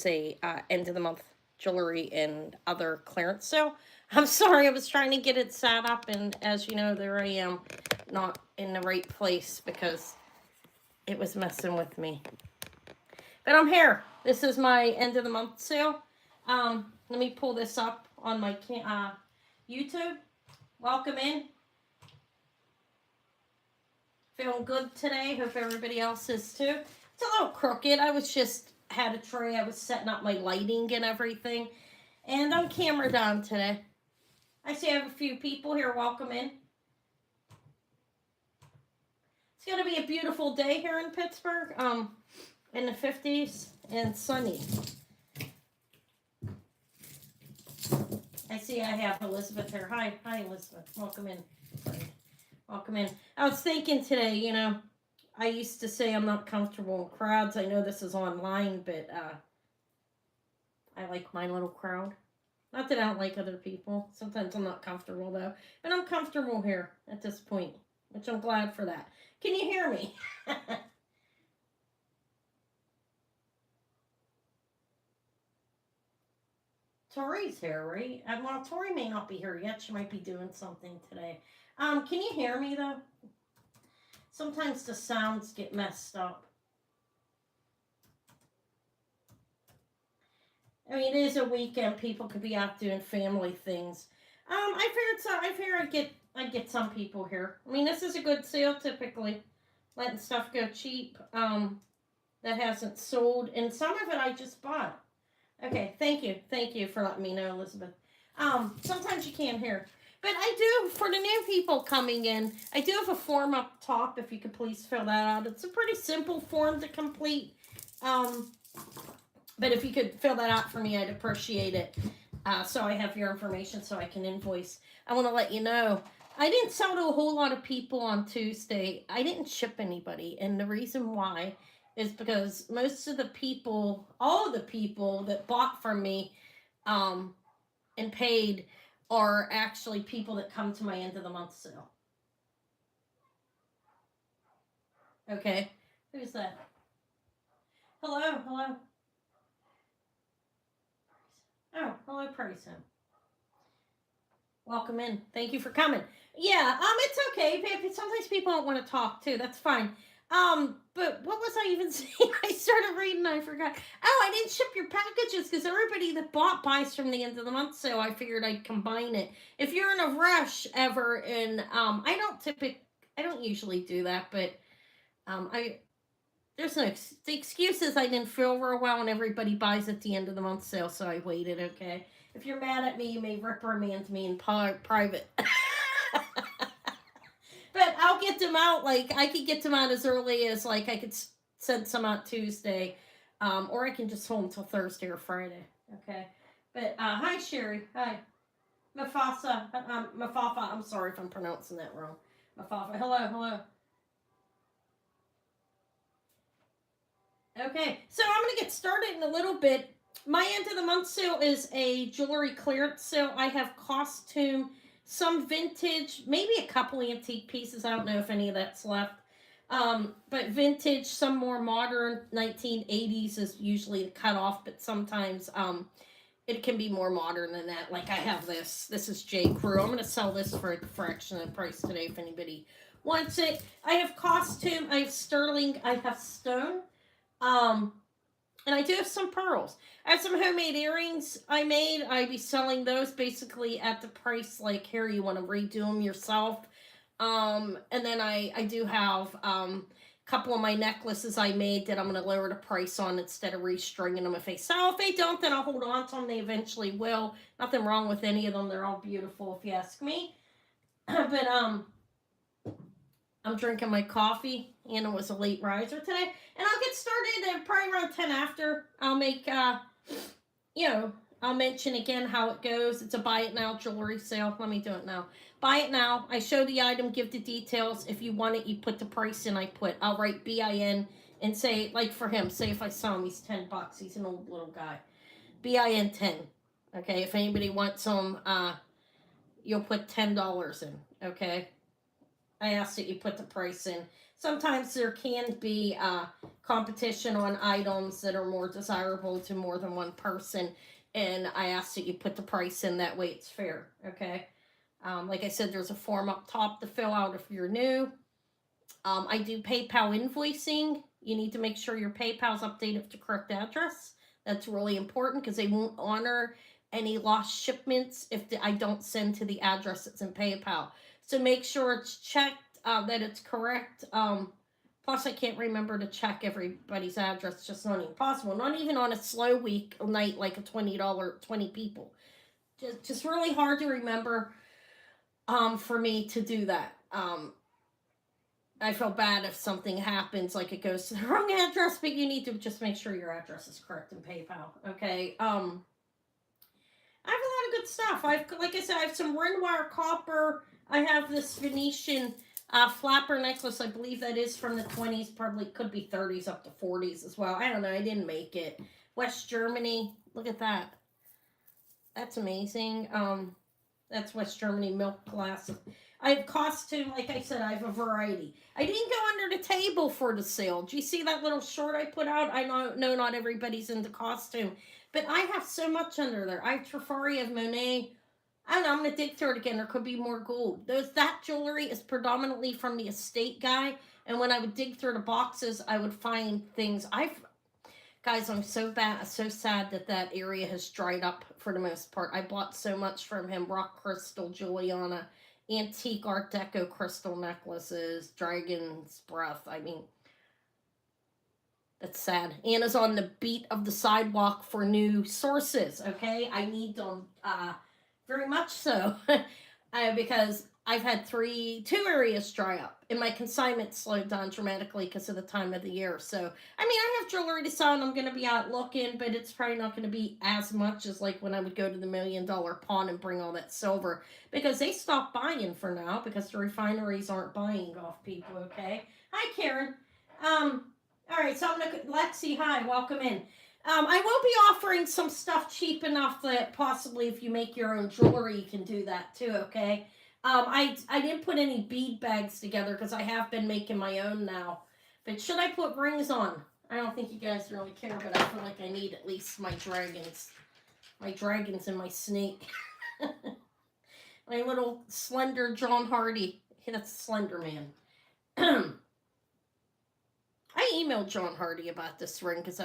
a end of the month jewelry and other clearance sale. I'm sorry, I was trying to get it set up, and as you know, there I am, not in the right place because it was messing with me. But I'm here. This is my end of the month sale. Let me pull this up on my YouTube. Welcome in. Feeling good today. Hope everybody else is too. It's a little crooked. I was just had a tray. I was setting up my lighting and everything. And I'm camera down today. I see I have a few people here. Welcome in. It's going to be a beautiful day here in Pittsburgh. In the 50s and sunny. I see I have Elizabeth here. Hi, Elizabeth. Welcome in. Welcome in. I was thinking today, you know, I used to say I'm not comfortable in crowds. I know this is online, but I like my little crowd. Not that I don't like other people. Sometimes I'm not comfortable, though. But I'm comfortable here at this point, which I'm glad for that. Can you hear me? Tori's here, right? Well, Tori may not be here yet. She might be doing something today. Can you hear me, though? Sometimes the sounds get messed up. I mean, it is a weekend. People could be out doing family things. I figured I'd get some people here. I mean, this is a good sale typically. Letting stuff go cheap. That hasn't sold. And some of it I just bought. Okay, thank you. Thank you for letting me know, Elizabeth. Sometimes you can't hear. But I do, for the new people coming in, I do have a form up top, if you could please fill that out. It's a pretty simple form to complete. But if you could fill that out for me, I'd appreciate it. So I have your information so I can invoice. I want to let you know, I didn't sell to a whole lot of people on Tuesday. I didn't ship anybody. And the reason why is because most of the people, all of the people that bought from me and paid are actually people that come to my end of the month sale. Okay, who's that? Hello. Oh, hello, Praise Him. Welcome in. Thank you for coming. Yeah, it's okay. Sometimes people don't want to talk too. That's fine. But what was I even saying? I started reading, I forgot. Oh, I didn't ship your packages because everybody that bought buys from the end of the month, so I figured I'd combine it. If you're in a rush ever, and I don't usually do that, but there's no the excuse is I didn't feel real well, and everybody buys at the end of the month sale, so I waited. Okay, if you're mad at me, you may reprimand me in private. But I'll get them out. Like, I could get them out as early as, like, I could send some out Tuesday. Or I can just hold them till Thursday or Friday. Okay. But, hi, Sherry. Hi. Mafasa. Mafafa. I'm sorry if I'm pronouncing that wrong. Mafafa. Hello. Okay. So I'm going to get started in a little bit. My end of the month sale is a jewelry clearance sale. I have costume, some vintage, maybe a couple antique pieces. I don't know if any of that's left. But vintage, some more modern, 1980s is usually the cutoff, but sometimes it can be more modern than that. Like I have this. This is J. Crew. I'm going to sell this for a fraction of the price today if anybody wants it. I have costume. I have sterling. I have stone. And I do have some pearls. I have some homemade earrings I made. I'd be selling those basically at the price like, here, you want to redo them yourself. And then I do have a couple of my necklaces I made that I'm going to lower the price on instead of restringing them if they sell. If they don't, then I'll hold on to them. They eventually will. Nothing wrong with any of them. They're all beautiful if you ask me. But I'm drinking my coffee. Anna was a late riser today. And I'll get started at probably around 10 after. I'll make, I'll mention again how it goes. It's a buy it now jewelry sale. Let me do it now. Buy it now. I show the item, give the details. If you want it, you put the price in. I'll write BIN and say, like for him, say if I sell him, he's $10. He's an old little guy. BIN 10. Okay, if anybody wants some, you'll put $10 in. Okay. I ask that you put the price in. Sometimes there can be competition on items that are more desirable to more than one person, and I ask that you put the price in. That way it's fair, okay? Like I said, there's a form up top to fill out if you're new. I do PayPal invoicing. You need to make sure your PayPal's updated with the correct address. That's really important because they won't honor any lost shipments if I don't send to the address that's in PayPal. So make sure it's checked, that it's correct. Plus, I can't remember to check everybody's address. It's just not even possible. Not even on a slow week night like a $20, 20 people. Just really hard to remember for me to do that. I feel bad if something happens, like it goes to the wrong address, but you need to just make sure your address is correct in PayPal. Okay. I have a lot of good stuff. Like I said, I have some Renwire copper. I have this Venetian flapper necklace. I believe that is from the 20s. Probably could be 30s up to 40s as well. I don't know. I didn't make it. West Germany. Look at that. That's amazing. That's West Germany milk glass. I have costume, like I said, I have a variety. I didn't go under the table for the sale. Do you see that little short I put out? I know not everybody's into costume, but I have so much under there. I have Trifari, I have Monet. I don't know, I'm going to dig through it again. There could be more gold. That jewelry is predominantly from the estate guy, and when I would dig through the boxes, I would find things. Guys, I'm so sad that area has dried up for the most part. I bought so much from him. Rock crystal, Juliana, antique Art Deco crystal necklaces, dragon's breath. I mean, that's sad. Anna's on the beat of the sidewalk for new sources, okay? I need them, very much so. Because I've had two areas dry up, and my consignment slowed down dramatically because of the time of the year. So, I mean, I have jewelry to sell, and I'm going to be out looking, but it's probably not going to be as much as like when I would go to the $1 million pawn and bring all that silver, because they stopped buying for now because the refineries aren't buying off people. Okay. Hi, Karen. All right. So I'm gonna Lexi. Hi, welcome in. I will be offering some stuff cheap enough that possibly if you make your own jewelry, you can do that too, okay? I didn't put any bead bags together because I have been making my own now. But should I put rings on? I don't think you guys really care, but I feel like I need at least my dragons. My dragons and my snake. My little slender John Hardy. That's Slender Man. I emailed John Hardy about this ring because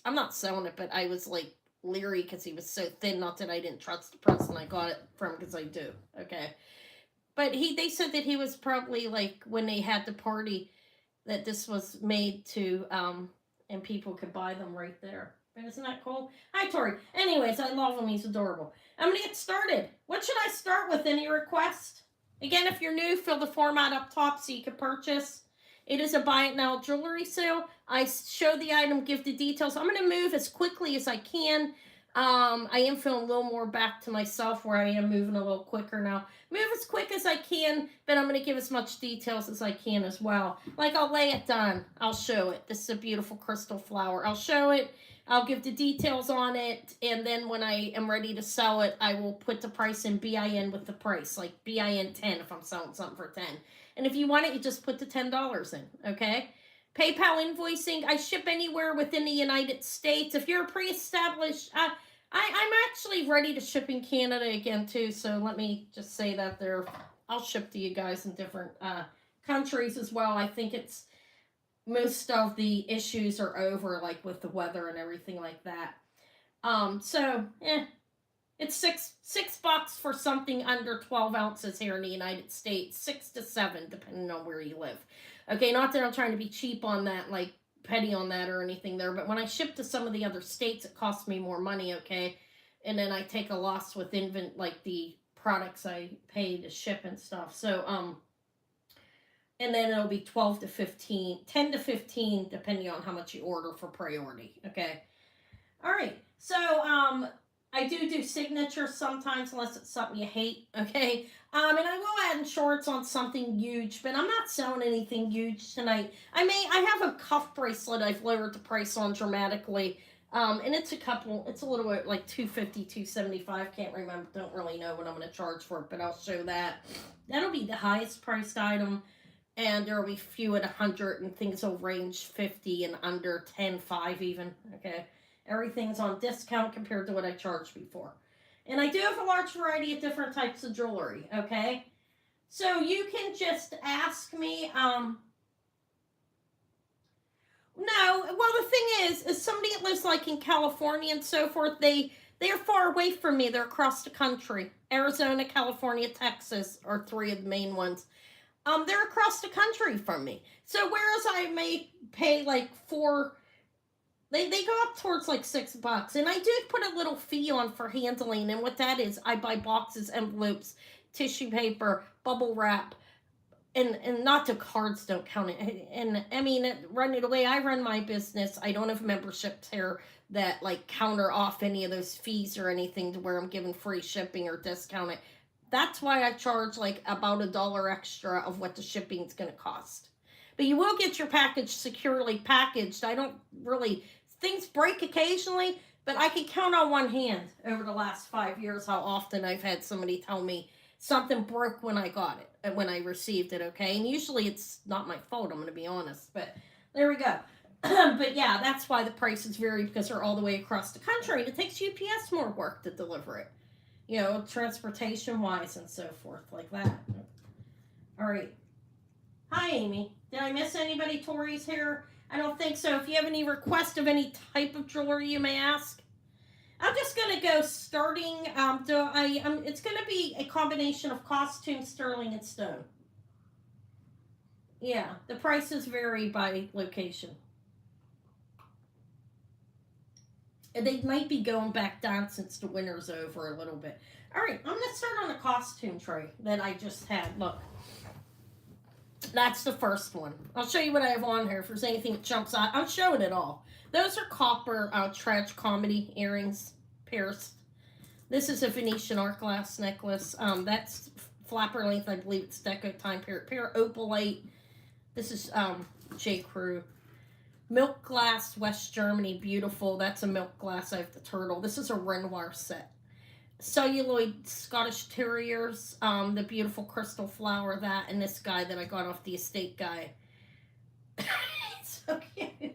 I'm not selling it, but I was like leery because he was so thin. Not that I didn't trust the person I got it from, because I do. Okay, but they said that he was probably like when they had the party that this was made to and people could buy them right there. But isn't that cool? Hi, Tori. Anyways, I love him. He's adorable. I'm gonna get started. What should I start with? Any request? Again, if you're new, fill the form out up top so you can purchase. It is a buy it now jewelry sale. I show the item, give the details. I'm going to move as quickly as I can. I am feeling a little more back to myself where I am moving a little quicker now. Move as quick as I can, but I'm going to give as much details as I can as well. Like I'll lay it down. I'll show it. This is a beautiful crystal flower. I'll show it. I'll give the details on it, and then when I am ready to sell it, I will put the price in BIN with the price, like BIN 10 if I'm selling something for 10. And if you want it, you just put the $10 in, okay? PayPal invoicing, I ship anywhere within the United States. If you're pre-established, I'm actually ready to ship in Canada again, too, so let me just say that there. I'll ship to you guys in different countries as well. I think most of the issues are over, like with the weather and everything like that. It's $6 for something under 12 ounces here in the United States. 6 to 7, depending on where you live. Okay, not that I'm trying to be cheap on that, like petty on that or anything there, but when I ship to some of the other states, it costs me more money, okay? And then I take a loss with like the products I pay to ship and stuff. So, and then it'll be 12 to 15, 10 to 15, depending on how much you order for priority, okay? All right, so, I do signatures sometimes, unless it's something you hate, okay? And I will add in shorts on something huge, but I'm not selling anything huge tonight. I have a cuff bracelet I've lowered the price on dramatically. And it's it's a little bit like 250, 275. Can't remember, don't really know what I'm going to charge for it, but I'll show that. That'll be the highest priced item. And there will be few at 100, and things will range 50 and under, 10, 5 even. Okay. Everything's on discount compared to what I charged before. And I do have a large variety of different types of jewelry. Okay. So you can just ask me, no, well, the thing is somebody that lives like in California and so forth, they're far away from me. They're across the country. Arizona, California, Texas are three of the main ones. They're across the country from me. So whereas I may pay like they go up towards like $6, and I do put a little fee on for handling. And what that is, I buy boxes, envelopes, tissue paper, bubble wrap, and not the cards don't count it. And I mean, running away, I run my business. I don't have memberships here that like counter off any of those fees or anything to where I'm giving free shipping or discounted. That's why I charge like about $1 extra of what the shipping's going to cost. But you will get your package securely packaged. I don't really, things break occasionally, but I can count on one hand over the last 5 years how often I've had somebody tell me something broke when I got it, and when I received it, okay? And usually it's not my fault, I'm going to be honest, but there we go. But yeah, that's why the prices vary, because they're all the way across the country, and it takes UPS more work to deliver it. You know, transportation-wise and so forth, like that. All right. Hi, Amy. Did I miss anybody? Tori's here? I don't think so. If you have any request of any type of jewelry, you may ask. I'm just going to go starting, it's going to be a combination of costume, sterling, and stone. Yeah, the prices vary by location. And they might be going back down since the winter's over a little bit. All right, I'm going to start on the costume tray that I just had. Look, that's the first one. I'll show you what I have on here. If there's anything that jumps out, I'm showing it all. Those are copper trash comedy earrings, pierced. This is a Venetian art glass necklace. That's flapper length. I believe it's deco time period. Pair opalite. This is J. Crew. Milk glass, West Germany, beautiful. That's a milk glass. I have the turtle. This is a Renoir set. Celluloid Scottish Terriers. The beautiful crystal flower, that, and this guy that I got off the estate guy. It's so cute.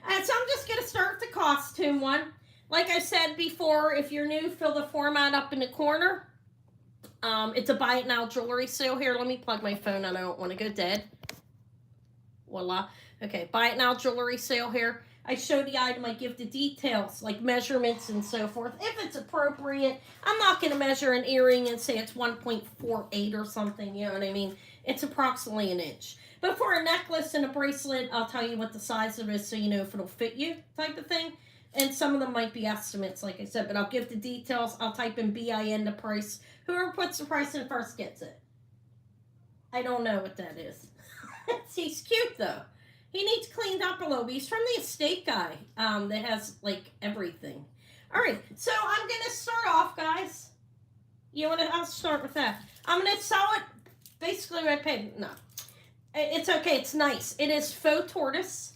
And so I'm just going to start with the costume one. Like I said before, if you're new, fill the format up in the corner. It's a buy it now jewelry sale here. Let me plug my phone. I don't want to go dead. Voila. Okay, buy it now jewelry sale here. I show the item, I give the details, like measurements and so forth. If it's appropriate, I'm not going to measure an earring and say it's 1.48 or something, you know what I mean? It's approximately an inch. But for a necklace and a bracelet, I'll tell you what the size of it is so you know if it'll fit you, type of thing. And some of them might be estimates, like I said, but I'll give the details. I'll type in BIN the price. Whoever puts the price in first gets it. I don't know what that is. He's cute, though. He needs cleaned up a little bit. He's from the estate guy that has, like, everything. All right, so I'm going to start off, guys. I'll start with that. I'm going to sell it basically what I paid. No. It's okay. It's nice. It is faux tortoise.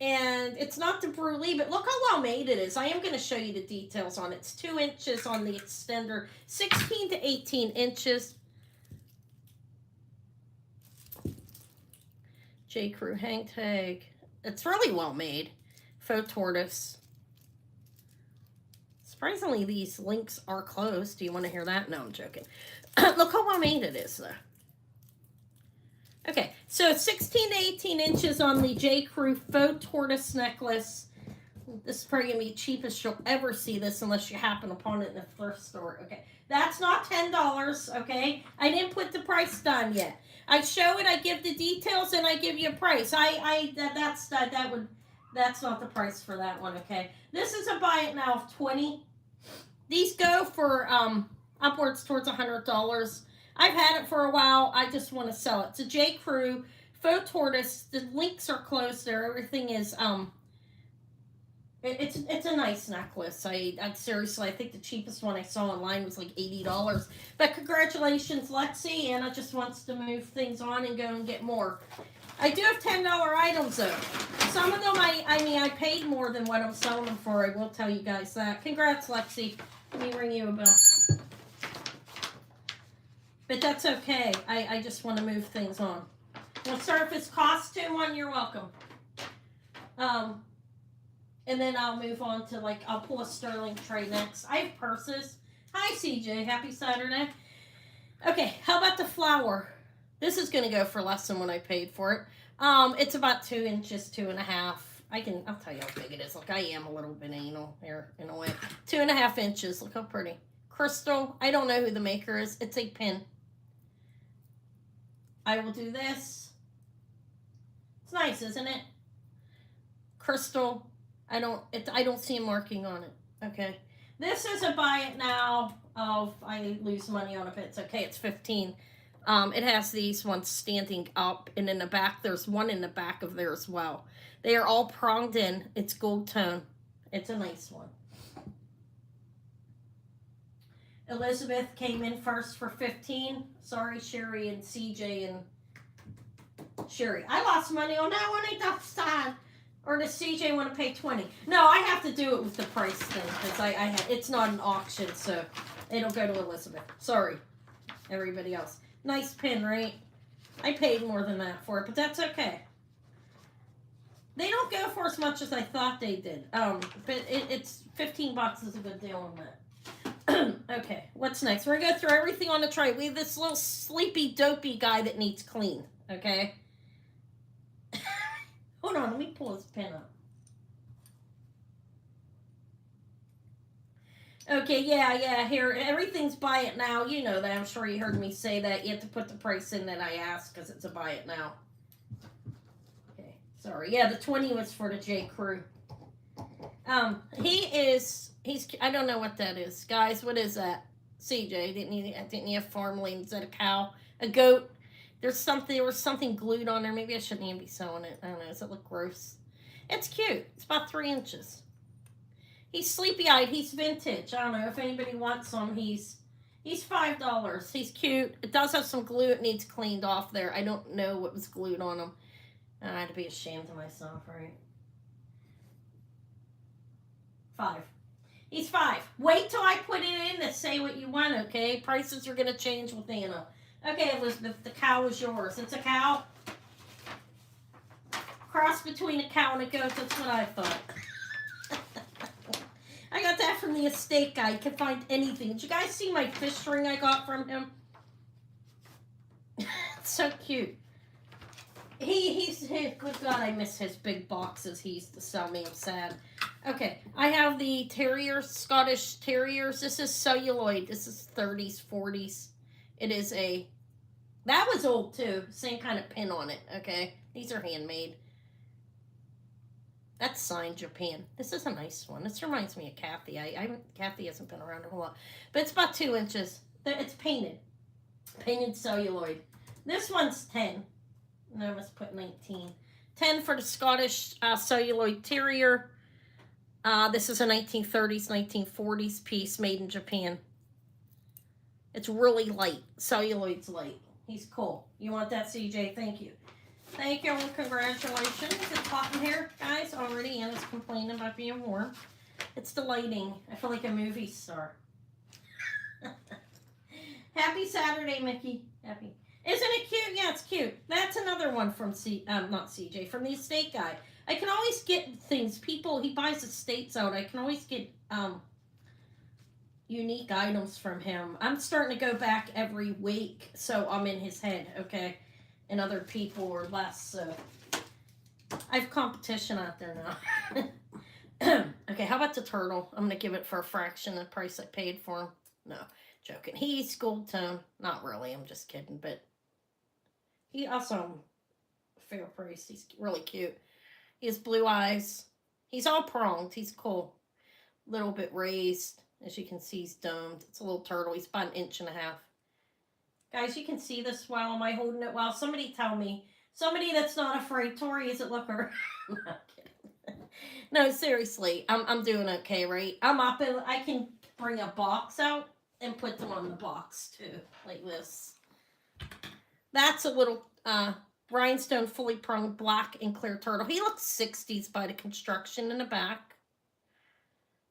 And it's not the brulee, but look how well made it is. I am going to show you the details on it. It's 2 inches on the extender, 16 to 18 inches. J. Crew hang tag. It's really well made. Faux tortoise. Surprisingly, these links are closed. Do you want to hear that? No, I'm joking. Look how well made it is, though. Okay, so 16 to 18 inches on the J. Crew faux tortoise necklace. This is probably going to be the cheapest you'll ever see this unless you happen upon it in a thrift store. Okay, that's not $10, okay? I didn't put the price down yet. I show it, I give the details, and I give you a price. That's not the price for that one, okay? This is a buy it now of $20. These go for upwards towards $100. I've had it for a while. I just want to sell it. It's a J. Crew faux tortoise. The links are closed there. Everything is it's a nice necklace. I seriously, I think the cheapest one I saw online was like $80. But congratulations, Lexi. Anna just wants to move things on and go and get more. I do have $10 items though. Some of them I paid more than what I'm selling them for. I will tell you guys that. Congrats, Lexi. Let me ring you a bell. But that's okay. I just want to move things on. Well, sir, if it's costume one, you're welcome. And then I'll move on to, like, I'll pull a sterling tray next. I have purses. Hi, CJ. Happy Saturday. Okay, how about the flower? This is going to go for less than what I paid for it. It's about 2 inches, 2.5. I'll tell you how big it is. Look, I am a little bit anal here in a way. 2.5 inches. Look how pretty. Crystal. I don't know who the maker is. It's a pin. I will do this. It's nice, isn't it? Crystal. I don't see a marking on it. Okay. This is a buy it now. I lose money on it, but it's okay. It's 15. It has these ones standing up, and in the back, there's one in the back of there as well. They are all pronged in. It's gold tone. It's a nice one. Elizabeth came in first for 15. Sorry, Sherry and CJ and Sherry. I lost money on that one. Ain't that sad? Or does CJ want to pay 20? No, I have to do it with the price thing because it's not an auction, so it'll go to Elizabeth. Sorry, everybody else. Nice pin, right? I paid more than that for it, but that's okay. They don't go for as much as I thought they did. But it's $15 is a good deal on that. Okay, what's next? We're gonna go through everything on the tray. We have this little sleepy, dopey guy that needs clean. Okay. Hold on, let me pull his pin up. Okay, yeah, here, everything's buy it now. You know that. I'm sure you heard me say that. You have to put the price in that I asked because it's a buy it now. Okay, sorry. Yeah, the 20 was for the J. Crew. He's, I don't know what that is. Guys, what is that? CJ, didn't you have farmland? Is that a cow? A goat? There was something glued on there. Maybe I shouldn't even be sewing it. I don't know. Does it look gross? It's cute. It's about 3 inches. He's sleepy-eyed. He's vintage. I don't know if anybody wants some. He's $5. He's cute. It does have some glue. It needs cleaned off there. I don't know what was glued on him. I had to be ashamed of myself, right? 5. He's 5. Wait till I put it in to say what you want, okay? Prices are going to change with Anna. Okay, Elizabeth, the cow is yours. It's a cow. Cross between a cow and a goat. That's what I thought. I got that from the estate guy. You can find anything. Did you guys see my fish ring I got from him? It's so cute. He's good God, I miss his big boxes he used to sell me. I'm sad. Okay, I have the terriers, Scottish terriers. This is celluloid. This is 30s, 40s. It is that was old too. Same kind of pin on it, okay? These are handmade. That's signed Japan. This is a nice one. This reminds me of Kathy. Kathy hasn't been around a whole lot. But it's about 2 inches. It's painted. Painted celluloid. This one's 10. And I must put 19. 10 for the Scottish celluloid terrier. This is a 1930s, 1940s piece made in Japan. It's really light. Celluloid's light. He's cool. You want that, CJ? Thank you. Thank you and congratulations. It's hot in here, guys. Already Anna's complaining about being warm. It's the lighting. I feel like a movie star. Happy Saturday, Mickey. Happy. Isn't it cute? Yeah, it's cute. That's another one from not CJ, from the estate guy. I can always get things. He buys estates out. I can always get unique items from him. I'm starting to go back every week, so I'm in his head, okay? And other people are less, so I have competition out there now. Okay, how about the turtle? I'm going to give it for a fraction of the price I paid for him. No, joking. He's gold tone. Not really, I'm just kidding, but he also fair price. He's really cute. He has blue eyes. He's all pronged. He's cool. Little bit raised. As you can see, he's domed. It's a little turtle. He's about 1.5 inches. Guys, you can see this well. Am I holding it well? Somebody tell me. Somebody that's not afraid. Tori, is it looker? I'm not kidding. No, seriously. I'm doing okay, right? I'm up and I can bring a box out and put them on the box too. Like this. That's a little rhinestone fully pronged black and clear turtle. He looks 60s by the construction in the back.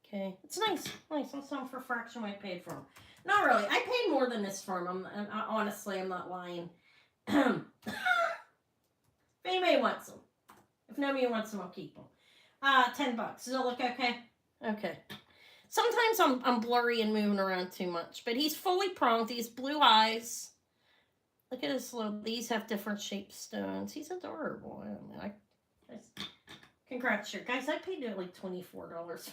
Okay, it's nice. Nice. I'll sell him for a fraction what I paid for him. Not really. I paid more than this for him. Honestly, I'm not lying. If anybody wants them. If nobody wants them, I'll keep them. $10. Does it look okay? Okay. Sometimes I'm blurry and moving around too much, but he's fully pronged. He has blue eyes. Look at his little. These have different shaped stones. He's adorable. Congrats, guys. I paid like $24.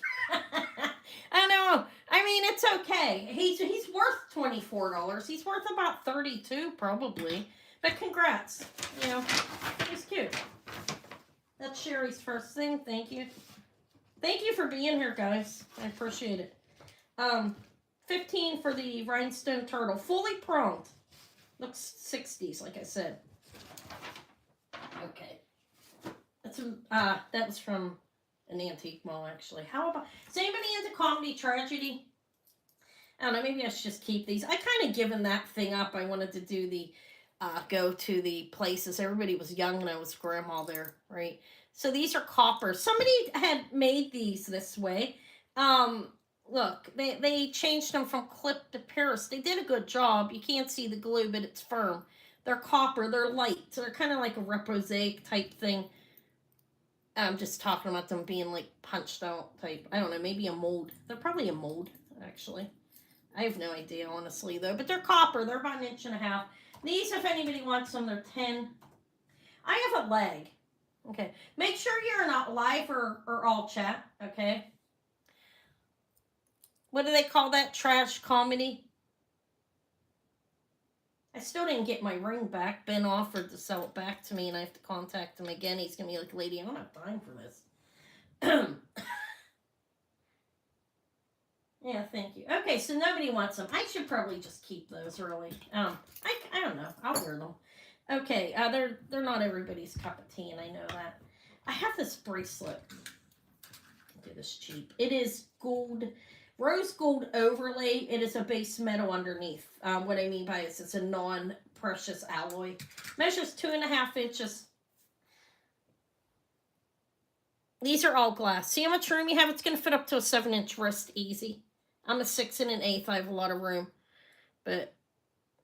I know. I mean, it's okay. He's worth $24. He's worth about $32 probably. But congrats. You know, he's cute. That's Sherry's first thing. Thank you. Thank you for being here, guys. I appreciate it. 15 for the rhinestone turtle, fully pronged. Looks 60s, like I said. Okay. That was from an antique mall, actually. How about, is anybody into comedy tragedy? I don't know, maybe I should just keep these. I kind of given that thing up. I wanted to do the, go to the places. Everybody was young and I was grandma there, right? So these are copper. Somebody had made these this way. Look, they changed them from clip to pierce. They did a good job. You can't see the glue, but it's firm. They're copper. They're light. So they're kind of like a repose type thing. I'm just talking about them being like punched out type. I don't know, maybe a mold. They're probably a mold, actually. I have no idea, honestly, though. But they're copper. They're about 1.5 inches. These, if anybody wants them, they're 10. I have a leg. Okay. Make sure you're not live or all chat. Okay. What do they call that? Trash comedy? I still didn't get my ring back. Ben offered to sell it back to me, and I have to contact him again. He's going to be like, lady, I don't have time for this. Yeah, thank you. Okay, so nobody wants them. I should probably just keep those, really. I don't know. I'll wear them. Okay, they're not everybody's cup of tea, and I know that. I have this bracelet. Look at this cheap. It is gold. Rose gold overlay. It is a base metal underneath. What I mean by it is it's a non-precious alloy. Measures 2.5 inches. These are all glass. See how much room you have? It's going to fit up to a 7-inch wrist easy. I'm a 6 1/8. I have a lot of room. But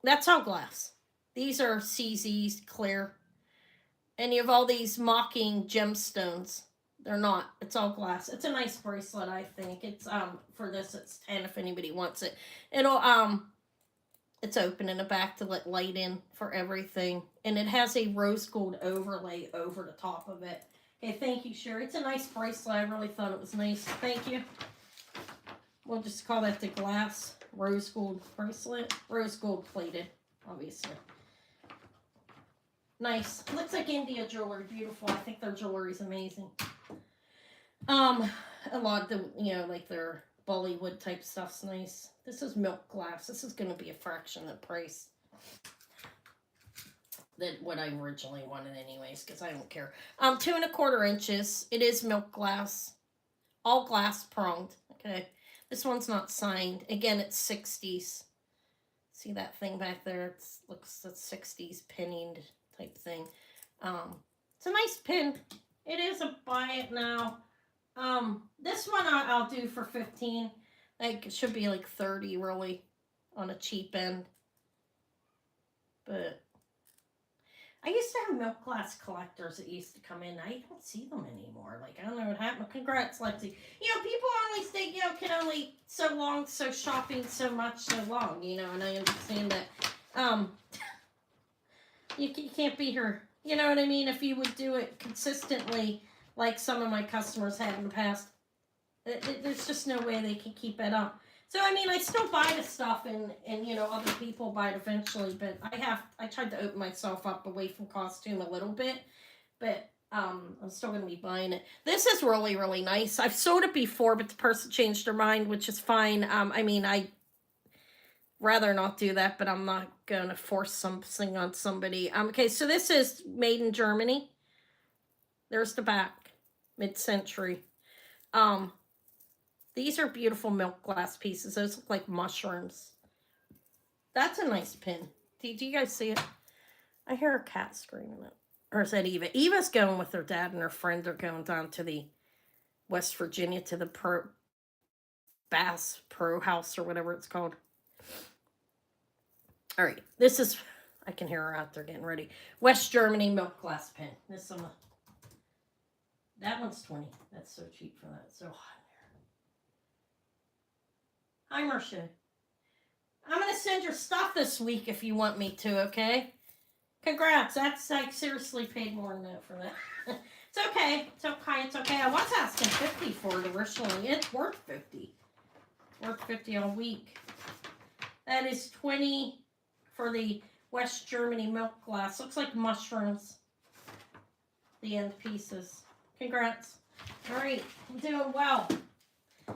that's all glass. These are CZs, clear. And you have all these mocking gemstones. They're not. It's all glass. It's a nice bracelet, I think. It's for this it's 10 if anybody wants it. It'll it's open in the back to let light in for everything. And it has a rose gold overlay over the top of it. Okay, thank you, Sherry. It's a nice bracelet. I really thought it was nice. Thank you. We'll just call that the glass rose gold bracelet. Rose gold plated, obviously. Nice. Looks like India jewelry. Beautiful. I think their jewelry is amazing. A lot of the, you know, like their Bollywood type stuff's nice. This is milk glass. This is going to be a fraction of the price than what I originally wanted anyways, because I don't care. 2.25 inches. It is milk glass. All glass pronged. Okay. This one's not signed. Again, it's 60s. See that thing back there? It looks like 60s pinning type thing. It's a nice pin. It is a buy it now. This one I'll do for 15. Like it should be like 30 really on a cheap end. But I used to have milk glass collectors that used to come in. I don't see them anymore. Like I don't know what happened. Congrats, Lexi. You know, people only stay, you know, can only so long, so shopping so much, so long, you know, and I understand that you can't be here. You know what I mean? If you would do it consistently like some of my customers have in the past, there's just no way they can keep it up. So, I mean, I still buy the stuff and you know, other people buy it eventually, but I tried to open myself up away from costume a little bit, but I'm still going to be buying it. This is really, really nice. I've sold it before, but the person changed their mind, which is fine. I mean, I'd rather not do that, but I'm not going to force something on somebody. Okay, so this is made in Germany. There's the back, mid-century. These are beautiful milk glass pieces. Those look like mushrooms. That's a nice pin. Do you guys see it? I hear a cat screaming it. Or is that Eva? Eva's going with her dad and her friend. They're going down to the West Virginia to the Bass Pro House or whatever it's called. All right, this is, I can hear her out there getting ready. West Germany milk glass pen. This one, that one's 20. That's so cheap for that. It's so hot in there. Hi, Marcia. I'm going to send your stuff this week if you want me to, okay? Congrats. That's like seriously paid more than that for that. It's okay. It's okay. It's okay. I was asking 50 for it originally. It's worth 50. It's worth 50 all week. That is 20 for the West Germany milk glass. Looks like mushrooms. The end pieces. Congrats. All right. I'm doing well.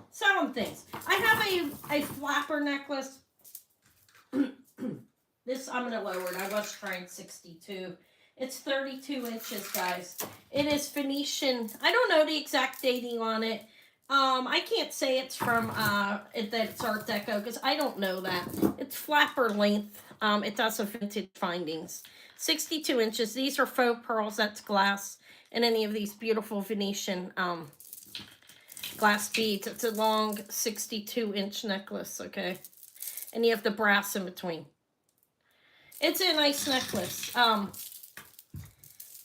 Selling things. I have a flapper necklace. This I'm going to lower it. I was trying 62. It's 32 inches, guys. It is Venetian. I don't know the exact dating on it. I can't say it's from, that it's Art Deco, because I don't know that. It's flapper length. It does have vintage findings. 62 inches. These are faux pearls. That's glass. And any of these beautiful Venetian, glass beads. It's a long 62-inch necklace, okay? And you have the brass in between. It's a nice necklace.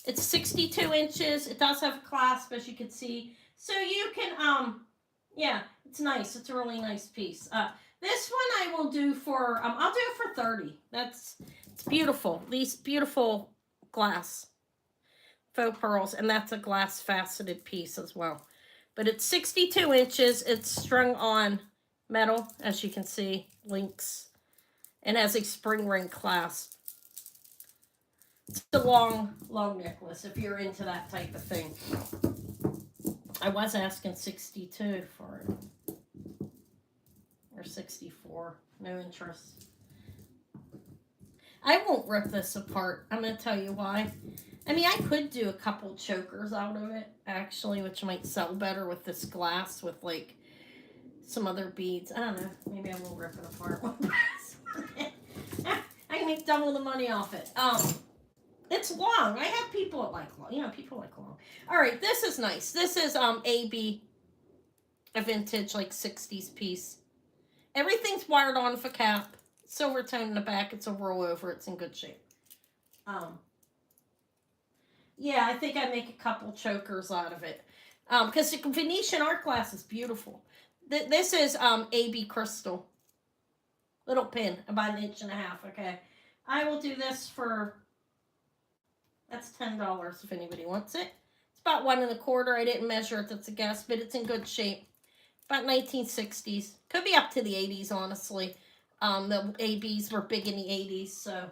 It's 62 inches. It does have a clasp, as you can see. So you can, yeah, it's nice. It's a really nice piece. This one I will do for, I'll do it for 30. It's beautiful. These beautiful glass faux pearls, and that's a glass faceted piece as well. But it's 62 inches. It's strung on metal, as you can see, links, and has a spring ring clasp. It's a long, long necklace if you're into that type of thing. I was asking 62 for it. Or 64. No interest. I won't rip this apart. I'm going to tell you why. I mean, I could do a couple chokers out of it, actually, which might sell better with this glass with, like, some other beads. I don't know. Maybe I won't rip it apart. I can make double the money off it. It's long. I have people that like long. You know, people like long. All right, this is nice. This is AB, a vintage, like, 60s piece. Everything's wired on with a cap. Silver tone in the back. It's a rollover. It's in good shape. Yeah, I think I make a couple chokers out of it. Because the Venetian art glass is beautiful. This is AB crystal. Little pin, about 1.5 inches, okay? I will do this for, that's $10 if anybody wants it. It's about 1 1/4. I didn't measure it, that's a guess, but it's in good shape. About 1960s. Could be up to the 80s, honestly. The ABs were big in the 80s, so.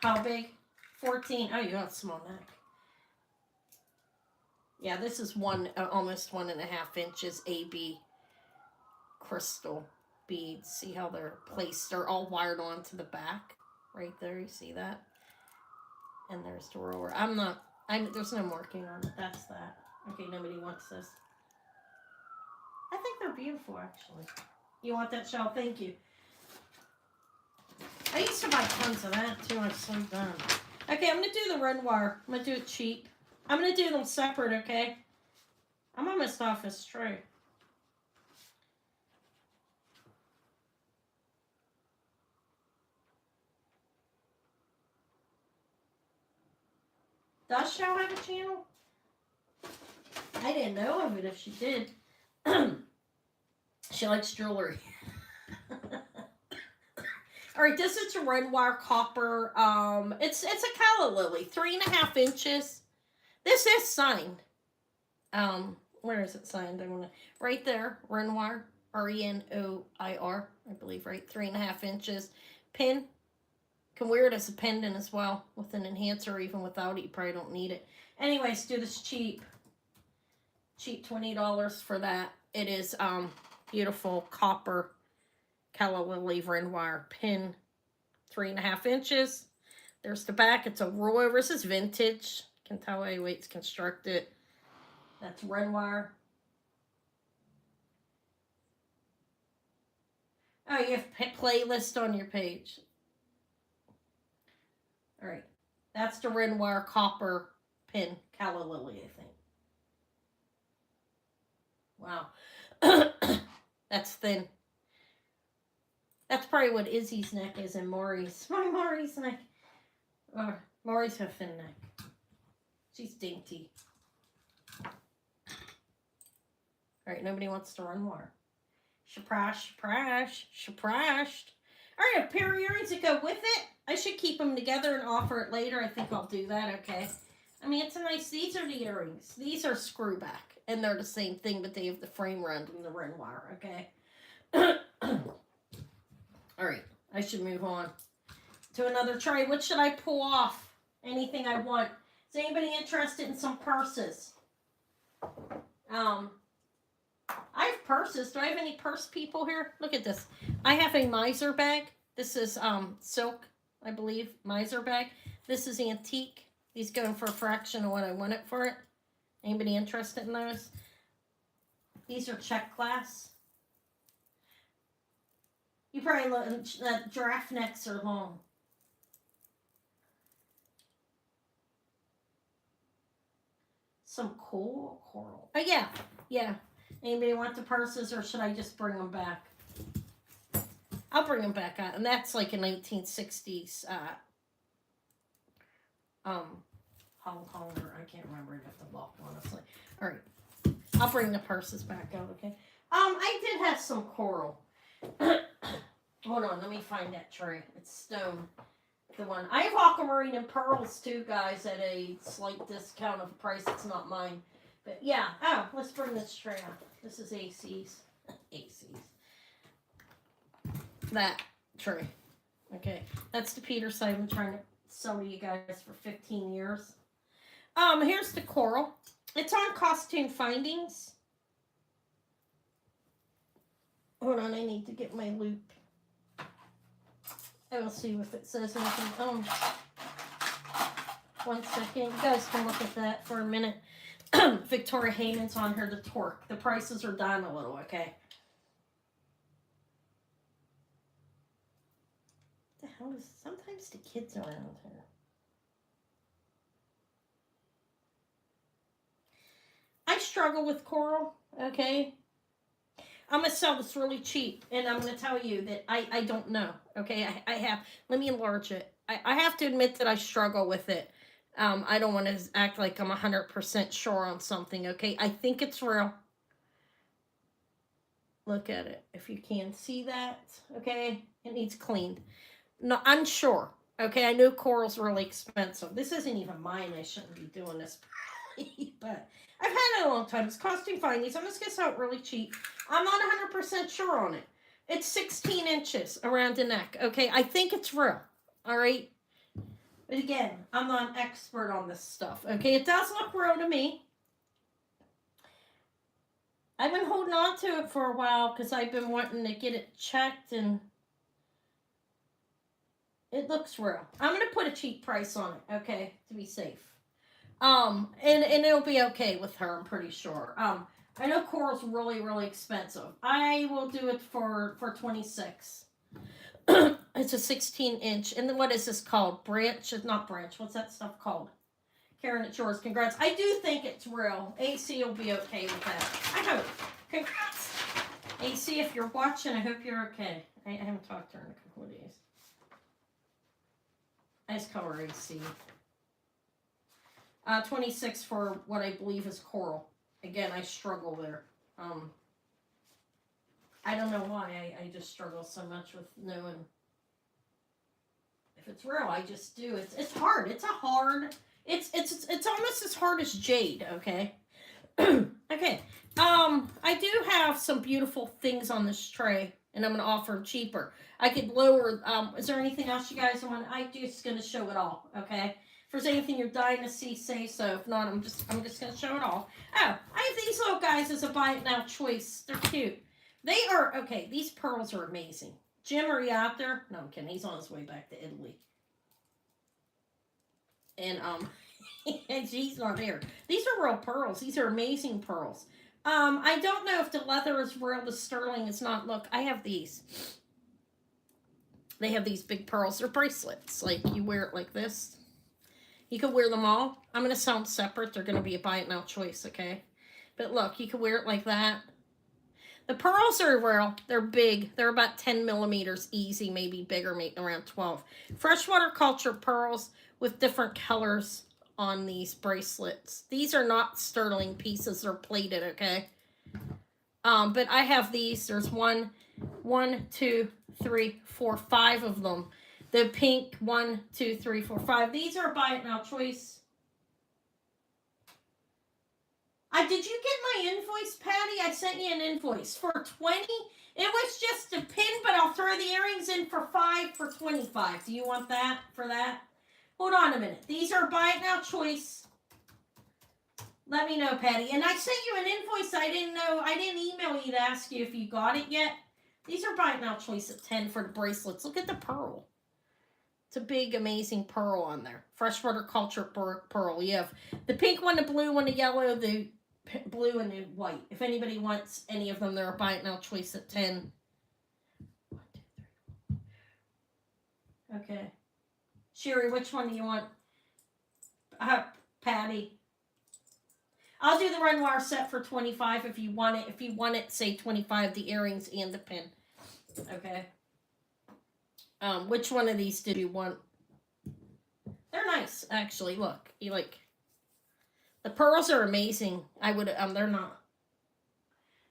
How big? 14. Oh, you got a small neck. Yeah, this is almost 1.5 inches AB crystal beads. See how they're placed? They're all wired onto the back. Right there, you see that? And there's the roller. There's no marking on it. That's that. Okay, nobody wants this. I think they're beautiful, actually. You want that, Shell? Thank you. I used to buy tons of that, too. I'm so done. Okay, I'm going to do the Renoir. I'm going to do it cheap. I'm going to do them separate, okay? I'm almost off this tray. Does Shell have a channel? I didn't know of it if she did. She likes jewelry. All right, this is a Renoir copper. It's a calla lily, 3.5 inches. This is signed. Where is it signed? Right there, Renoir, Renoir, I believe, right? 3.5 inches. Pin. Can wear it as a pendant as well with an enhancer, even without it. You probably don't need it. Anyways, do this cheap. Cheap $20 for that. It is beautiful copper calla lily Renoir pin, 3.5 inches. There's the back. It's a rollover. This is vintage. You can tell by the way it's constructed. That's Renoir. Oh, you have playlist on your page. All right. That's the Renoir copper pin, calla lily, I think. Wow. That's thin. That's probably what Izzy's neck is and Maury's. My Maury's neck. Maury's got a thin neck. She's dainty. Alright, nobody wants to run more. Shaprash, shaprash, shaprash. Alright, a pair of earrings that go with it. I should keep them together and offer it later. I think I'll do that, okay? I mean, it's a nice, these are the earrings. These are screw back. And they're the same thing, but they have the frame round and the Renoir, okay? Alright, I should move on to another tray. What should I pull off? Anything I want. Is anybody interested in some purses? I have purses. Do I have any purse people here? Look at this. I have a miser bag. This is silk, I believe. Miser bag. This is antique. These going for a fraction of what I wanted for it. Anybody interested in those? These are check glass. You probably look, giraffe necks are long. Some cool coral. Oh, yeah. Yeah. Anybody want the purses, or should I just bring them back? I'll bring them back out. And that's like a 1960s Hong Kong, or I can't remember. I'd have to look, honestly. All right. I'll bring the purses back out, okay? I did have some coral. Hold on, let me find that tray. It's stone. The one. I have aquamarine and pearls too, guys, at a slight discount of a price that's not mine. But yeah. Oh, let's bring this tray out. This is AC's. AC's. That tray. Okay. That's the Peter side I've been trying to sell to you guys for 15 years. Here's the coral. It's on Costume Findings. Hold on, I need to get my loop. I will see if it says anything. 1 second. You guys can look at that for a minute. Victoria Hayman's on her to torque. The prices are down a little, okay? What the hell is... Sometimes the kids are around here. I struggle with coral, okay? I'm going to sell this really cheap, and I'm going to tell you that I don't know, okay? I have, let me enlarge it. I have to admit that I struggle with it. I don't want to act like I'm 100% sure on something, okay? I think it's real. Look at it, if you can see that, okay? It needs cleaned. No, unsure, okay? I know coral's really expensive. This isn't even mine. I shouldn't be doing this, but... I've had it a long time. It's Costume Findings. I'm just going to sell it really cheap. I'm not 100% sure on it. It's 16 inches around the neck. Okay, I think it's real. All right? But again, I'm not an expert on this stuff. Okay, it does look real to me. I've been holding on to it for a while because I've been wanting to get it checked, and it looks real. I'm going to put a cheap price on it, okay, to be safe. And it'll be okay with her, I'm pretty sure. I know coral's really, really expensive. I will do it for 26. It's a 16 inch. And then what is this called? Branch? Not branch. What's that stuff called? Karen, it's yours. Congrats. I do think it's real. AC will be okay with that. I hope. Congrats. AC, if you're watching, I hope you're okay. I haven't talked to her in a couple of days. I just call her AC. 26 for what I believe is coral. Again, I struggle there. I don't know why. I just struggle so much with knowing if it's real. I just do. It's hard. It's a hard. It's almost as hard as jade. Okay. Okay. I do have some beautiful things on this tray, and I'm gonna offer them cheaper. I could lower. Is there anything else you guys want? I'm just gonna show it all. Okay. If there's anything you're dying to see, say so. If not, I'm just going to show it all. Oh, I have these little guys as a buy it now choice. They're cute. They are, okay, these pearls are amazing. Jim, are you out there? No, I'm kidding. He's on his way back to Italy. And, he's not here. These are real pearls. These are amazing pearls. I don't know if the leather is real. The sterling is not. Look, I have these. They have these big pearls. They're bracelets. Like, you wear it like this. You could wear them all. I'm going to sell them separate. They're going to be a buy it now choice, okay? But look, you could wear it like that. The pearls are real. They're big. They're about 10 millimeters easy, maybe bigger, maybe around 12. Freshwater culture pearls with different colors on these bracelets. These are not sterling pieces. They're plated, okay? But I have these. There's one, two, three, four, five of them. The pink, 1, 2, 3, 4, 5. These are buy it now choice. Did you get my invoice, Patty? I sent you an invoice for 20. It was just a pin, but I'll throw the earrings in for 5 for 25. Do you want that for that? Hold on a minute. These are buy it now choice. Let me know, Patty. And I sent you an invoice. I didn't know. I didn't email you to ask you if you got it yet. These are buy it now choice at 10 for the bracelets. Look at the pearl. It's a big, amazing pearl on there. Freshwater culture pearl. You have the pink one, the blue one, the yellow, the blue, and the white. If anybody wants any of them, they're a buy it now choice at 10. 1, 2, 3. Okay. Sherry, which one do you want? Patty. I'll do the Renoir set for 25 if you want it. If you want it, say 25, the earrings and the pin. Okay. Which one of these did you want? They're nice, actually. Look, you like. The pearls are amazing. I would. They're not.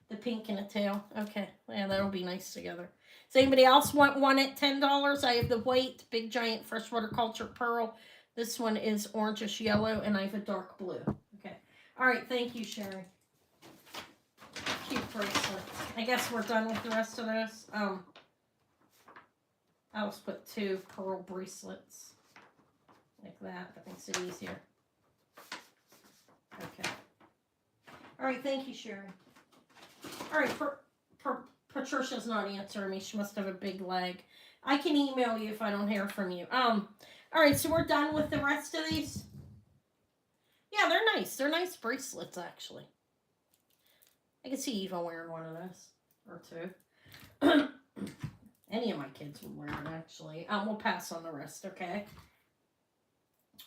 The pink and the tail. Okay, yeah, that'll be nice together. Does anybody else want one at $10? I have the white, big giant freshwater culture pearl. This one is orangish yellow, and I have a dark blue. Okay. All right. Thank you, Sherry. Cute bracelet. I guess we're done with the rest of this. I'll just put 2 pearl bracelets like that. That makes it easier. Okay. All right. Thank you, Sherry. All right. Patricia's not answering me. She must have a big leg. I can email you if I don't hear from you. All right. So we're done with the rest of these. Yeah, they're nice. They're nice bracelets, actually. I can see Eva wearing one of those or 2. Any of my kids would wear it, actually. We'll pass on the rest, okay?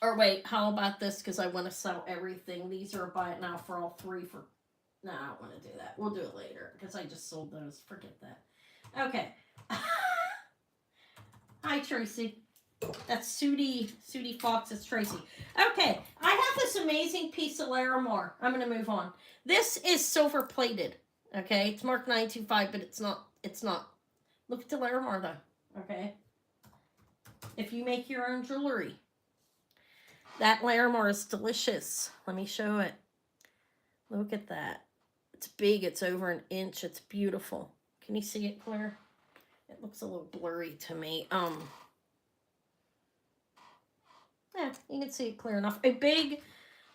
Or wait, how about this? Because I want to sell everything. These are a buy it now for all 3 for... No, I don't want to do that. We'll do it later because I just sold those. Forget that. Okay. Hi, Tracy. That's Sudie Fox. It's Tracy. Okay. I have this amazing piece of Larimar. I'm going to move on. This is silver plated. Okay. It's marked 925, but it's not. Look at the Larimar, though. Okay. If you make your own jewelry. That Larimar is delicious. Let me show it. Look at that. It's big. It's over an inch. It's beautiful. Can you see it, Claire? It looks a little blurry to me. Yeah, you can see it clear enough. A big,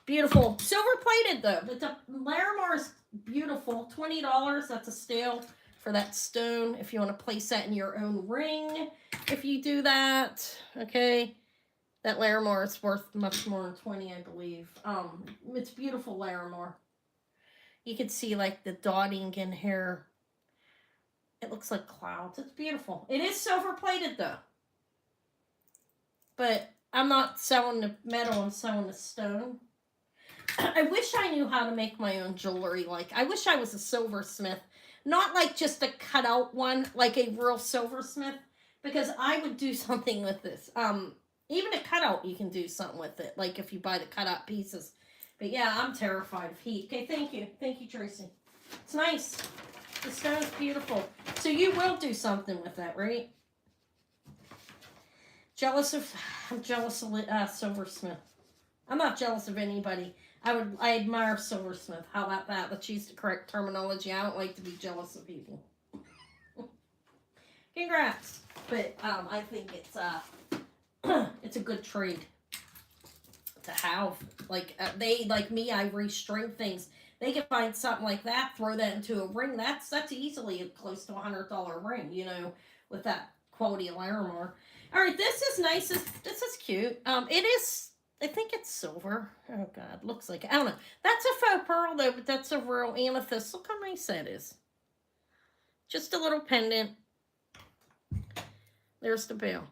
beautiful, silver plated though. But the Larimar is beautiful. $20. That's a steal for that stone. If you want to place that in your own ring, if you do that, okay. That Larimar is worth much more than 20, I believe. It's beautiful Larimar. You can see like the dotting in here. It looks like clouds. It's beautiful. It is silver plated though. But I'm not selling the metal, I'm selling the stone. I wish I knew how to make my own jewelry. Like, I wish I was a silversmith. Not like just a cutout one, like a real silversmith. Because I would do something with this. Even a cutout, you can do something with it. Like if you buy the cutout pieces. But yeah, I'm terrified of heat. Okay, thank you. Thank you, Tracy. It's nice. The stone's beautiful. So you will do something with that, right? I'm jealous of silversmith. I'm not jealous of anybody. I admire silversmith. How about that? Let's use the correct terminology. I don't like to be jealous of people. Congrats. But I think it's a good trade to have. Like they like me, I restring things. They can find something like that, throw that into a ring. That's easily close to $100 ring, you know, with that quality of Larimar. All right, this is nice. This is cute. It is. I think it's silver. Oh God, looks like it. I don't know. That's a faux pearl though, but that's a real amethyst. Look how nice that is. Just a little pendant. There's the bell.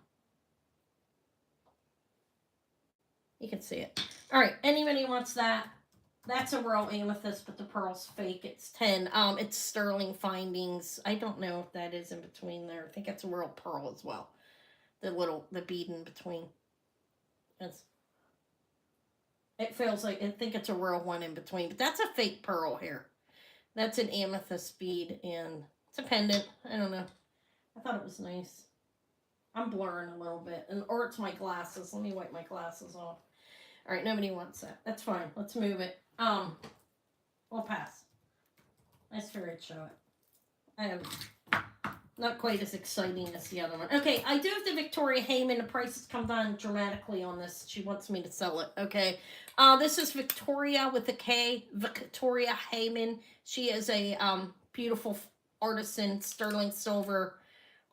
You can see it. All right, anybody wants that? That's a real amethyst, but the pearl's fake. It's 10. It's sterling findings. I don't know if that is in between there. I think it's a real pearl as well. The bead in between. It's, it feels like, I think it's a real one in between, but that's a fake pearl here. That's an amethyst bead, and it's a pendant. I don't know. I thought it was nice. I'm blurring a little bit, or it's my glasses. Let me wipe my glasses off. All right, nobody wants that. That's fine. Let's move it. We'll pass. I just figured I'd show it. I am not quite as exciting as the other one. Okay, I do have the Victoria Hayman. The price has come down dramatically on this. She wants me to sell it. Okay, this is Victoria with a K. Victoria Hayman. She is a beautiful artisan, sterling silver.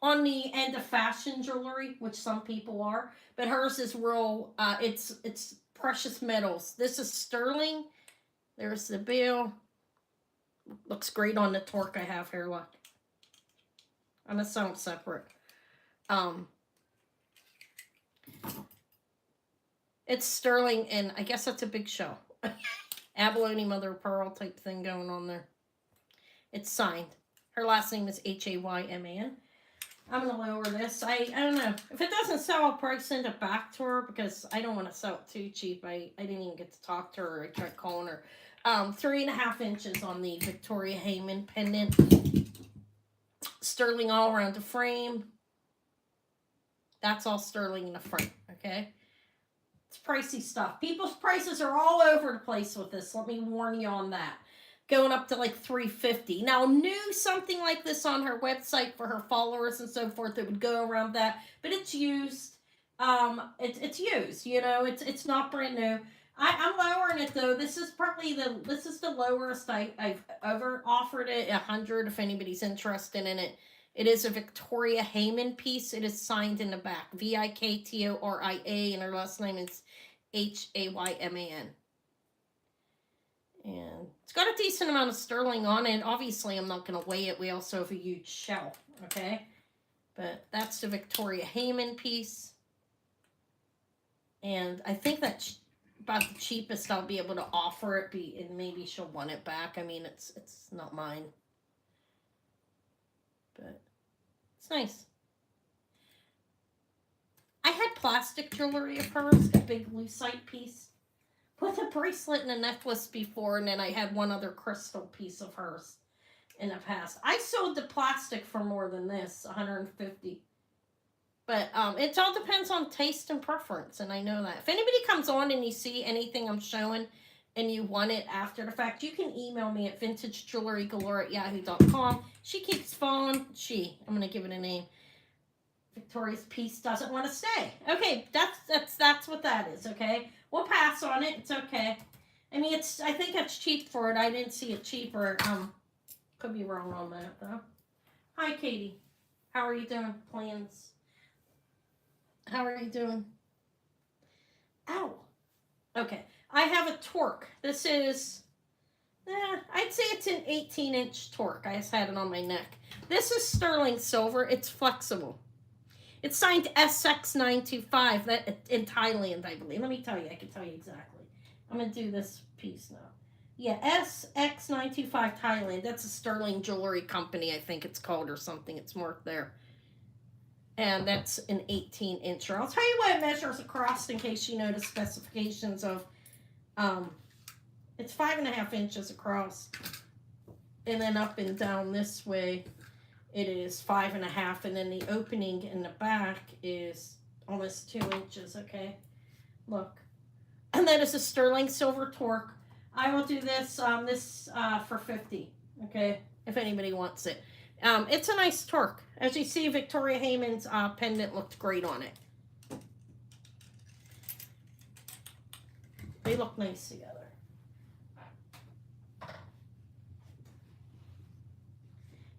On the end of fashion jewelry, which some people are, but hers is real. It's precious metals. This is sterling. There's the bill. Looks great on the torque I have here. Look, I'm gonna sell them separate. It's sterling, and I guess that's a big show. Abalone mother of pearl type thing going on there. It's signed. Her last name is Hayman. I'm going to lower this. I don't know. If it doesn't sell, I'll probably send it back to her because I don't want to sell it too cheap. I didn't even get to talk to her. I tried calling her. 3.5 inches on the Victoria Hayman pendant. Sterling all around the frame. That's all sterling in the front, okay? It's pricey stuff. People's prices are all over the place with this. Let me warn you on that. Going up to like $350. Now, knew something like this on her website for her followers and so forth that would go around that, but it's used. It's used. You know, it's not brand new. I'm lowering it though. This is the lowest I've ever offered it. 100 if anybody's interested in it. It is a Victoria Hayman piece. It is signed in the back. Viktoria, and her last name is Hayman. And it's got a decent amount of sterling on it. Obviously, I'm not going to weigh it. We also have a huge shell, okay? But that's the Victoria Hayman piece. And I think that's about the cheapest I'll be able to offer it. And maybe she'll want it back. I mean, it's not mine. But it's nice. I had plastic jewelry of hers, a big lucite piece. With a bracelet and a necklace before, and then I had one other crystal piece of hers in the past. I sold the plastic for more than this, $150. But it all depends on taste and preference, and I know that. If anybody comes on and you see anything I'm showing and you want it after the fact, you can email me at vintagejewelrygalore@yahoo.com. She keeps falling. I'm going to give it a name. Victoria's piece doesn't want to stay. Okay, that's what that is, okay? We'll pass on it. It's okay. I mean, I think it's cheap for it. I didn't see it cheaper. Could be wrong on that, though. Hi, Katie. How are you doing? Plans? How are you doing? Ow. Okay. I have a torque. This is, I'd say it's an 18-inch torque. I just had it on my neck. This is sterling silver. It's flexible. It's signed SX925 that in Thailand, I believe. Let me tell you. I can tell you exactly. I'm going to do this piece now. Yeah, SX925 Thailand. That's a sterling jewelry company, I think it's called, or something. It's marked there. And that's an 18-incher. I'll tell you what it measures across in case you know the specifications of. It's 5.5 inches across. And then up and down this way. It is 5.5, and then the opening in the back is almost 2 inches, okay? Look. And that is a sterling silver torque. I will do this for $50, okay? If anybody wants it. It's a nice torque. As you see, Victoria Hayman's pendant looked great on it. They look nice together.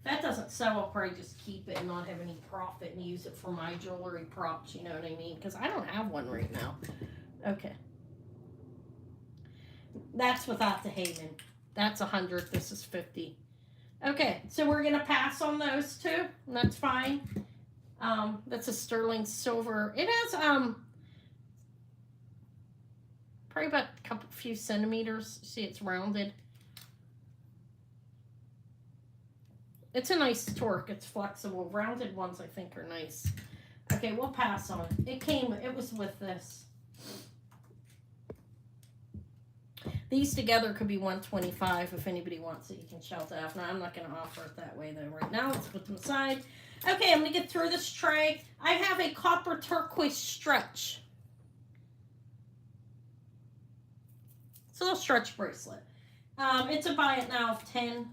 If that doesn't sell, I'll probably just keep it and not have any profit and use it for my jewelry props, you know what I mean? Because I don't have one right now. Okay. That's without the Hayman. That's 100. This is 50. Okay, so we're going to pass on those two. And that's fine. That's a sterling silver. It has, Probably about a few centimeters. See, it's rounded. It's a nice torque. It's flexible. Rounded ones, I think, are nice. Okay, we'll pass on it. It was with this. These together could be $125 if anybody wants it. You can shout it out. Now, I'm not going to offer it that way, though, right now. Let's put them aside. Okay, I'm going to get through this tray. I have a copper turquoise stretch. It's a little stretch bracelet. It's a buy it now of 10.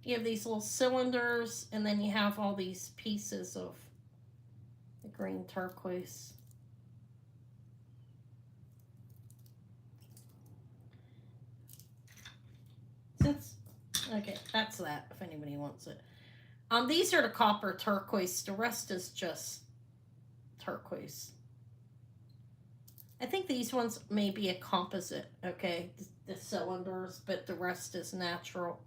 You have these little cylinders, and then you have all these pieces of the green turquoise. Okay, that's that, if anybody wants it. These are the copper turquoise. The rest is just turquoise. I think these ones may be a composite, okay, the cylinders, but the rest is natural.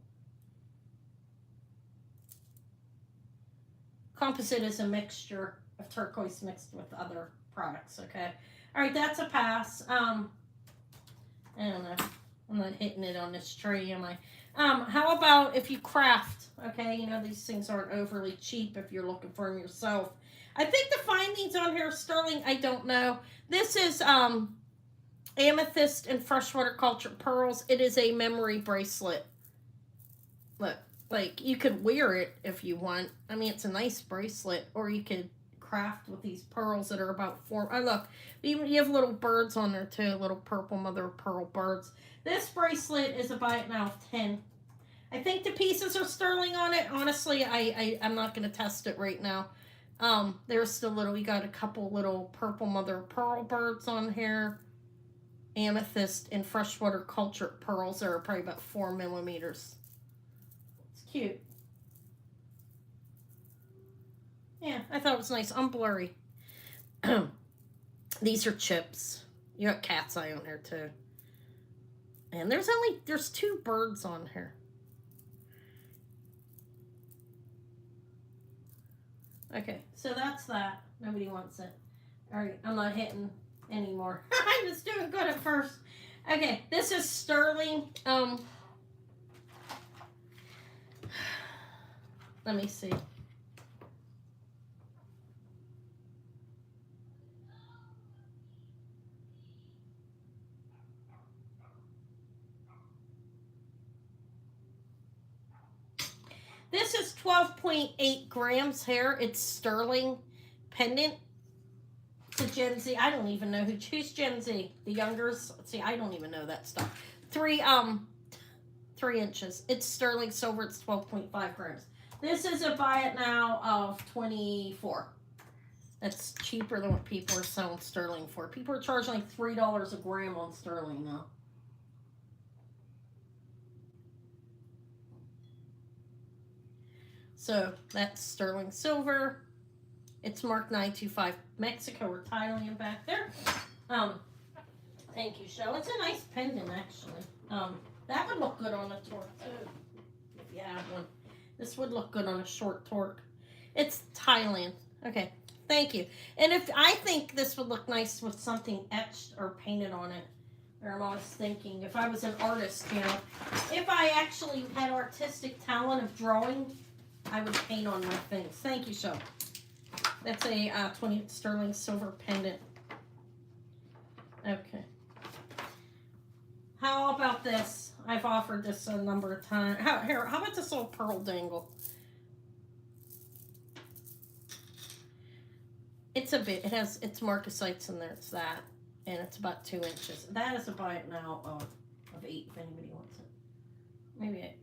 Composite is a mixture of turquoise mixed with other products, okay? All right, that's a pass. I don't know. I'm not hitting it on this tray, am I? How about if you craft, okay? You know, these things aren't overly cheap if you're looking for them yourself. I think the findings on here are sterling. I don't know. This is amethyst and freshwater cultured pearls. It is a memory bracelet. Look, like, you could wear it if you want. I mean, it's a nice bracelet. Or you could craft with these pearls that are about 4. Oh, look, you have little birds on there, too. Little purple mother of pearl birds. This bracelet is a buy it now of 10. I think the pieces are sterling on it. Honestly, I'm not going to test it right now. There's still little, you got a couple little purple mother of pearl birds on here. Amethyst and freshwater cultured pearls are probably about 4 millimeters. It's cute. Yeah, I thought it was nice. I'm blurry. These are chips. You got cat's eye on here too. And there's 2 birds on here. Okay, so that's that. Nobody wants it. All right, I'm not hitting anymore. I was doing good at first. Okay, this is sterling. Let me see. This is 12.8 grams here. It's sterling pendant to Gen Z. I don't even know who's Gen Z. The youngers. See, I don't even know that stuff. 3 inches. It's sterling silver. It's 12.5 grams. This is a buy it now of 24. That's cheaper than what people are selling sterling for. People are charging like $3 a gram on sterling now. So that's sterling silver. It's marked 925 Mexico or Thailand back there. Thank you, Shell. It's a nice pendant, actually. That would look good on a torque, too, if you have one. This would look good on a short torque. It's Thailand. Okay, thank you. And I think this would look nice with something etched or painted on it. Or I'm always thinking, if I was an artist, you know, if I actually had artistic talent of drawing, I would paint on my things. Thank you, Shell. That's a 20 sterling silver pendant. Okay. How about this? I've offered this a number of times. How about this little pearl dangle? It's a bit. It's marcasites in there. It's that. And it's about 2 inches. That is a buy it now of 8 if anybody wants it. Maybe 8.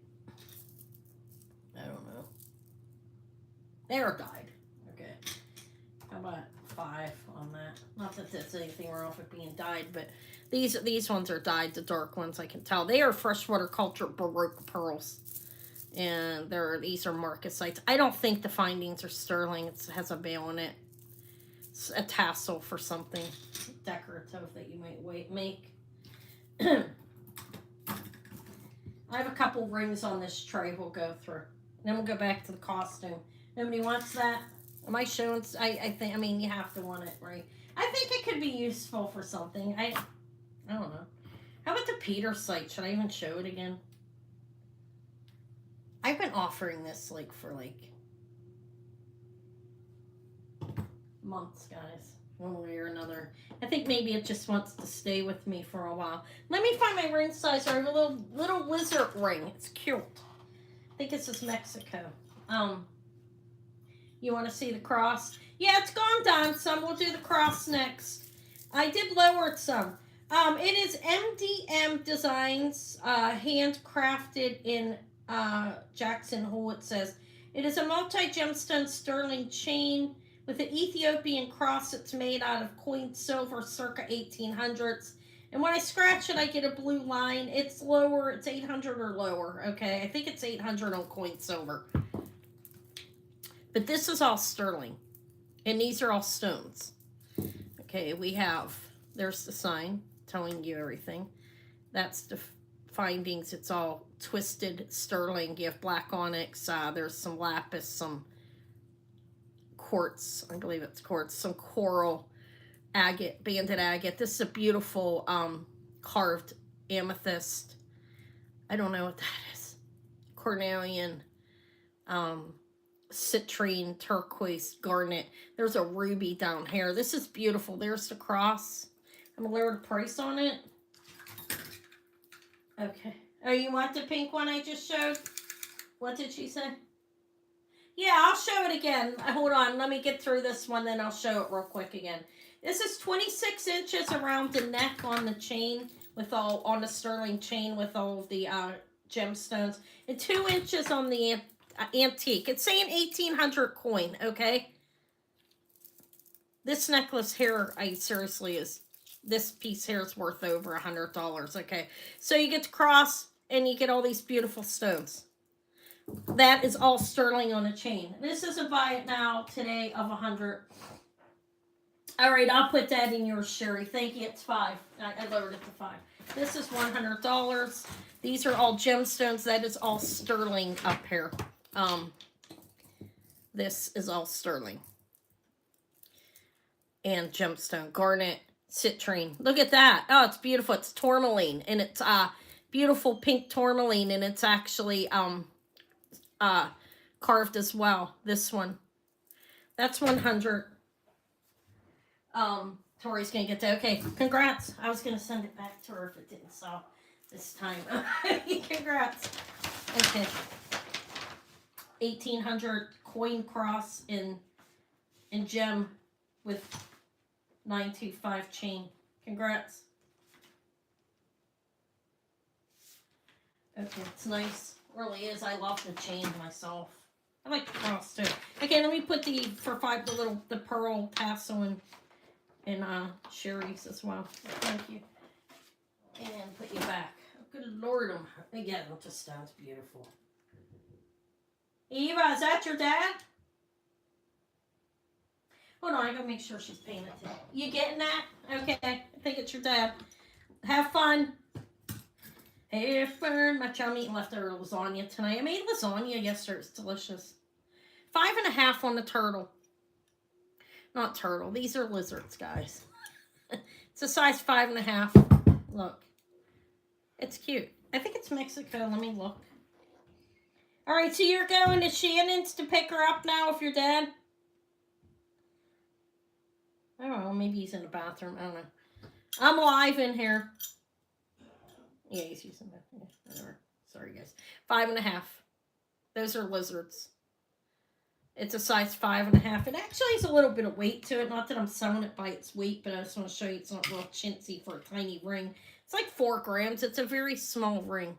I don't know. They're dyed. Okay. How about 5 on that? Not that there's anything wrong with it being dyed, but these ones are dyed, the dark ones, I can tell. They are freshwater cultured Baroque pearls. And these are marcasites. I don't think the findings are sterling. It has a veil in it. It's a tassel for something decorative that you might make. I have a couple rings on this tray we'll go through. Then we'll go back to the costume. Nobody wants that? Am I showing? I mean, you have to want it, right? I think it could be useful for something. I don't know. How about the Peter site? Should I even show it again? I've been offering this like for like months, guys, one way or another. I think maybe it just wants to stay with me for a while. Let me find my ring size. I have a little lizard ring. It's cute. I think this is Mexico. You want to see the cross? Yeah, it's gone down some. We'll do the cross next. I did lower it some. It is MDM Designs, handcrafted in Jackson Hole. It says it is a multi-gemstone sterling chain with an Ethiopian cross. It's made out of coined silver circa 1800s. And when I scratch it, I get a blue line. It's lower. It's 800 or lower. Okay, I think it's 800 on coined silver. But this is all sterling. And these are all stones. Okay, we have, there's the sign telling you everything. That's the findings. It's all twisted sterling. You have black onyx. There's some lapis, some quartz. I believe it's quartz. Some coral, agate, banded agate. This is a beautiful carved amethyst. I don't know what that is. Cornelian. Citrine, turquoise, garnet. There's a ruby down here. This is beautiful. There's the cross. I'm going to lower the price on it. Okay. Oh, you want the pink one I just showed? What did she say? Yeah, I'll show it again. Hold on. Let me get through this one, then I'll show it real quick again. This is 26 inches around the neck on the chain, with all, on the sterling chain with all the gemstones, and 2 inches on the antique. It's saying 1800 coin, okay? This necklace here, I seriously is, this piece here is worth over $100, okay? So you get the cross, and you get all these beautiful stones. That is all sterling on a chain. This is a buy it now today of 100. All right, I'll put that in yours, Sherry. Thank you. It's 5. I lowered it to 5. This is $100. These are all gemstones. That is all sterling up here. This is all sterling. And gemstone, garnet, citrine. Look at that. Oh, it's beautiful. It's tourmaline, and it's beautiful pink tourmaline, and it's actually carved as well. This one. That's 100. Tori's gonna get that. Okay, congrats. I was gonna send it back to her if it didn't sell this time. Congrats. Okay. 1800 coin cross in gem with 925 chain. Congrats. Okay, it's nice. It really is. I love the chain myself. I like the cross too. Okay, let me put the for 5 the pearl tassel in Sherry's as well. Thank you. And put you back. Oh, good Lord, again, it just sounds beautiful. Eva, is that your dad? Hold on, I gotta make sure she's paying attention. You getting that? Okay, I think it's your dad. Have fun. Have fun. My child eating leftover lasagna tonight. I made lasagna yesterday. It's delicious. 5.5 on the turtle. Not turtle. These are lizards, guys. It's a size 5.5. Look. It's cute. I think it's Mexico. Let me look. All right, so you're going to Shannon's to pick her up now with your dad? I don't know. Maybe he's in the bathroom. I don't know. I'm live in here. Yeah, he's using that. Yeah, whatever. Sorry, guys. 5.5. Those are lizards. It's a size 5.5. It actually has a little bit of weight to it. Not that I'm selling it by its weight, but I just want to show you it's not real chintzy for a tiny ring. It's like 4 grams. It's a very small ring.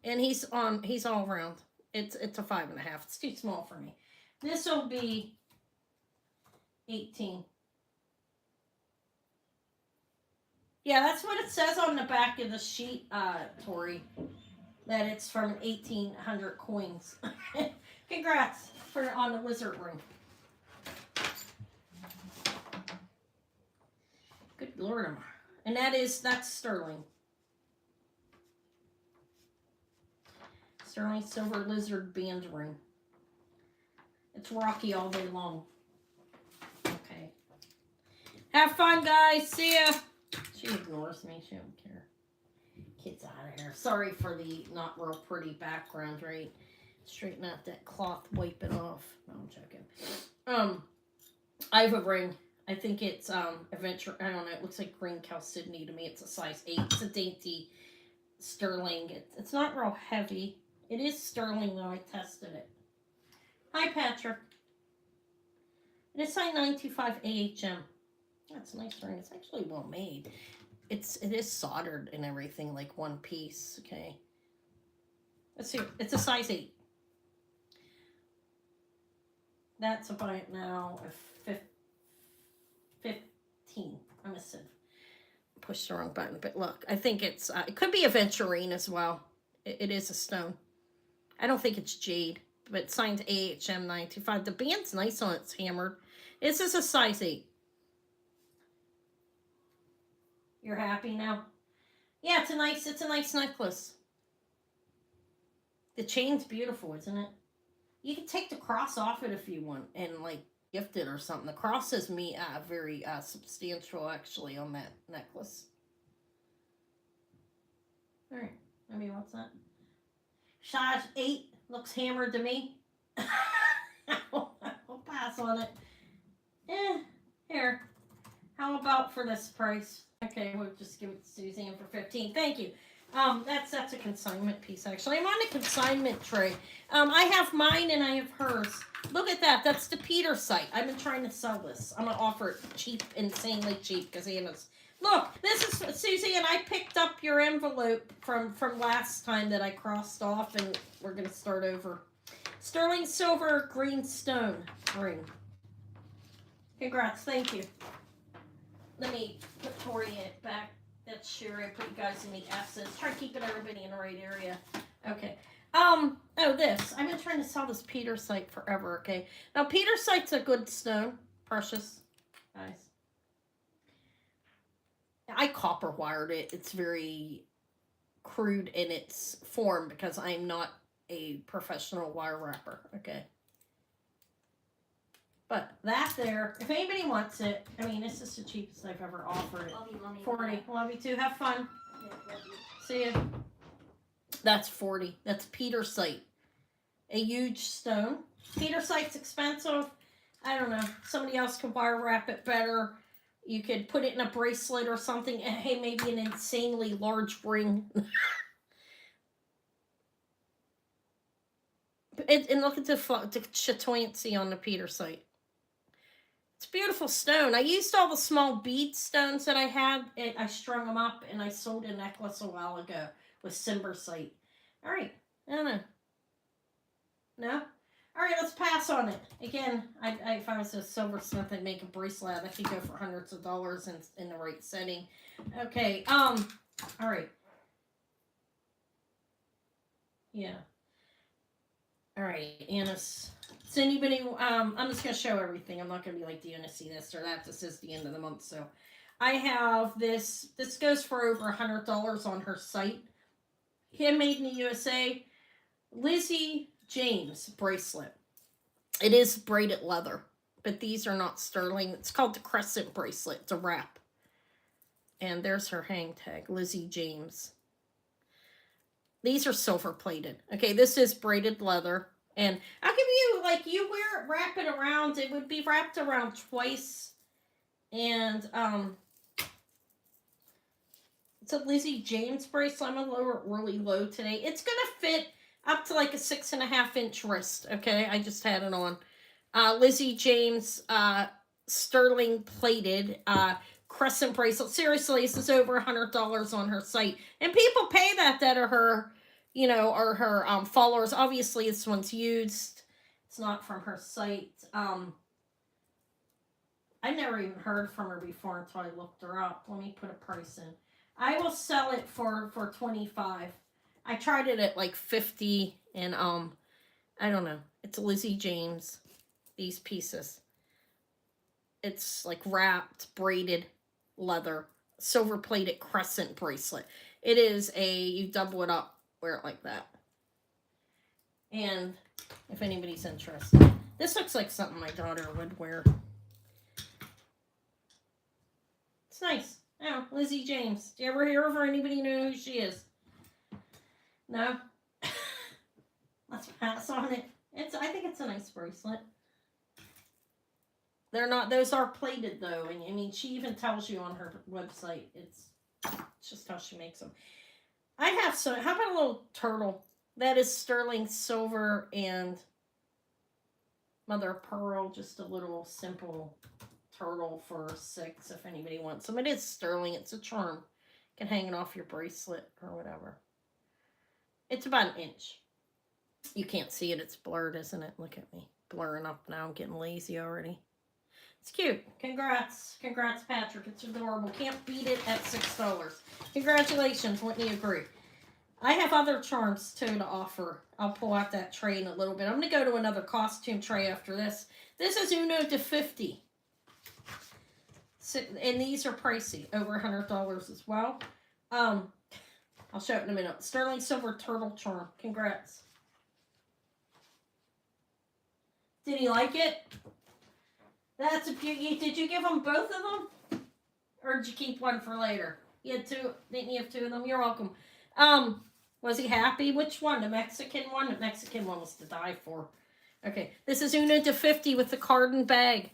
And he's all around. It's a 5.5. It's too small for me. This will be 18. Yeah, that's what it says on the back of the sheet, Tori. That it's from 1800 coins. Congrats on the lizard ring. Good Lord. And that's sterling. Sterling silver lizard band ring. It's rocky all day long. Okay. Have fun, guys. See ya. She ignores me. She don't care. Kids out of here. Sorry for the not real pretty background, right? Straighten out that cloth, wipe it off. No, I'm joking. I have a ring. I think it's Adventure. I don't know. It looks like green chalcedony to me. It's a size 8. It's a dainty sterling. It's not real heavy. It is sterling though. I tested it. Hi, Patrick. It is size 925 AHM. That's a nice ring. It's actually well made. It is soldered and everything, like one piece. Okay. Let's see. It's a size 8. That's about it now. 15. I must have pushed the wrong button, but look, I think it's it could be aventurine as well. It is a stone. I don't think it's jade, but it's signed AHM 925. The band's nice on it's hammered. This is a size 8. You're happy now? Yeah, it's a nice necklace. The chain's beautiful, isn't it? You can take the cross off it if you want and like gift it or something. The cross is very substantial actually on that necklace. All right, I mean, what's that? Size 8 looks hammered to me. I'll pass on it. Here. How about for this price? Okay, we'll just give it to Suzanne for 15. Thank you. That's a consignment piece, actually. I'm on a consignment tray. I have mine and I have hers. Look at that. That's the Peter site. I've been trying to sell this. I'm going to offer it cheap, insanely cheap, because Anna's... Look, this is, Suzanne, I picked up your envelope from last time that I crossed off, and we're going to start over. Sterling silver green stone ring. Congrats. Thank you. Let me put Tori back. That's sure I put you guys in the S's. Try keeping everybody in the right area. Okay. Oh, this. I've been trying to sell this Petersite forever, okay? Now, Petersite's a good stone. Precious. Guys. I copper wired it. It's very crude in its form because I'm not a professional wire wrapper, okay? But that there, if anybody wants it, I mean, this is the cheapest I've ever offered it. Love you, Mommy. 40. Love you too. Have fun. Yeah, love you. See ya. That's 40. That's Petersite. A huge stone. Petersite's expensive. I don't know. Somebody else could wire wrap it better. You could put it in a bracelet or something. Hey, maybe an insanely large ring. And look at the chatoyancy on the Petersite. It's a beautiful stone. I used all the small bead stones that I had. I strung them up, and I sold a necklace a while ago with Cimbersite. All right. I don't know. No? All right, let's pass on it. Again, if I was a silversmith, I'd make a bracelet. I could go for hundreds of dollars in the right setting. Okay. All right. Yeah. All right, Anna's. Does anybody, I'm just going to show everything. I'm not going to be like, do you want to see this or that? This is the end of the month. So I have this. This goes for over $100 on her site. Handmade in the USA. Lizzie James bracelet. It is braided leather, but these are not sterling. It's called the crescent bracelet. It's a wrap. And there's her hang tag, Lizzie James. These are silver plated. Okay, this is braided leather. And I'll give you, like, you wear it, wrap it around. It would be wrapped around twice. And, it's a Lizzie James bracelet. I'm going to lower it really low today. It's going to fit up to like a 6.5-inch wrist. Okay, I just had it on. Lizzie James, sterling plated, crescent bracelet. Seriously, this is over $100 on her site. And people pay that are her, you know, or her followers. Obviously, this one's used. It's not from her site. I never even heard from her before until I looked her up. Let me put a price in. I will sell it for $25. I tried it at like 50 and I don't know. It's Lizzie James. These pieces. It's like wrapped, braided leather, silver plated crescent bracelet. It is you double it up, wear it like that. And if anybody's interested, This looks like something my daughter would wear. It's nice. Oh, Lizzie James. Do you ever hear of her? Anybody know who she is? No? Let's pass on it. I think it's a nice bracelet. They're not, those are plated though. And I mean, she even tells you on her website. It's just how she makes them. I have some, how about a little turtle? That is sterling silver and mother of pearl. Just a little simple turtle for $6 if anybody wants them. It is sterling. It's a charm. You can hang it off your bracelet or whatever. It's about an inch. You can't see it. It's blurred, isn't it? Look at me. Blurring up now. I'm getting lazy already. It's cute. Congrats. Congrats, Patrick. It's adorable. Can't beat it at $6. Congratulations. Wouldn't you agree? I have other charms, too, to offer. I'll pull out that tray in a little bit. I'm going to go to another costume tray after this. This is Uno de 50. And these are pricey. Over $100 as well. I'll show it in a minute. Sterling silver turtle charm. Congrats. Did he like it? That's a beauty. Did you give him both of them? Or did you keep one for later? You had two. Didn't you have two of them? You're welcome. Was he happy? Which one? The Mexican one? The Mexican one was to die for. Okay. This is Uno de 50 with the carton bag.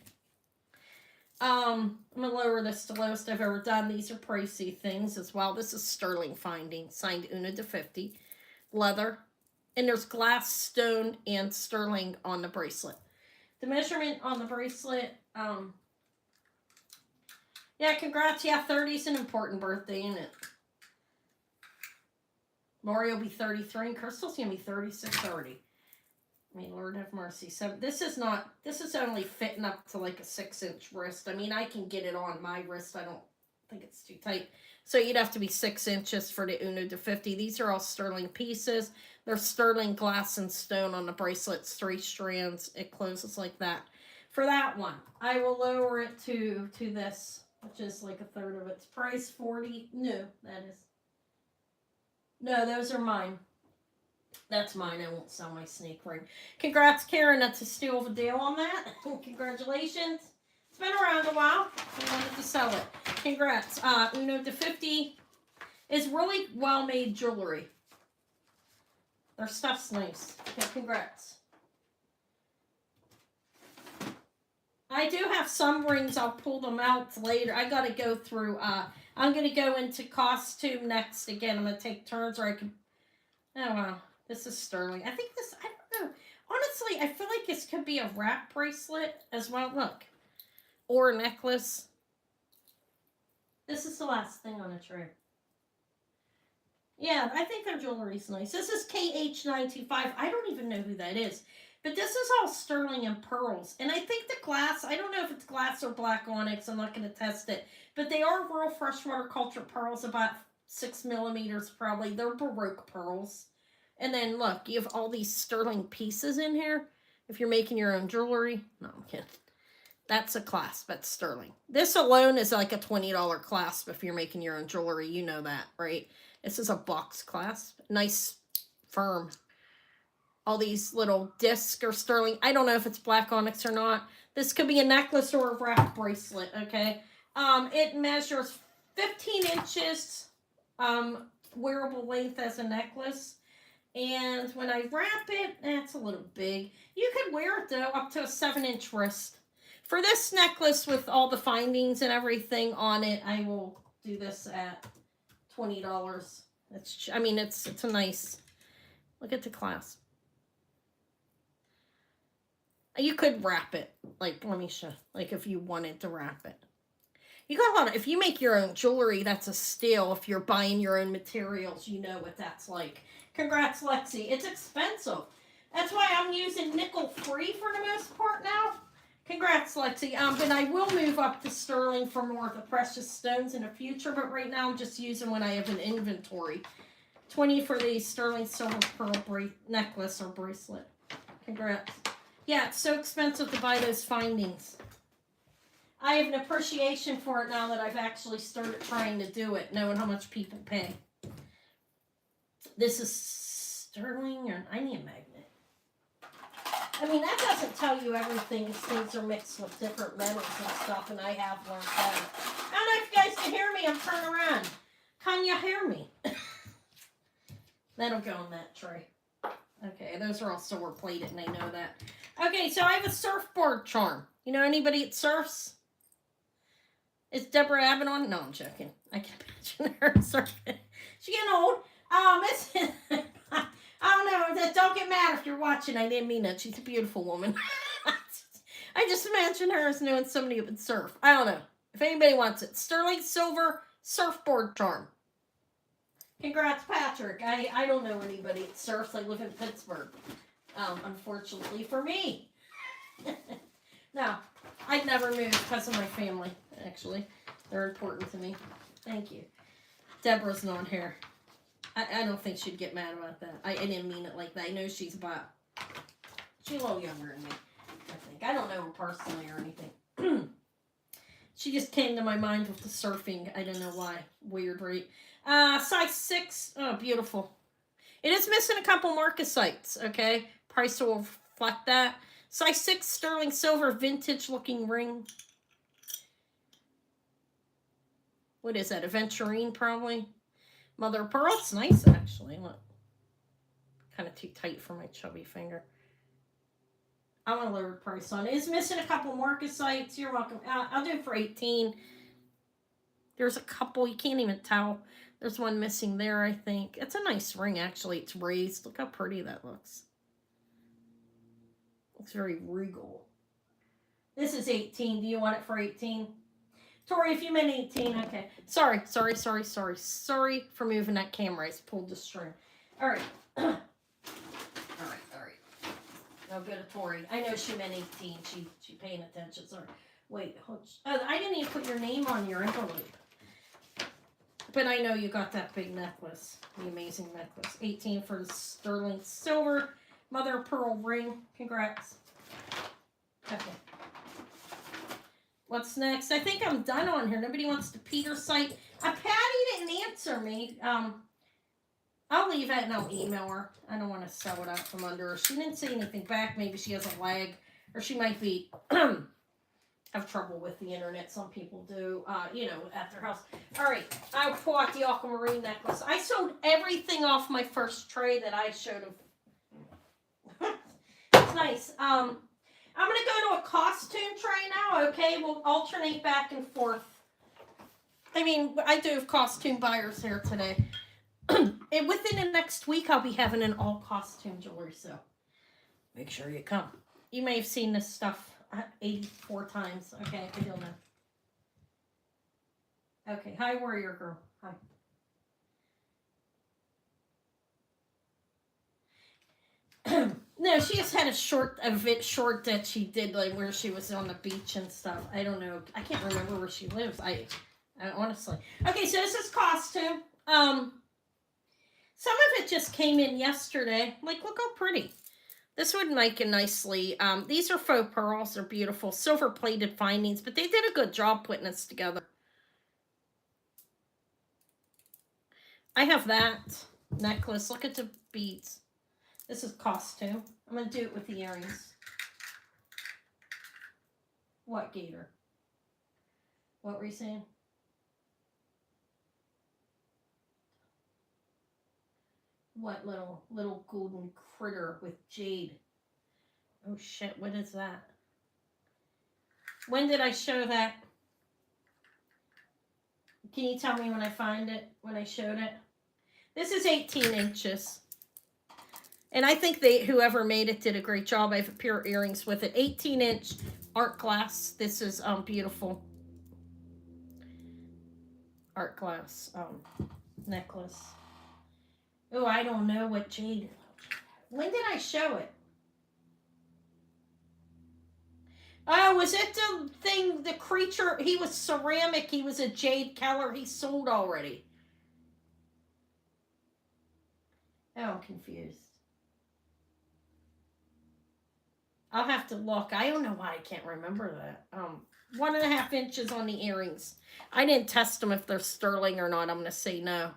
I'm going to lower this to lowest I've ever done. These are pricey things as well. This is sterling finding. Signed Uno de 50. Leather. And there's glass, stone, and sterling on the bracelet. The measurement on the bracelet, yeah, congrats. Yeah, 30's an important birthday, isn't it? Lori will be 33, and Crystal's going to be 36 already. I mean, Lord have mercy. So this is only fitting up to like a 6-inch wrist. I mean, I can get it on my wrist. I don't think it's too tight. So you'd have to be 6 inches for the Uno de 50. These are all sterling pieces. They're sterling glass and stone on the bracelets, 3 strands. It closes like that. For that one, I will lower it to this, which is like a third of its price, 40. No, that is. No, those are mine. That's mine. I won't sell my snake ring. Congrats, Karen. That's a steal of a deal on that. Congratulations. It's been around a while. We wanted to sell it. Congrats. Uno de 50 is really well-made jewelry. Their stuff's nice. Okay, congrats. I do have some rings. I'll pull them out later. I got to go through. I'm going to go into costume next again. I'm going to take turns, or I can. Oh, wow. This is sterling. I think this, I don't know. Honestly, I feel like this could be a wrap bracelet as well. Look. Or a necklace. This is the last thing on the tray. Yeah, I think their jewelry's nice. This is KH925. I don't even know who that is. But this is all sterling and pearls. And I think the glass, I don't know if it's glass or black onyx. I'm not going to test it. But they are real freshwater culture pearls, about 6 millimeters probably. They're Baroque pearls. And then look, you have all these sterling pieces in here. If you're making your own jewelry. No, I'm kidding. That's a clasp. That's sterling. This alone is like a $20 clasp if you're making your own jewelry. You know that, right? This is a box clasp. Nice, firm. All these little discs are sterling. I don't know if it's black onyx or not. This could be a necklace or a wrap bracelet, okay? It measures 15 inches wearable length as a necklace. And when I wrap it, it's a little big. You could wear it, though, up to a 7-inch wrist. For this necklace with all the findings and everything on it, I will do this at $20. It's a nice, look at the clasp. You could wrap it. Like, let me show, like if you wanted to wrap it. You got a lot of, if you make your own jewelry, that's a steal. If you're buying your own materials, you know what that's like. Congrats, Lexi. It's expensive. That's why I'm using nickel-free for the most part now. Congrats, Lexi. But I will move up to sterling for more of the precious stones in the future. But right now, I'm just using when I have an inventory. 20 for the sterling silver pearl necklace or bracelet. Congrats. Yeah, it's so expensive to buy those findings. I have an appreciation for it now that I've actually started trying to do it, knowing how much people pay. This is sterling, and I need a magnet. I mean, that doesn't tell you everything, because things are mixed with different metals and stuff, and I have learned that. I don't know if you guys can hear me. I'm turning around. Can you hear me? That'll go in that tray. Okay, those are all silver plated, and I know that. Okay, so I have a surfboard charm. You know anybody that surfs? Is Deborah Abbott on? No, I'm joking. I can imagine her surfing. She's getting old. I don't know. Don't get mad if you're watching. I didn't mean it. She's a beautiful woman. I just imagine her as knowing somebody who would surf. I don't know. If anybody wants it. Sterling silver surfboard charm. Congrats, Patrick. I don't know anybody that surfs. I live in Pittsburgh. Unfortunately for me. No, I'd never move because of my family, actually. They're important to me. Thank you. Deborah's not here. I don't think she'd get mad about that. I didn't mean it like that. I know she's a little younger than me, I think. I don't know her personally or anything. She just came to my mind with the surfing. I don't know why. Weird, right? Size 6. Oh, beautiful. It is missing a couple marcasites, okay? Price will reflect that. Size 6 sterling silver vintage looking ring. What is that? Aventurine, probably. Mother of pearl. It's nice, actually. Look. Kind of too tight for my chubby finger. I want to lower the price on it. It's missing a couple marcasites. You're welcome. I'll do it for 18. There's a couple. You can't even tell. There's one missing there, I think. It's a nice ring, actually. It's raised. Look how pretty that looks. Looks very regal. This is 18. Do you want it for 18? Tori, if you meant 18, okay. Sorry for moving that camera. I pulled the string. All right. All right. No good to Tori. I know she meant 18. She paying attention. Sorry. Wait. I didn't even put your name on your envelope. But I know you got that big necklace. The amazing necklace. 18 for the sterling silver mother of pearl ring. Congrats. Okay. What's next? I think I'm done on here. Nobody wants to Peter site. Patty didn't answer me. I'll leave it and I'll email her. I don't want to sew it out from under her. She didn't say anything back. Maybe she has a lag. Or she might be have trouble with the internet. Some people do, at their house. All right. I'll pull out the aquamarine necklace. I sold everything off my first tray that I showed them. It's nice. I'm going to go to a costume tray now, okay? We'll alternate back and forth. I mean, I do have costume buyers here today. And within the next week, I'll be having an all-costume jewelry, so make sure you come. You may have seen this stuff 84 times. Okay, I don't know. Okay, hi, warrior girl. Hi. No, she just had a bit short that she did, like, where she was on the beach and stuff. I don't know. I can't remember where she lives. I honestly. Okay, so this is costume. Some of it just came in yesterday. Like, look how pretty. This would make it nicely. These are faux pearls. They're beautiful. Silver-plated findings, but they did a good job putting this together. I have that necklace. Look at the beads. This is costume. I'm going to do it with the earrings. What, Gator? What were you saying? What little golden critter with jade? Oh shit, what is that? When did I show that? Can you tell me when I find it? When I showed it? This is 18 inches. And I think whoever made it did a great job. I have a pair of earrings with it. 18-inch art glass. This is beautiful. Art glass necklace. Oh, I don't know what jade. When did I show it? Oh, was it the thing, the creature? He was ceramic. He was a jade color. He sold already. Oh, I'm confused. I'll have to look. I don't know why I can't remember that. 1.5 inches on the earrings. I didn't test them if they're sterling or not. I'm going to say no.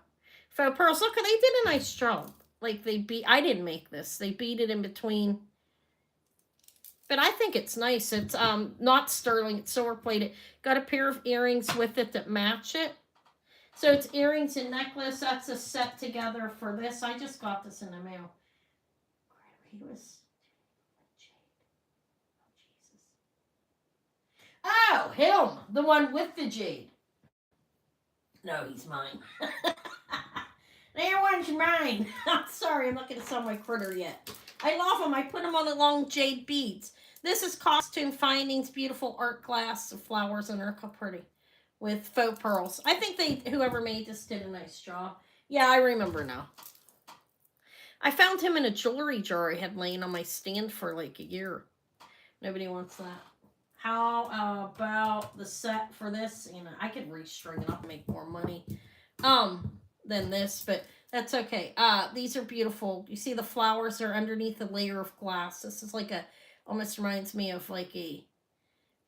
Faux pearls. Look, they did a nice job. Like, I didn't make this. They beat it in between. But I think it's nice. It's not sterling, it's silver plated. Got a pair of earrings with it that match it. So it's earrings and necklace. That's a set together for this. I just got this in the mail. He was Oh, him, the one with the jade. No, he's mine. That one's mine. I'm sorry, I'm not going to sell my critter yet. I love them. I put them on the long jade beads. This is Costume Findings, beautiful art glass of flowers, and they're pretty with faux pearls. I think whoever made this did a nice job. Yeah, I remember now. I found him in a jewelry jar I had laying on my stand for like a year. Nobody wants that. How about the set for this? You know, I could restring it up and make more money than this, but that's okay. These are beautiful. You see the flowers are underneath a layer of glass. This is like almost reminds me of like a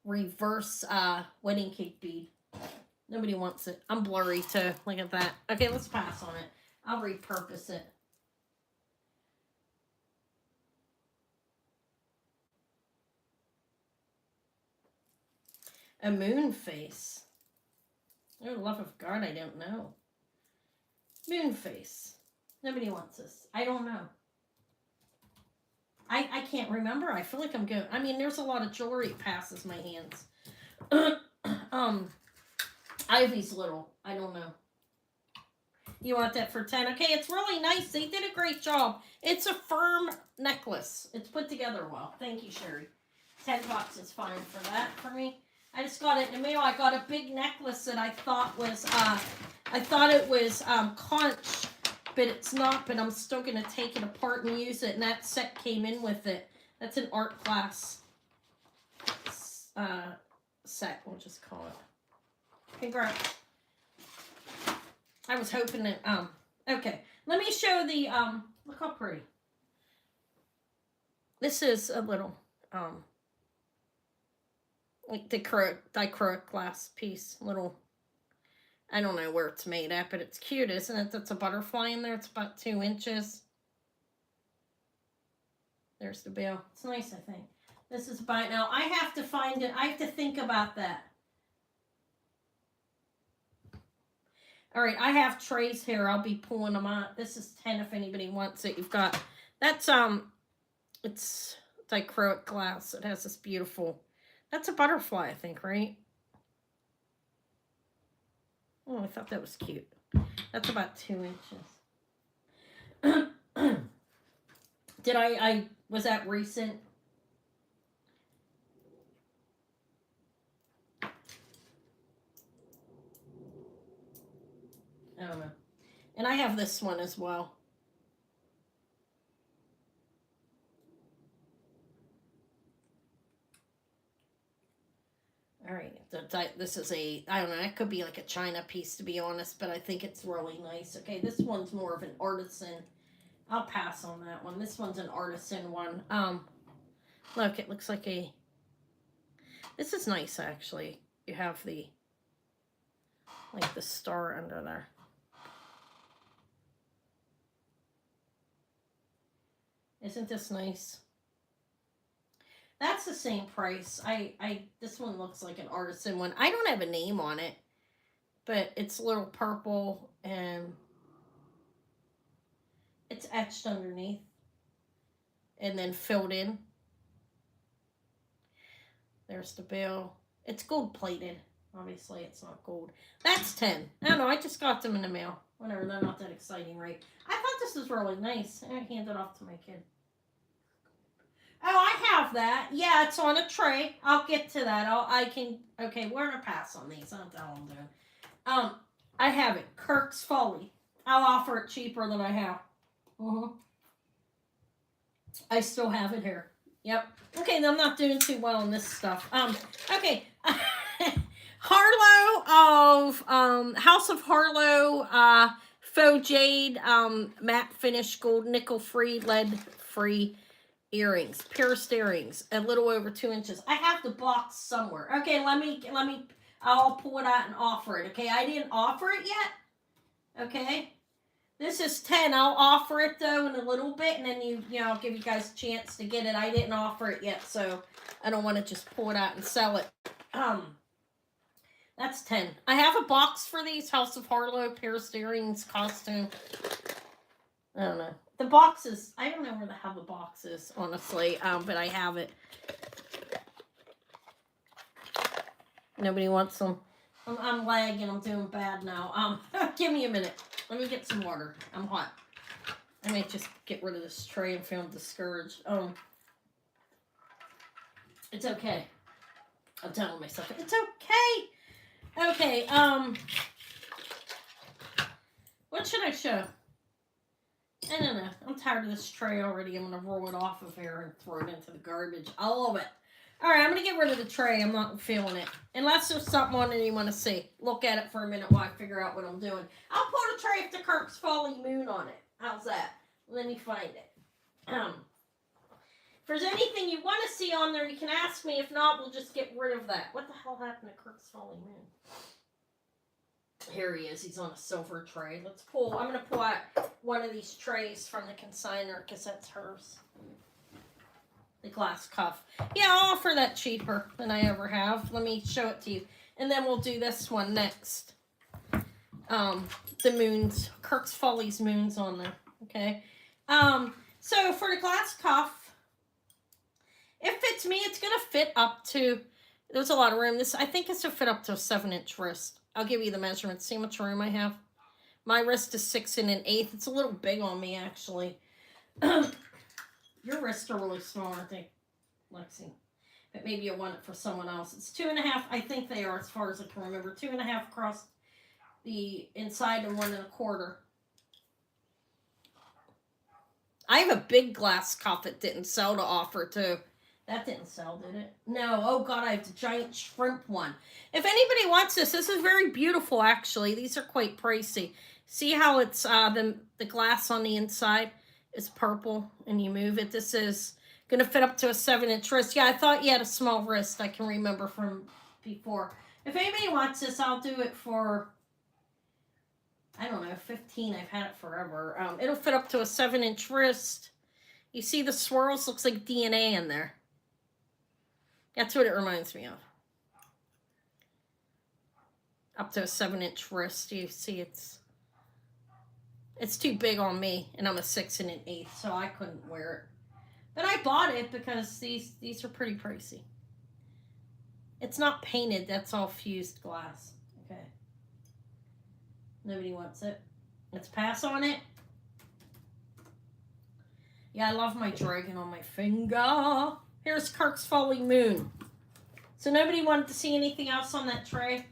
reverse wedding cake bead. Nobody wants it. I'm blurry too. Look at that. Okay, let's pass on it. I'll repurpose it. A moon face. Oh, love of God, I don't know. Moon face. Nobody wants this. I don't know. I can't remember. I feel like I'm going. I mean, there's a lot of jewelry that passes my hands. Ivy's little. I don't know. You want that for 10? Okay, it's really nice. They did a great job. It's a firm necklace. It's put together well. Thank you, Sherry. $10 is fine for that for me. I just got it in the mail. I got a big necklace that I thought was conch, but it's not. But I'm still gonna take it apart and use it. And that set came in with it. That's an art class set. We'll just call it. Congrats. I was hoping that okay. Let me show the look how pretty. This is a little like dichroic glass piece. Little, I don't know where it's made at, but it's cute, isn't it? That's a butterfly in there. It's about 2 inches. There's the bill. It's nice, I think. This is by now. I have to find it. I have to think about that. All right, I have trays here. I'll be pulling them out. This is 10 if anybody wants it. You've got that's it's dichroic glass. It has this beautiful. That's a butterfly, I think, right? Oh, I thought that was cute. That's about 2 inches. Was that recent? I don't know. And I have this one as well. All right, this is I don't know, it could be like a China piece to be honest, but I think it's really nice. Okay, this one's more of an artisan. I'll pass on that one. This one's an artisan one. Look, it looks like this is nice actually. You have the star under there. Isn't this nice? That's the same price. This one looks like an artisan one. I don't have a name on it, but it's a little purple and it's etched underneath and then filled in. There's the bill. It's gold plated. Obviously, it's not gold. That's 10. I don't know. I just got them in the mail. Whatever. They're not that exciting, right? I thought this was really nice. I hand it off to my kid. Oh, I have that. Yeah, it's on a tray. I'll get to that. Okay, we're going to pass on these. I don't know what I'm doing. I have it. Kirk's Folly. I'll offer it cheaper than I have. I still have it here. Yep. Okay, I'm not doing too well on this stuff. Okay. Harlow of House of Harlow faux jade matte finish gold nickel free lead free earrings, pierced earrings, a little over 2 inches. I have the box somewhere. Okay, let me I'll pull it out and offer it. Okay, I didn't offer it yet. Okay, This is 10. I'll offer it though in a little bit, and then I'll give you guys a chance to get it. I didn't offer it yet, so I don't want to just pull it out and sell it. That's 10. I have a box for these. House of Harlow, Paris earrings, costume. I don't know. The box is, I don't know where the hell the box is, honestly, but I have it. Nobody wants them. I'm lagging. I'm doing bad now. Give me a minute. Let me get some water. I'm hot. I may just get rid of this tray and feel discouraged. It's okay. I'm telling myself it's okay. Okay. What should I show? I don't know. I'm tired of this tray already. I'm gonna roll it off of here and throw it into the garbage. I love it. All right, I'm going to get rid of the tray. I'm not feeling it. Unless there's something on it you want to see. Look at it for a minute while I figure out what I'm doing. I'll put a tray of the Kirk's Falling Moon on it. How's that? Let me find it. If there's anything you want to see on there, you can ask me. If not, we'll just get rid of that. What the hell happened to Kirk's Falling Moon? Here he is. He's on a silver tray. I'm going to pull out one of these trays from the consignor because that's hers. The glass cuff. Yeah, I'll offer that cheaper than I ever have. Let me show it to you. And then we'll do this one next. The moons. Kirk's Folly's moons on there. Okay. So for the glass cuff, it fits me. It's going to fit up to, there's a lot of room. I think it's to fit up to a 7-inch wrist. I'll give you the measurements. See how much room I have? My wrist is 6 1/8. It's a little big on me, actually. Your wrists are really small, aren't they, Lexi? But maybe you want it for someone else. It's 2.5. I think they are, as far as I can remember. 2.5 across the inside and 1 1/4. I have a big glass cup that didn't sell to offer too. That didn't sell, did it? No. Oh God, I have the giant shrimp one. If anybody wants this is very beautiful. Actually, these are quite pricey. See how it's the glass on the inside is purple, and you move it. This is gonna fit up to a 7-inch wrist. Yeah, I thought you had a small wrist. I can remember from before. If anybody wants this, I'll do it for, I don't know, 15. I've had it forever. It'll fit up to a 7-inch wrist. You see the swirls? Looks like DNA in there. That's what it reminds me of. Up to a 7-inch wrist. You see it's too big on me, and I'm a 6 1/8, so I couldn't wear it. But I bought it because these are pretty pricey. It's not painted. That's all fused glass. Okay. Nobody wants it. Let's pass on it. Yeah, I love my dragon on my finger. Here's Kirk's Falling Moon. So nobody wanted to see anything else on that tray?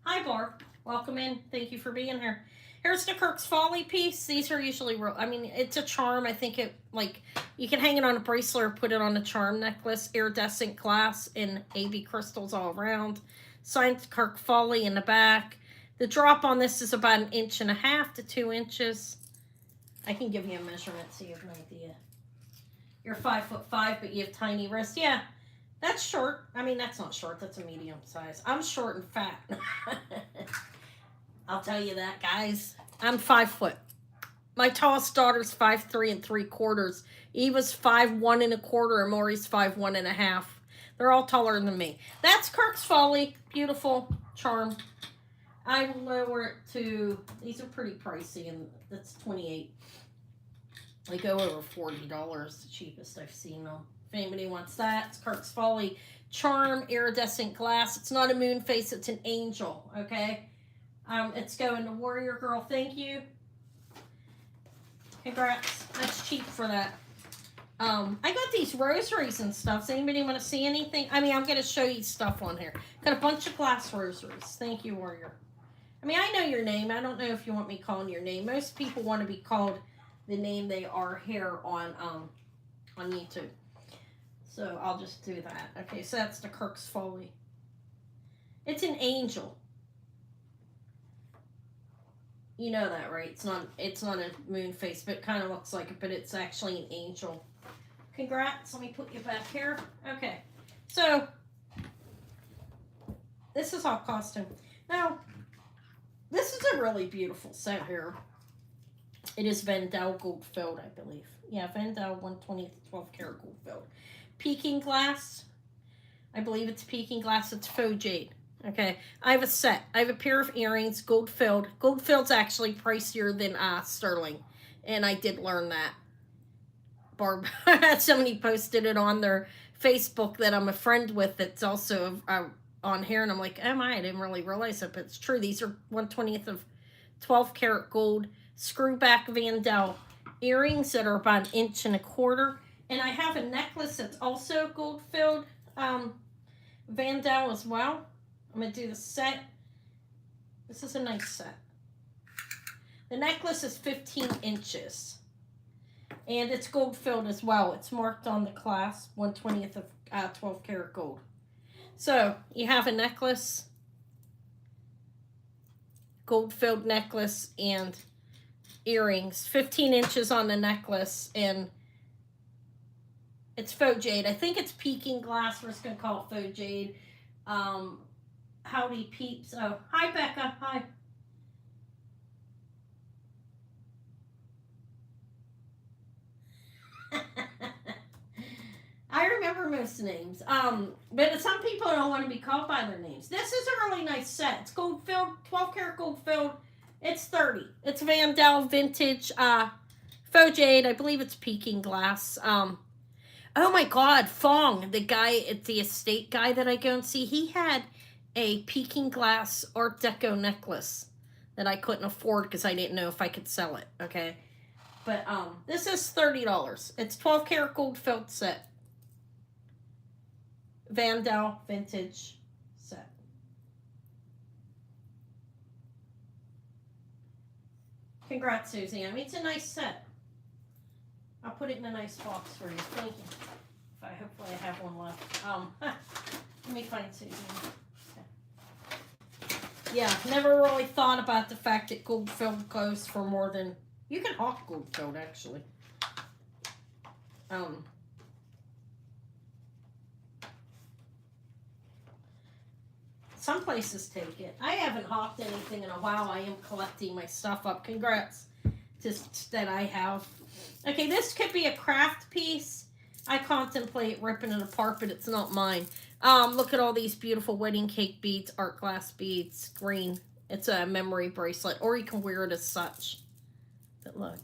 Hi, Barb. Welcome in. Thank you for being here. Here's the Kirk's Folly piece. These are usually real. I mean, it's a charm. I think it, like, you can hang it on a bracelet or put it on a charm necklace. Iridescent glass and AB crystals all around. Signed Kirk Folly in the back. The drop on this is about 1.5 inches to 2 inches. I can give you a measurement so you have an idea. You're 5'5", but you have tiny wrists. Yeah, that's short. I mean, that's not short. That's a medium size. I'm short and fat. I'll tell you that, guys. I'm 5 foot. My tallest daughter's 5'3 3/4. Eva's 5'1 1/4, and Maury's 5'1 1/2. They're all taller than me. That's Kirk's Folly. Beautiful charm. I will lower it to, these are pretty pricey, and that's $28. They go over $40, the cheapest I've seen them. If anybody wants that, it's Kirk's Folly charm, iridescent glass. It's not a moon face, it's an angel, okay? It's going to Warrior Girl. Thank you. Congrats. That's cheap for that. I got these rosaries and stuff. Does anybody want to see anything? I mean, I'm going to show you stuff on here. Got a bunch of glass rosaries. Thank you, Warrior. I mean, I know your name. I don't know if you want me calling your name. Most people want to be called the name they are here on YouTube. So I'll just do that. Okay, so that's the Kirk's Folly. It's an angel. You know that, right? It's not a moon face, but it kind of looks like it, but it's actually an angel. Congrats. Let me put you back here. Okay. So this is all costume. Now, This is a really beautiful set here. It is Vendel gold filled, I believe. Yeah, Vendel 1/20 12 karat gold filled. Peking glass. I believe it's peking glass. It's faux jade. Okay, I have a set. I have a pair of earrings, gold filled. Gold filled's actually pricier than sterling, and I did learn that. Barb, somebody posted it on their Facebook that I'm a friend with. That's also on here, and I'm like, oh my, I didn't really realize it, but it's true. These are 1/20 of 12 karat gold screwback Vandal earrings that are about 1.25 inches, and I have a necklace that's also gold filled Vandal as well. I'm going to do the set. This is a nice set. The necklace is 15 inches. And it's gold filled as well. It's marked on the clasp, 1/20 of 12 karat gold. So, you have a necklace, gold filled necklace, and earrings. 15 inches on the necklace, and it's faux jade. I think it's peking glass. We're just going to call it faux jade. Howdy peeps. Oh, hi Becca. Hi. I remember most names. But some people don't want to be called by their names. This is a really nice set. It's gold filled, 12 karat gold filled. It's 30. It's Vandal vintage faux jade. I believe it's peking glass. Oh my God, Fong, the guy at the estate guy that I go and see, he had a peking glass Art Deco necklace that I couldn't afford because I didn't know if I could sell it. Okay, but this is $30. It's 12 karat gold filled set. Vandal vintage set. Congrats, Suzanne. It's a nice set. I'll put it in a nice box for you. Thank you. Hopefully I have one left. Let me find Suzanne. Okay. Yeah, never really thought about the fact that gold filled goes for more than, you can hawk gold filled actually. Some places take it. I haven't hawked anything in a while. I am collecting my stuff up. Congrats. Just that I have. Okay, this could be a craft piece. I contemplate ripping it apart, but it's not mine. Look at all these beautiful wedding cake beads, art glass beads, green. It's a memory bracelet, or you can wear it as such. But look.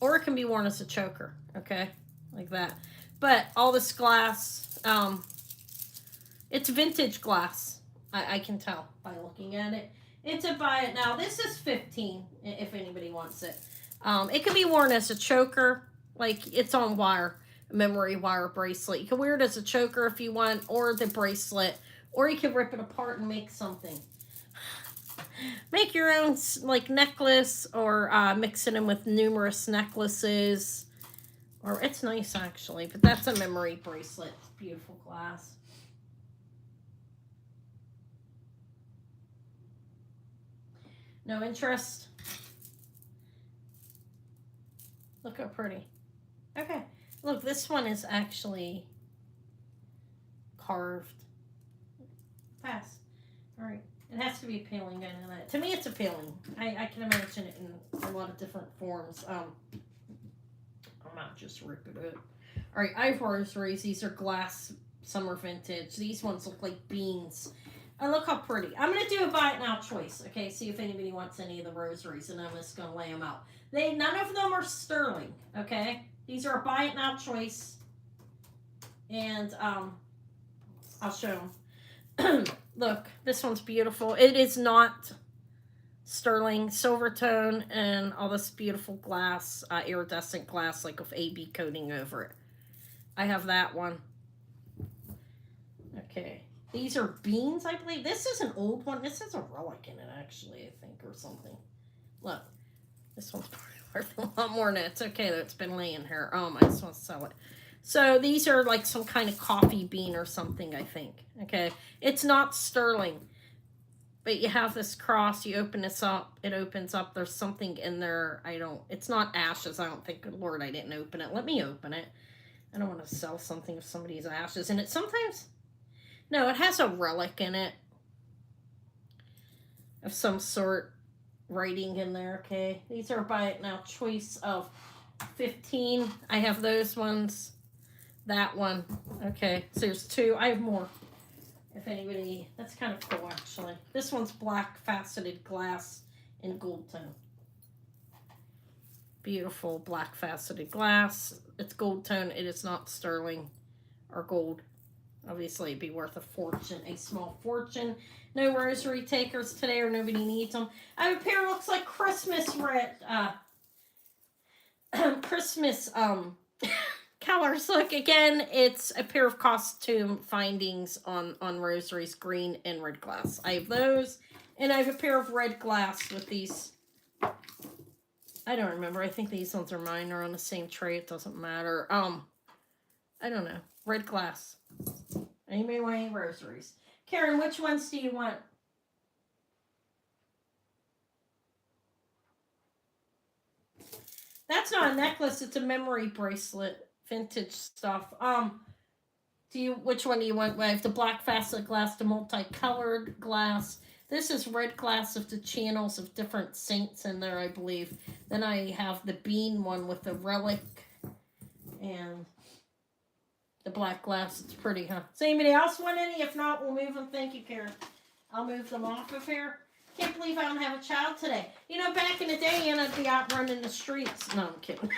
Or it can be worn as a choker, okay? Like that. But all this glass, it's vintage glass. I can tell by looking at it. It's a buy it now. This is $15 if anybody wants it. It can be worn as a choker, like it's on wire, a memory wire bracelet. You can wear it as a choker if you want, or the bracelet, or you can rip it apart and make something. Make your own like necklace, or mix it in with numerous necklaces. Or it's nice actually, but that's a memory bracelet. It's beautiful glass. No interest? Look how pretty. Okay. Look, this one is actually carved. Pass. All right. It has to be appealing. I know that. To me, it's appealing. I can imagine it in a lot of different forms. I might just rip it up. All right. I have rosaries. These are glass summer vintage. These ones look like beans. And look how pretty. I'm going to do a buy it now choice. Okay, see if anybody wants any of the rosaries, and I'm just going to lay them out. None of them are sterling, okay? These are a buy it now choice. And I'll show them. Look, this one's beautiful. It is not sterling, silver tone, and all this beautiful glass, iridescent glass, like with AB coating over it. I have that one. Okay. These are beans, I believe. This is an old one. This has a relic in it, actually, I think, or something. Look. This one's probably worth a lot more than it. It's okay, though. It's been laying here. I just want to sell it. So these are like some kind of coffee bean or something, I think. Okay. It's not sterling. But you have this cross. You open this up. It opens up. There's something in there. It's not ashes, I don't think. Good Lord, I didn't open it. Let me open it. I don't want to sell something with somebody's ashes in it. Sometimes... No, it has a relic in it. of some sort writing in there, okay? These are Buy It Now choice of 15. I have those ones. That one. Okay, so there's 2. I have more. If anybody, that's kind of cool actually. This one's black faceted glass in gold tone. Beautiful black faceted glass. It's gold tone. It is not sterling or gold. Obviously, it'd be worth a fortune, a small fortune. No rosary takers today, or nobody needs them. I have a pair looks like Christmas red, Christmas colors. Look again. It's a pair of costume findings on rosaries, green and red glass. I have those, and I have a pair of red glass with these. I don't remember. I think these ones are mine. They're on the same tray. It doesn't matter. I don't know. Red glass. Anybody want any rosaries? Karen, which ones do you want? That's not a necklace. It's a memory bracelet. Vintage stuff. Which one do you want? I have the black facet glass, the multicolored glass. This is red glass of the channels of different saints in there, I believe. Then I have the bean one with the relic and the black glass. It's pretty, huh? Does anybody else want any? If not, we'll move them. Thank you, Karen. I'll move them off of here. Can't believe I don't have a child today. You know, back in the day, I'd be out running the streets. No, I'm kidding.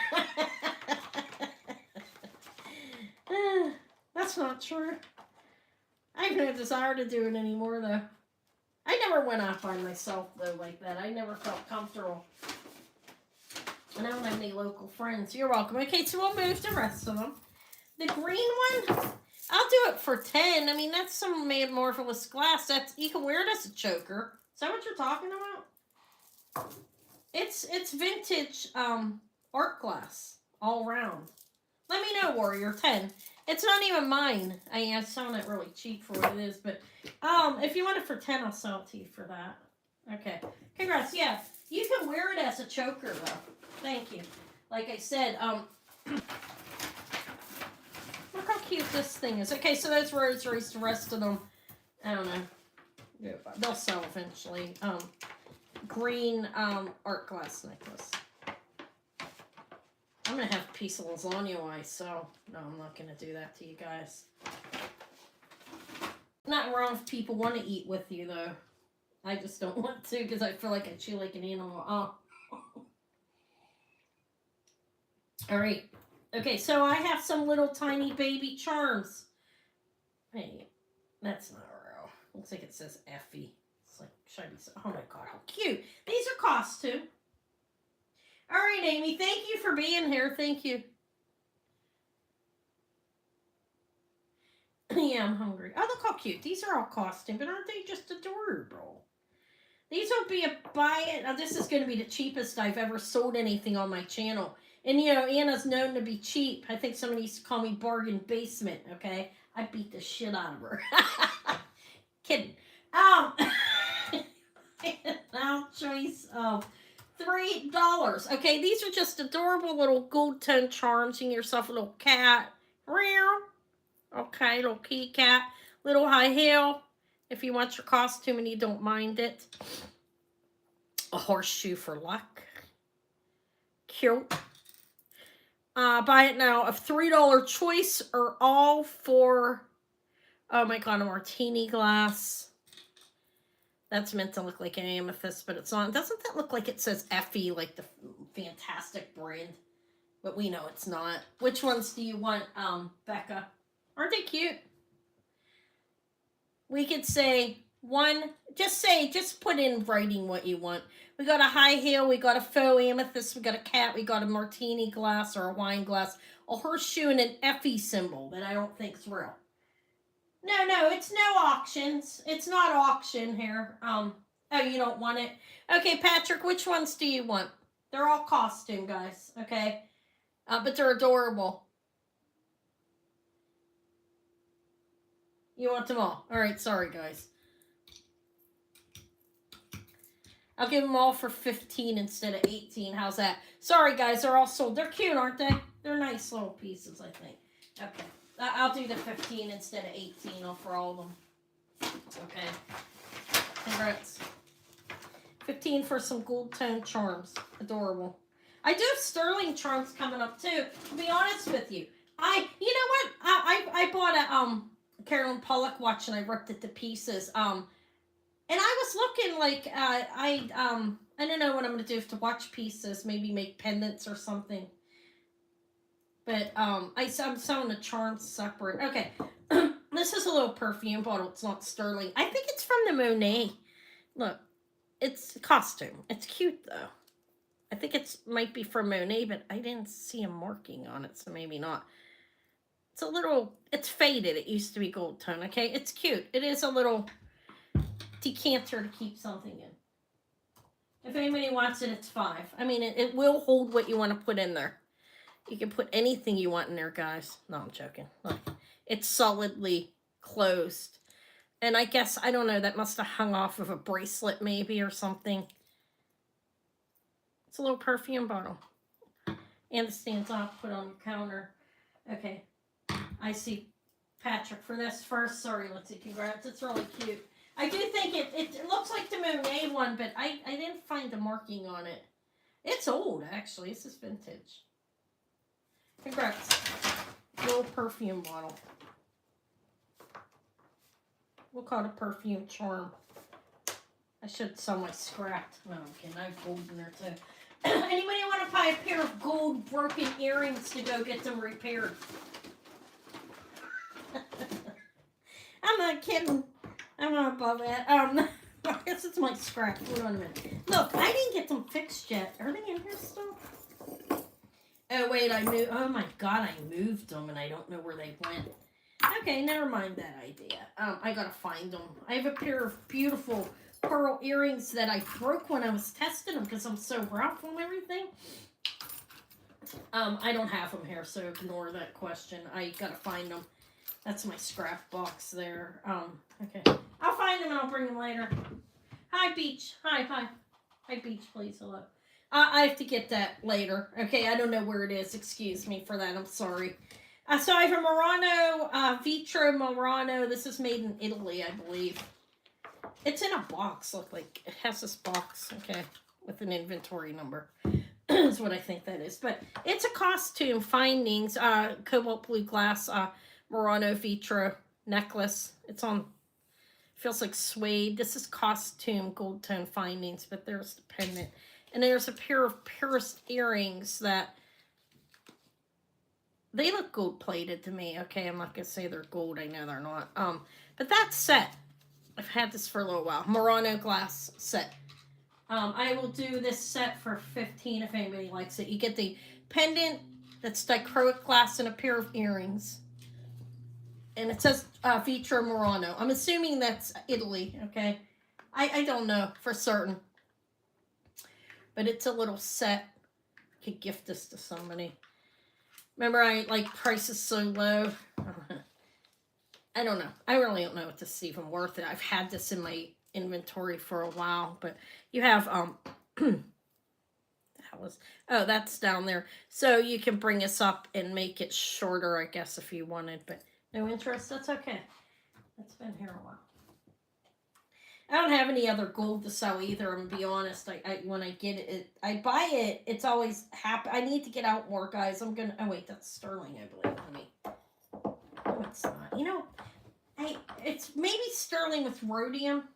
That's not true. I have no desire to do it anymore, though. I never went out by myself, though, like that. I never felt comfortable. And I don't have any local friends. You're welcome. Okay, so we'll move the rest of them. The green one, I'll do it for 10. I mean, that's some made marvelous glass. You can wear it as a choker. Is that what you're talking about? It's vintage art glass all around. Let me know, Warrior. 10. It's not even mine. I'm selling it really cheap for what it is, but if you want it for 10, I'll sell it to you for that. Okay. Congrats. Yeah, you can wear it as a choker, though. Thank you. Like I said, look how cute this thing is. Okay, so that's rosaries. The rest of them, I don't know. They'll sell eventually. Green art glass necklace. I'm going to have a piece of lasagna ice, so no, I'm not going to do that to you guys. Nothing wrong if people want to eat with you, though. I just don't want to because I feel like I chew like an animal. Oh. All right. Okay, so I have some little tiny baby charms. Hey, that's not real. Looks like it says Effie. It's like, should I be so, oh my God, how cute. These are costume. All right, Amy, thank you for being here. Thank you. Yeah, I'm hungry. Oh, look how cute. These are all costume, but aren't they just adorable? These will be a buy it. Now, this is going to be the cheapest I've ever sold anything on my channel. And, you know, Anna's known to be cheap. I think somebody used to call me Bargain Basement, okay? I beat the shit out of her. Kidding. Now, choice of $3. Okay, these are just adorable little gold tone charms. You can get yourself a little cat. Okay, little kitty cat. Little high heel if you want your costume and you don't mind it. A horseshoe for luck. Cute. Buy it now. A $3 choice are all for, oh my God, a martini glass. That's meant to look like an amethyst, but it's not. Doesn't that look like it says Effie, like the fantastic brand? But we know it's not. Which ones do you want, Becca? Aren't they cute? We could say one, just put in writing what you want. We got a high heel, we got a faux amethyst, we got a cat, we got a martini glass or a wine glass, a horseshoe, and an Effie symbol that I don't think's real. No, it's no auctions. It's not auction here. Oh, you don't want it? Okay, Patrick, which ones do you want? They're all costume, guys, okay? But they're adorable. You want them all? All right, sorry, guys. I'll give them all for 15 instead of 18. How's that? Sorry, guys, they're all sold. They're cute, aren't they? They're nice little pieces, I think. Okay. I'll do the 15 instead of 18 for all of them. Okay. Congrats. $15 for some gold tone charms. Adorable. I do have sterling charms coming up too. To be honest with you, you know what? I bought a Carolyn Pollock watch and I ripped it to pieces. And I was looking like I don't know what I'm gonna do with the watch pieces. Maybe make pendants or something. But I'm selling the charms separate. Okay, this is a little perfume bottle. It's not sterling. I think it's from the Monet. Look, it's a costume. It's cute though. I think might be from Monet, but I didn't see a marking on it, so maybe not. It's faded. It used to be gold tone, okay? It's cute. It is a little decanter to keep something in. If anybody wants it, it's $5. I mean, it will hold what you want to put in there. You can put anything you want in there, guys. No, I'm joking. Look, it's solidly closed. And I guess, I don't know, that must have hung off of a bracelet maybe or something. It's a little perfume bottle. And it stands off, put on your counter. Okay. I see Patrick for this first. Sorry, let's see. Congrats. It's really cute. I do think it looks like the Monet one, but I didn't find the marking on it. It's old, actually. This is vintage. Congrats. Little perfume bottle. We'll call it a perfume charm. I should sell my scrapped. No, I'm kidding. I have gold in there too. Anybody want to buy a pair of gold broken earrings to go get them repaired? I'm not kidding. I'm not above that. I guess it's my scrap. Hold on a minute. Look, I didn't get them fixed yet. Are they in here still? Oh, wait, I moved. Oh, my God, I moved them, and I don't know where they went. Okay, never mind that idea. I gotta find them. I have a pair of beautiful pearl earrings that I broke when I was testing them because I'm so rough on everything. I don't have them here, so ignore that question. I gotta find them. That's my scrap box there. Okay. I'll find them and I'll bring them later. Hi, Beach. Hi. Hi, Beach, please. Hello. I have to get that later. Okay, I don't know where it is. Excuse me for that. I'm sorry. So I have a Murano, Vitro Murano. This is made in Italy, I believe. It's in a box. Look, like, it has this box, okay, with an inventory number. Is what I think that is. But it's a costume findings. Cobalt blue glass, Murano Vitro necklace. It's on, feels like suede. This is costume gold tone findings, but there's the pendant. And there's a pair of pierced earrings that, they look gold plated to me. Okay, I'm not going to say they're gold. I know they're not. But that set, I've had this for a little while. Murano glass set. I will do this set for $15 if anybody likes it. You get the pendant that's dichroic glass and a pair of earrings. And it says Vitro Murano. I'm assuming that's Italy, okay? I don't know for certain. But it's a little set. I could gift this to somebody. Remember, I like prices so low. I don't know. I really don't know if this is even worth it. I've had this in my inventory for a while, but you have that's down there. So you can bring this up and make it shorter, I guess, if you wanted, but no interest, that's okay. It's been here a while. I don't have any other gold to sell either. I'm gonna be honest. I when I get it, I buy it. It's always happy. I need to get out more, guys. I'm gonna. Oh wait, that's sterling, I believe. Let me. No, it's not. You know, it's maybe sterling with rhodium.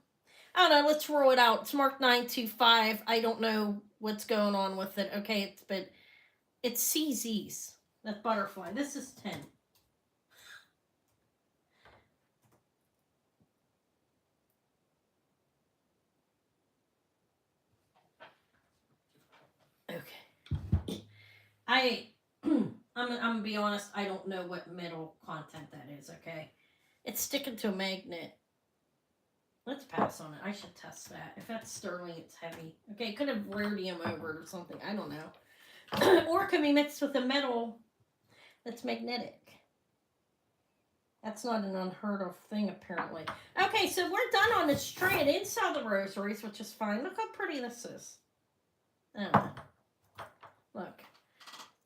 I don't know. Let's roll it out. It's marked 925. I don't know what's going on with it. Okay, but it's CZ's. That's butterfly. This is 10. Okay. I'm gonna be honest, I don't know what metal content that is, okay? It's sticking to a magnet. Let's pass on it. I should test that. If that's sterling, it's heavy. Okay, it could have rhodium over it or something. I don't know. Or it could be mixed with a metal that's magnetic. That's not an unheard of thing, apparently. Okay, so we're done on this tray. I didn't sell the rosaries, which is fine. Look how pretty this is. Oh. Look.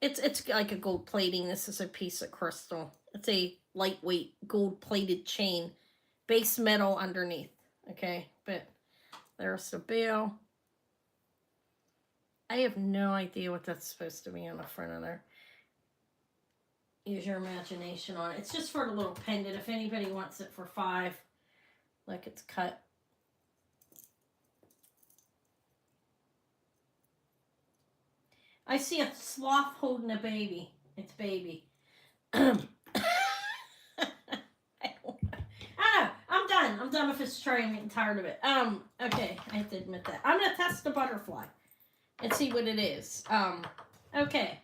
It's like a gold plating. This is a piece of crystal. It's a lightweight gold plated chain. Base metal underneath. Okay, but there's the bill. I have no idea what that's supposed to be on the front of there. Use your imagination on it. It's just for the little pendant. If anybody wants it for $5, like it's cut. I see a sloth holding a baby. It's baby. I don't know. I'm done. I'm done with this tray. I'm getting tired of it. Okay, I have to admit that. I'm gonna test the butterfly and see what it is. Okay.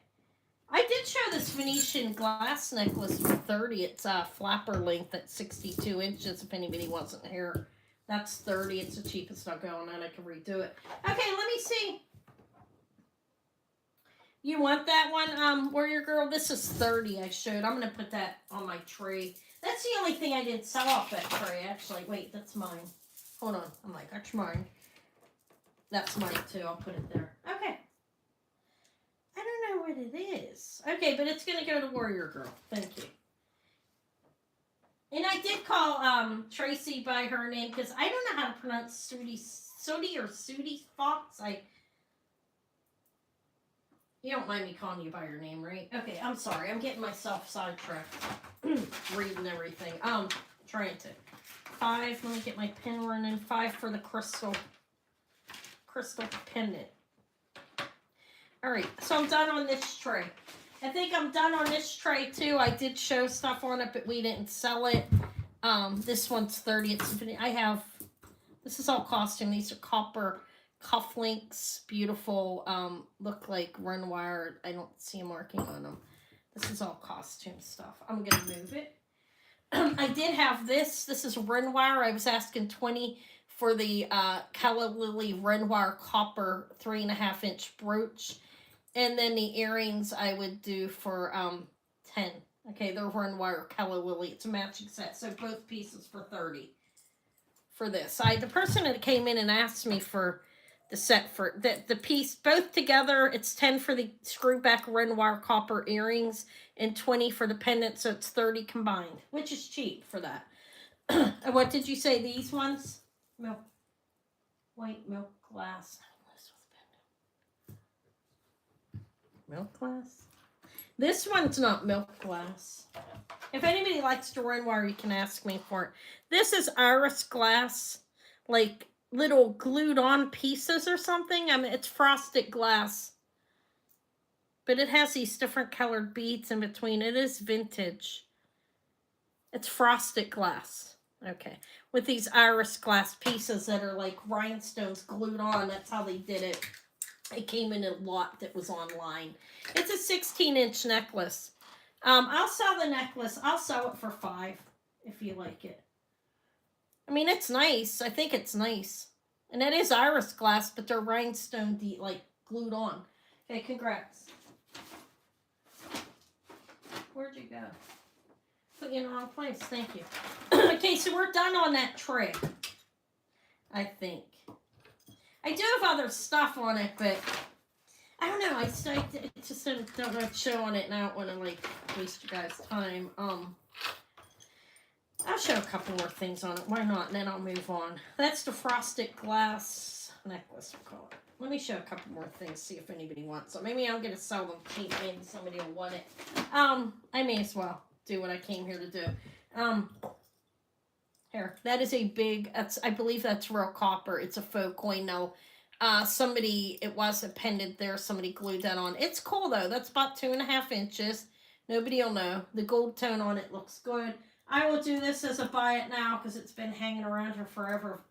I did show this Venetian glass necklace for $30. It's a flapper length at 62 inches. If anybody wasn't here, that's $30. It's the cheapest I'll go on that. I can redo it. Okay, let me see. You want that one, Warrior Girl? This is $30 I showed. I'm going to put that on my tray. That's the only thing I didn't sell off that tray, actually. Wait, that's mine. Hold on. I'm like, that's mine. That's mine, too. I'll put it there. Okay. I don't know what it is. Okay, but it's going to go to Warrior Girl. Thank you. And I did call Tracy by her name because I don't know how to pronounce Sooty or Sooty Fox. You don't mind me calling you by your name, right? Okay, I'm sorry. I'm getting myself sidetracked. Reading everything. Trying to. $5. Let me get my pen running. $5 for the crystal pendant. Alright, so I'm done on this tray. I think I'm done on this tray too. I did show stuff on it, but we didn't sell it. This one's $30. This is all costume. These are copper cufflinks. Beautiful. Look like run wire. I don't see a marking on them. This is all costume stuff. I'm going to move it. I did have this. This is run wire. I was asking $20 for the Calla Lily run wire copper 3.5-inch brooch. And then the earrings I would do for $10. Okay, they're run wire Calla Lily. It's a matching set. So both pieces for $30 for this. The person that came in and asked me for the set for the piece both together, it's $10 for the screw back run wire copper earrings and $20 for the pendant, so it's $30 combined, which is cheap for that. What did you say? These ones? White milk glass. Milk glass? This one's not milk glass. If anybody likes to run wire, you can ask me for it. This is iris glass, like little glued on pieces or something. I mean, it's frosted glass. But it has these different colored beads in between. It is vintage. It's frosted glass. Okay. With these iris glass pieces that are like rhinestones glued on. That's how they did it. It came in a lot that was online. It's a 16-inch necklace. I'll sell the necklace. I'll sell it for $5 if you like it. I mean, it's nice. I think it's nice. And it is iris glass, but they're rhinestone like glued on. Okay, congrats. Where'd you go? Put you in the wrong place. Thank you. Okay, so we're done on that tray. I think. I do have other stuff on it, but I don't know. I just don't have to show on it, and I don't want to like waste you guys' time. I'll show a couple more things on it. Why not? And then I'll move on. That's the frosted glass necklace, we'll call it. Let me show a couple more things, see if anybody wants them. Maybe I'm going to sell them cheap. Maybe somebody will want it. I may as well do what I came here to do. Here, that is a big, I believe that's real copper. It's a faux coin. No, it was a pendant there. Somebody glued that on. It's cool though. That's about 2.5 inches. Nobody will know. The gold tone on it looks good. I will do this as a buy it now because it's been hanging around here forever.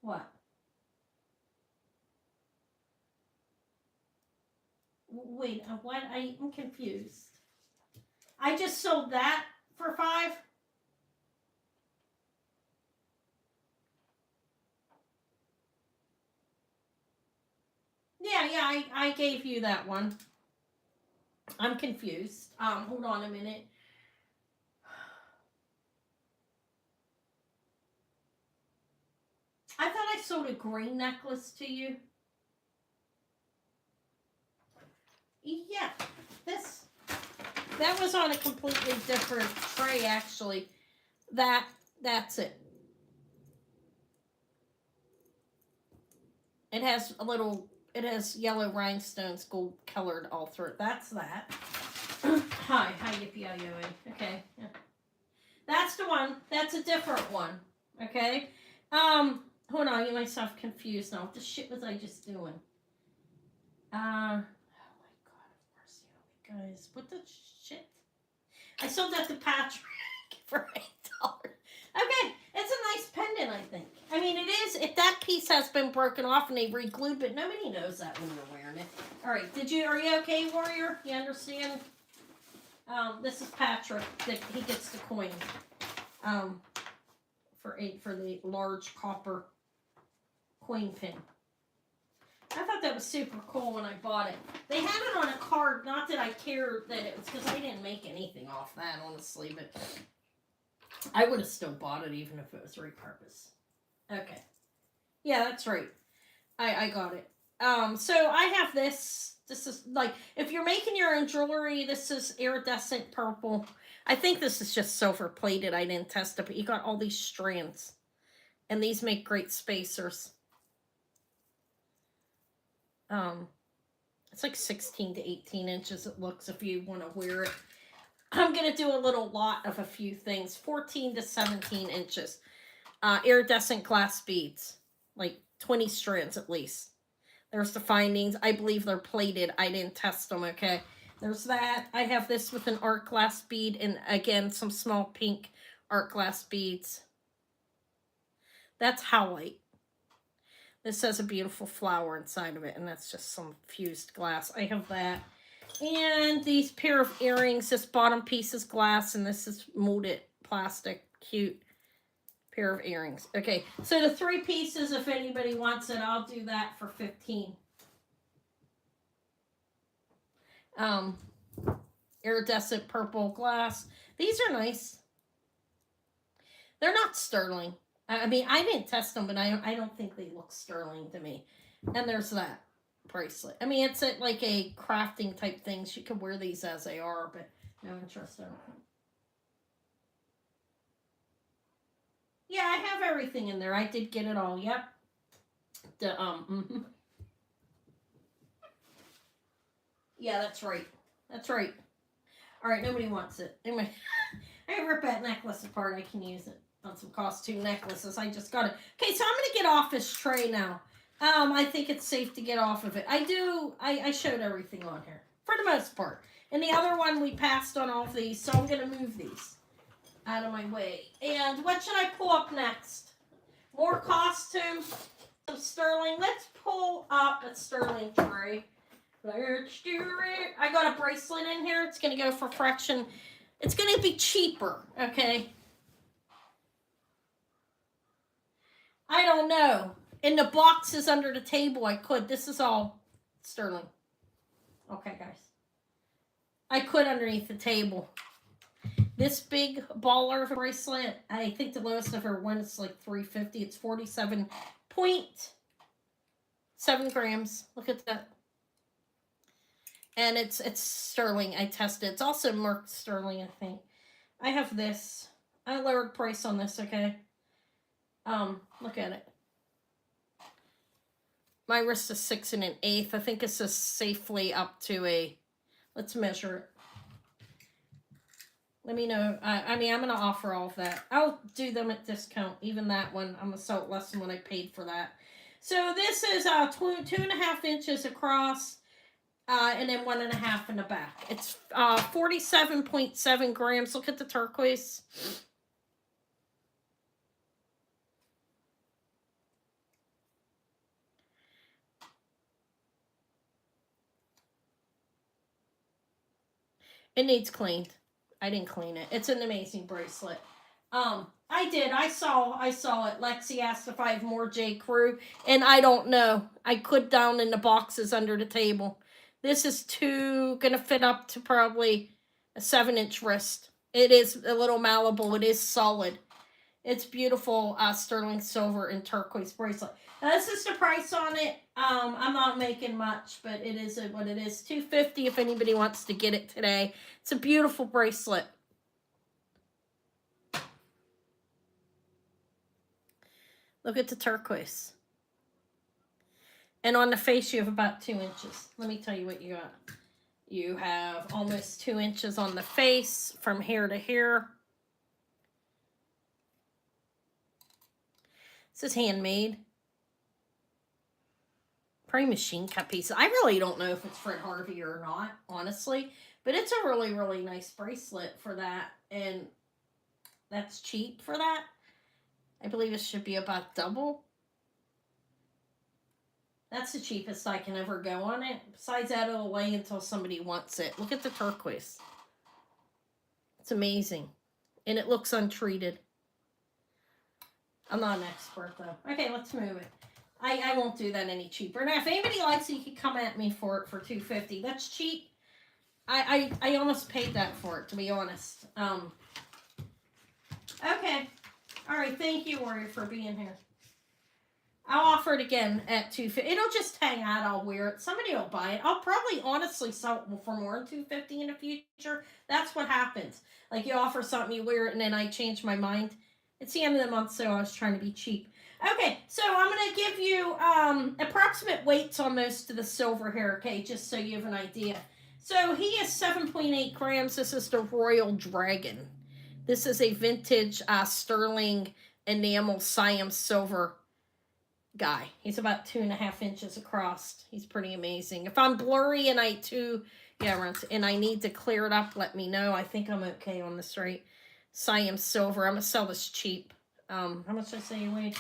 What? Wait, what? I'm confused. I just sold that for $5. Yeah, I gave you that one. I'm confused. Hold on a minute. I thought I sold a green necklace to you. Yeah, that was on a completely different tray, actually. That's it. It has a little, it has yellow rhinestones, gold colored all through it. That's that. Hi, yippee-yi-yo. Okay, yeah. That's the one. That's a different one. Okay. Hold on, I get myself confused now. What the shit was I just doing? Oh my god, of course, guys. What the shit? I sold that to Patrick for $8. Okay, it's a nice pendant, I think. I mean, it is. If that piece has been broken off and they re-glued, but nobody knows that when you're wearing it. All right, are you okay, Warrior? You understand? This is Patrick. He gets the coin. For the large copper coin pin. I thought that was super cool when I bought it. They had it on a card, not that I cared that it was, because I didn't make anything off that, honestly, but I would have still bought it even if it was repurposed. Okay. Yeah, that's right. I got it. So I have this. This is like, if you're making your own jewelry, this is iridescent purple. I think this is just silver plated. I didn't test it, but you got all these strands. And these make great spacers. It's like 16 to 18 inches it looks if you want to wear it. I'm going to do a little lot of a few things. 14 to 17 inches. Iridescent glass beads. Like 20 strands at least. There's the findings. I believe they're plated. I didn't test them, okay? There's that. I have this with an art glass bead and, again, some small pink art glass beads. That's howlite. This has a beautiful flower inside of it, and that's just some fused glass. I have that. And these pair of earrings. This bottom piece is glass, and this is molded plastic. Cute pair of earrings. Okay, so the 3 pieces, if anybody wants it, I'll do that for $15. Iridescent purple glass. These are nice. They're not sterling. I mean, I didn't test them, but I don't think they look sterling to me. And there's that bracelet. I mean, it's like a crafting type thing. You can wear these as they are, but no interest in it. Yeah, I have everything in there. I did get it all. Yep. Yeah, that's right. That's right. All right, nobody wants it. Anyway, I rip that necklace apart. I can use it on some costume necklaces. I just got it. Okay, so I'm going to get off this tray now. I think it's safe to get off of it. I showed everything on here, for the most part. And the other one, we passed on all of these, so I'm going to move these out of my way. And what should I pull up next? More costumes, some sterling. Let's pull up a sterling tray. Let's do it. I got a bracelet in here. It's going to go for fraction. It's going to be cheaper, okay? I don't know. In the boxes under the table, I could. This is all sterling. Okay, guys. I could underneath the table. This big baller bracelet, I think the lowest I've ever won is like $350. It's 47.7 grams. Look at that. And it's sterling. I tested. It's also marked sterling, I think. I have this. I lowered price on this, okay? Look at it. My wrist is 6 1/8. I think this is safely up to a. Let's measure it. Let me know. I mean, I'm going to offer all of that. I'll do them at discount. Even that one, I'm going to sell it less than what I paid for that. So this is 2.5 inches across, and then 1.5 in the back. It's 47.7 grams. Look at the turquoise. It needs cleaned. I didn't clean it. It's an amazing bracelet. I did. I saw it. Lexi asked if I have more J. Crew, and I don't know. I could down in the boxes under the table. This is gonna fit up to probably a 7-inch wrist. It is a little malleable. It is solid. It's beautiful sterling silver and turquoise bracelet. Now, this is the price on it. I'm not making much, but it is what it is. $250 if anybody wants to get it today. It's a beautiful bracelet. Look at the turquoise. And on the face, you have about 2 inches. Let me tell you what you got. You have almost 2 inches on the face from here to here. This is handmade. Probably machine cut pieces. I really don't know if it's Fred Harvey or not, honestly. But it's a really, really nice bracelet for that. And that's cheap for that. I believe it should be about double. That's the cheapest I can ever go on it. Besides that, it'll lay until somebody wants it. Look at the turquoise. It's amazing. And it looks untreated. I'm not an expert, though. Okay, let's move it. I won't do that any cheaper. Now, if anybody likes it, you can come at me for it for $2.50. That's cheap. I almost paid that for it, to be honest. Okay. All right, thank you, Warrior, for being here. I'll offer it again at $2.50. It'll just hang out. I'll wear it. Somebody will buy it. I'll probably honestly sell it for more than $2.50 in the future. That's what happens. Like, you offer something, you wear it, and then I change my mind. It's the end of the month, so I was trying to be cheap. Okay, so I'm going to give you approximate weights on most of the silver here, okay, just so you have an idea. So he is 7.8 grams. This is the Royal Dragon. This is a vintage sterling enamel Siam silver guy. He's about 2.5 inches across. He's pretty amazing. If I'm blurry and I need to clear it up, let me know. I think I'm okay on this, right? Siam silver. I'm gonna sell this cheap. How much did I say you weighed?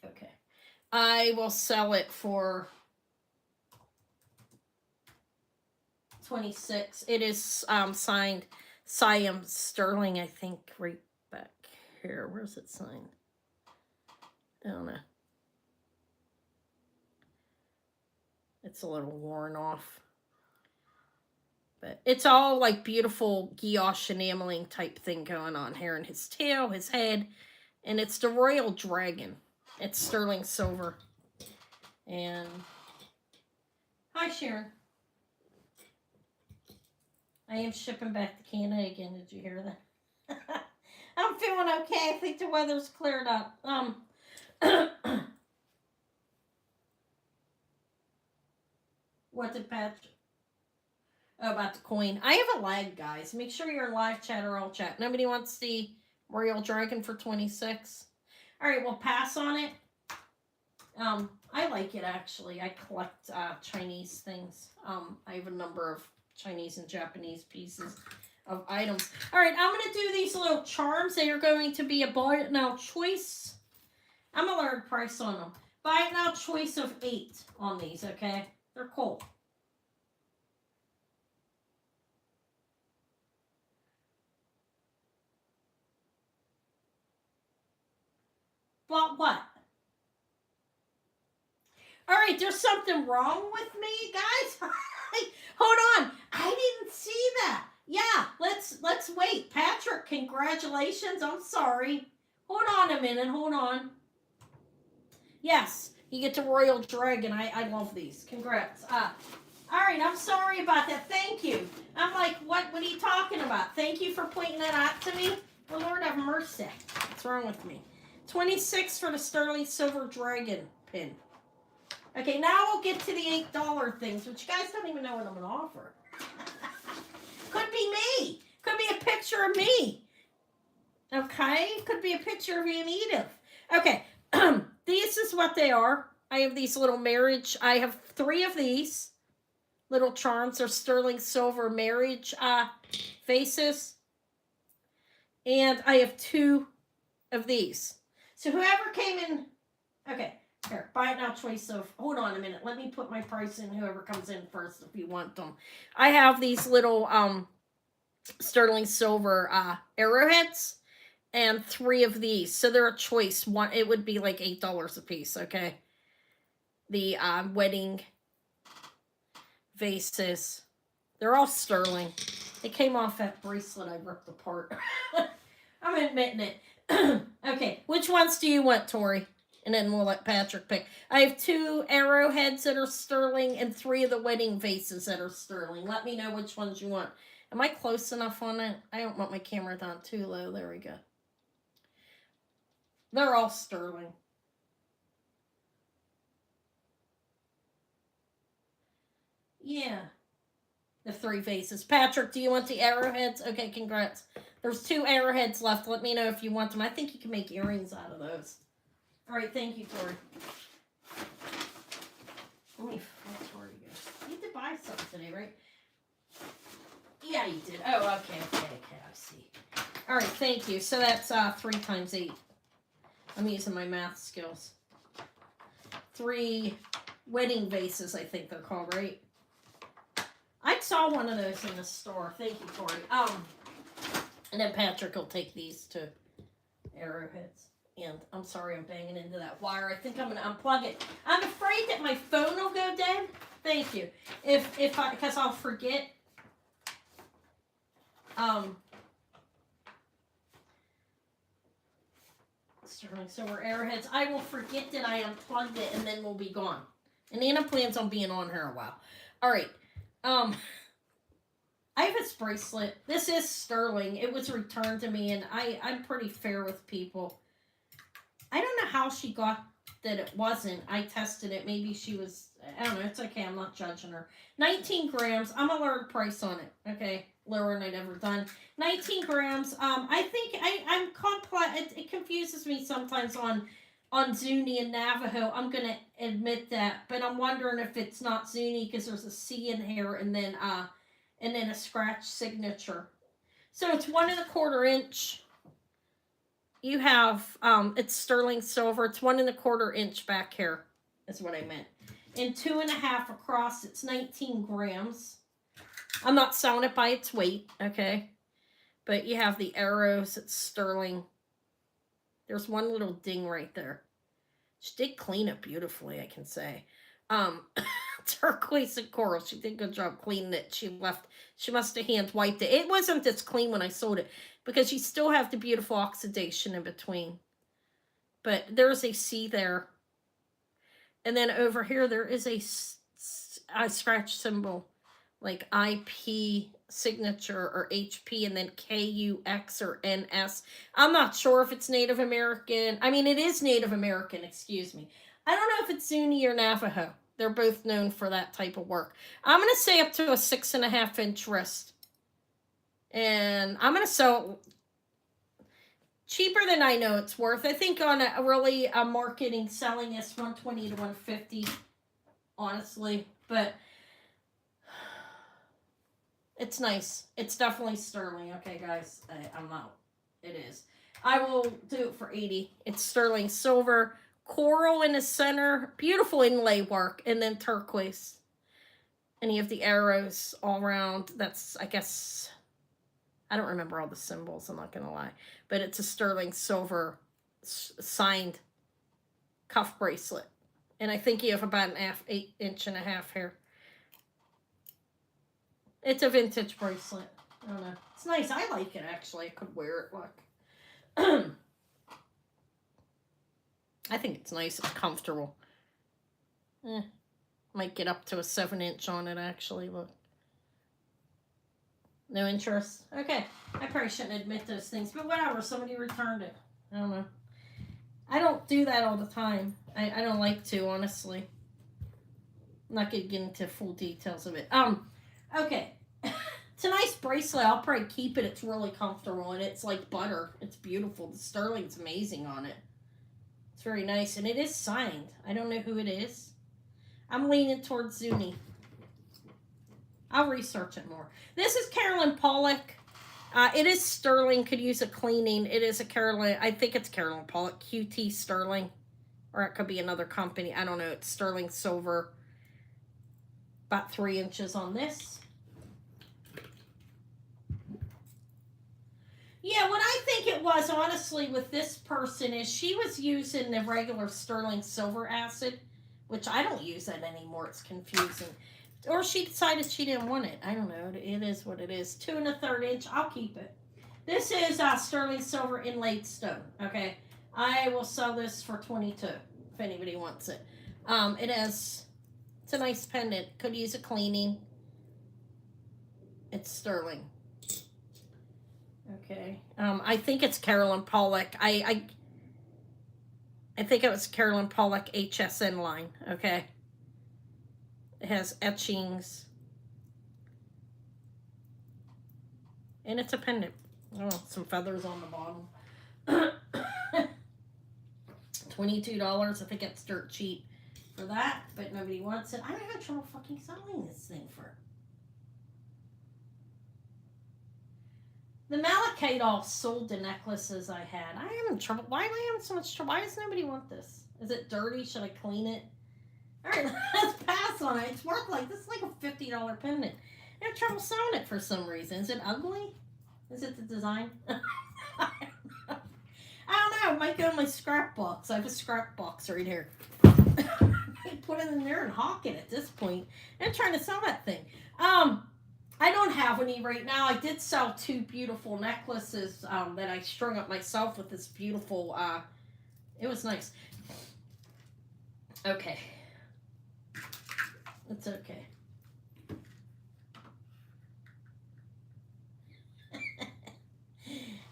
Okay. I will sell it for $26. It is signed Siam sterling, I think, right back here. Where's it signed? I don't know. It's a little worn off. But it's all like beautiful guilloche enameling type thing going on here. And his tail, his head. And it's the Royal Dragon. It's sterling silver. And hi, Sharon. I am shipping back to Canada again. Did you hear that? I'm feeling okay. I think the weather's cleared up. What did Patrick? Oh, about the coin. I have a lag, guys. Make sure you're in live chat or I'll chat. Nobody wants the Royal Dragon for $26. All right, we'll pass on it. I like it, actually. I collect Chinese things. I have a number of Chinese and Japanese pieces of items. All right, I'm going to do these little charms. They are going to be a buy it now choice. I'm going to learn price on them. Buy it now choice of 8 on these, okay? They're cool. But what? All right, there's something wrong with me, guys. Hold on. I didn't see that. Yeah, let's wait. Patrick, congratulations. I'm sorry. Hold on a minute. Hold on. Yes, you get the Royal Dragon. I love these. Congrats. All right, I'm sorry about that. Thank you. I'm like, what are you talking about? Thank you for pointing that out to me. Well, Lord have mercy. What's wrong with me? $26 for the sterling silver dragon pin. Okay, now we'll get to the $8 things, which you guys don't even know what I'm going to offer. Could be me. Could be a picture of me. Okay? Could be a picture of Aunt Edith. Okay, these is what they are. I have these little marriage. I have 3 of these little charms. They're sterling silver marriage faces. And I have 2 of these. So whoever came in, okay, here, buy it now choice of, hold on a minute, let me put my price in, whoever comes in first if you want them. I have these little sterling silver arrowheads and 3 of these. So they're a choice. One, it would be like $8 a piece, okay? The wedding vases. They're all sterling. They came off that bracelet I ripped apart. I'm admitting it. Okay, which ones do you want, Tori? And then we'll let Patrick pick. I have 2 arrowheads that are sterling and 3 of the wedding vases that are sterling. Let me know which ones you want. Am I close enough on it? I don't want my camera down too low. There we go. They're all sterling. Yeah. The 3 vases. Patrick, do you want the arrowheads? Okay, congrats. There's 2 arrowheads left. Let me know if you want them. I think you can make earrings out of those. All right, thank you, Tori. Let me find Tori again. You did buy something today, right? Yeah, you did. Oh, okay, I see. All right, thank you. So that's 3 times 8. I'm using my math skills. 3 wedding vases, I think they're called, right? I saw one of those in the store. Thank you, Tori. And then Patrick will take these to arrowheads. And I'm sorry I'm banging into that wire. I think I'm going to unplug it. I'm afraid that my phone will go dead. Thank you. Because I'll forget. Sterling silver arrowheads. I will forget that I unplugged it and then we'll be gone. And Anna plans on being on here a while. All right. I have this bracelet. This is sterling. It was returned to me, and I'm pretty fair with people. I don't know how she got that it wasn't. I tested it. Maybe she was, I don't know. It's okay. I'm not judging her. 19 grams. I'm a lower price on it. Okay. Lower than I'd ever done. 19 grams. I think I'm complex. It confuses me sometimes on Zuni and Navajo. I'm going to admit that. But I'm wondering if it's not Zuni because there's a C in here and then a scratch signature. So it's 1 1/4 inch. You have, it's sterling silver. It's 1 1/4 inch back here is what I meant. And 2 1/2 across. It's 19 grams. I'm not selling it by its weight, okay? But you have the arrows. It's sterling. There's one little ding right there. She did clean it beautifully, I can say. Turquoise and coral. She did a good job cleaning it. She must have hand wiped it. It wasn't this clean when I sold it because you still have the beautiful oxidation in between. But there's a C there. And then over here, there is a scratch symbol like IP signature or HP and then KUX or NS. I'm not sure if it's Native American. I mean, it is Native American, excuse me. I don't know if it's Zuni or Navajo. They're both known for that type of work. I'm going to say up to a 6 1/2 inch wrist. And I'm going to sell cheaper than I know it's worth. I think on a marketing selling is 120 to 150, honestly. But it's nice. It's definitely sterling. Okay, guys. I'm out. It is. I will do it for 80. It's sterling silver. Coral in the center. Beautiful inlay work. And then turquoise. And you have the arrows all around. That's, I guess, I don't remember all the symbols. I'm not going to lie. But it's a sterling silver signed cuff bracelet. And I think you have about an 8 inch and a half here. It's a vintage bracelet. I don't know. It's nice. I like it, actually. I could wear it. Look. I think it's nice. It's comfortable. Might get up to a 7 inch on it, actually. Look. No interest? Okay. I probably shouldn't admit those things. But whatever. Somebody returned it. I don't know. I don't do that all the time. I don't like to, honestly. I'm not going to get into full details of it. Okay. It's a nice bracelet. I'll probably keep it. It's really comfortable. And it's like butter. It's beautiful. The sterling's amazing on it. It's very nice. And it is signed. I don't know who it is. I'm leaning towards Zuni. I'll research it more. This is Carolyn Pollock. It is sterling. Could use a cleaning. It is a Carolyn. I think it's Carolyn Pollock. QT sterling. Or it could be another company. I don't know. It's sterling silver. About 3 inches on this. Yeah, what I think it was, honestly, with this person is she was using the regular sterling silver acid, which I don't use that anymore. It's confusing. Or she decided she didn't want it. I don't know. It is what it is. 2 1/3 inch. I'll keep it. This is sterling silver inlaid stone. Okay. I will sell this for 22 if anybody wants it. It's a nice pendant. Could use a cleaning. It's sterling. Okay. I think it's Carolyn Pollock. I think it was Carolyn Pollock HSN line. Okay. It has etchings. And it's a pendant. Oh, some feathers on the bottom. $22. I think it's dirt cheap for that, but nobody wants it. I don't have trouble fucking selling this thing for. The malachite all sold the necklaces I had. I am in trouble. Why am I having so much trouble? Why does nobody want this? Is it dirty? Should I clean it? Alright, let's pass on it. It's worth like, this is like a $50 pendant. I have trouble selling it for some reason. Is it ugly? Is it the design? I don't know. It might go in my scrap box. I have a scrap box right here. Put it in there and hawk it at this point. I'm trying to sell that thing. I don't have any right now. I did sell 2 beautiful necklaces that I strung up myself with this beautiful, it was nice. Okay. It's okay.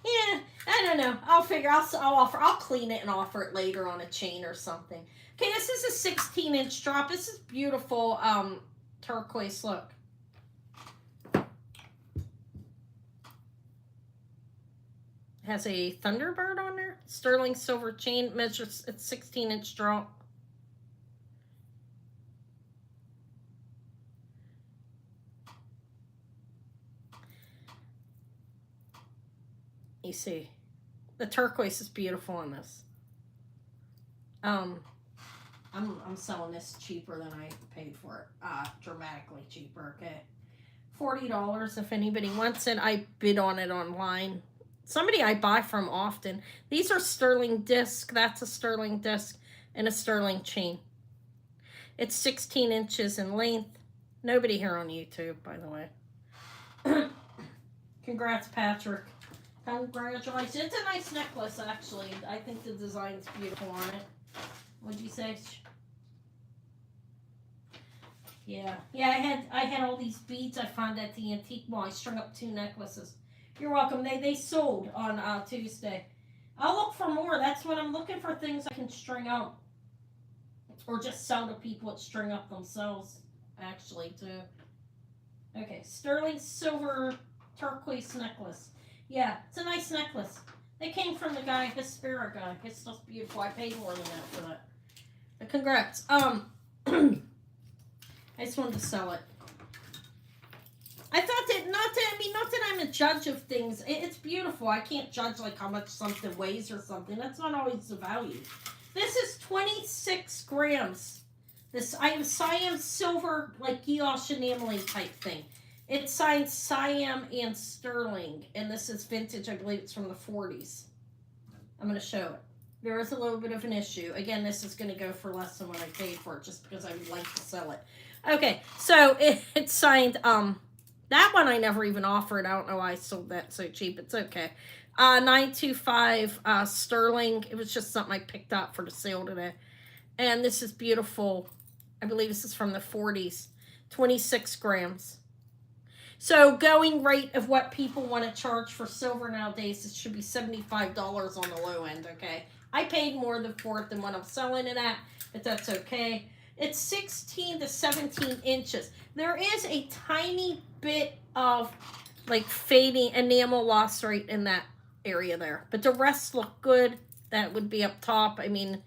Yeah, I don't know. I'll figure. I'll clean it and offer it later on a chain or something. Okay, this is a 16-inch drop. This is beautiful. Turquoise look. Has a Thunderbird on there. Sterling silver chain. Measures. It's 16-inch drop. You see, the turquoise is beautiful on this. I'm selling this cheaper than I paid for it. Dramatically cheaper. Okay, $40 if anybody wants it. I bid on it online. Somebody I buy from often. These are sterling disc. That's a sterling disc and a sterling chain. It's 16 inches in length. Nobody here on YouTube, by the way. Congrats, Patrick. Congratulations. It's a nice necklace, actually. I think the design's beautiful on it. What'd you say? Yeah. Yeah, I had all these beads I found at the antique mall. I strung up 2 necklaces. You're welcome. They sold on Tuesday. I'll look for more. That's what I'm looking for, things I can string up. Or just sell to people that string up themselves, actually, too. Okay, sterling silver turquoise necklace. Yeah, it's a nice necklace. They came from the guy, Hespera guy. It's just beautiful. I paid more than that for that. But congrats. I just wanted to sell it. I thought that not that I'm a judge of things. It's beautiful. I can't judge like how much something weighs or something. That's not always the value. This is 26 grams. I have Siam silver, like guilloche enameling type thing. It's signed Siam and sterling, and this is vintage. I believe it's from the 40s. I'm going to show it. There is a little bit of an issue. Again, this is going to go for less than what I paid for it, just because I would like to sell it. Okay, so it's signed. That one I never even offered. I don't know why I sold that so cheap. It's okay. 925 sterling. It was just something I picked up for the sale today. And this is beautiful. I believe this is from the 40s. 26 grams. So going rate of what people want to charge for silver nowadays, it should be $75 on the low end, okay? I paid more for it than what I'm selling it at, but that's okay. It's 16 to 17 inches. There is a tiny bit of like fading enamel loss right in that area there, but the rest look good. That would be up top. I mean,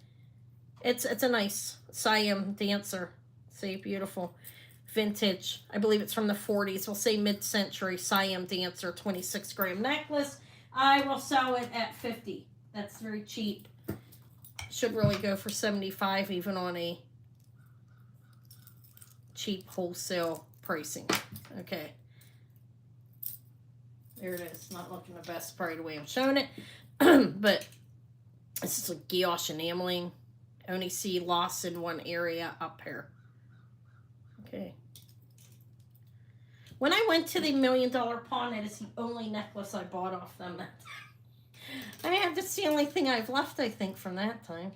it's a nice Siam dancer. See, beautiful. Vintage. I believe it's from the 40s. We'll say mid-century Siam dancer 26 gram necklace. I will sell it at 50. That's very cheap. Should really go for 75 even on a cheap wholesale pricing. Okay. There it is. Not looking the best probably the way I'm showing it. But this is a guilloche enameling. I only see loss in one area up here. Okay. When I went to the $1 Million Pawn, it is the only necklace I bought off them. That's the only thing I've left, I think, from that time.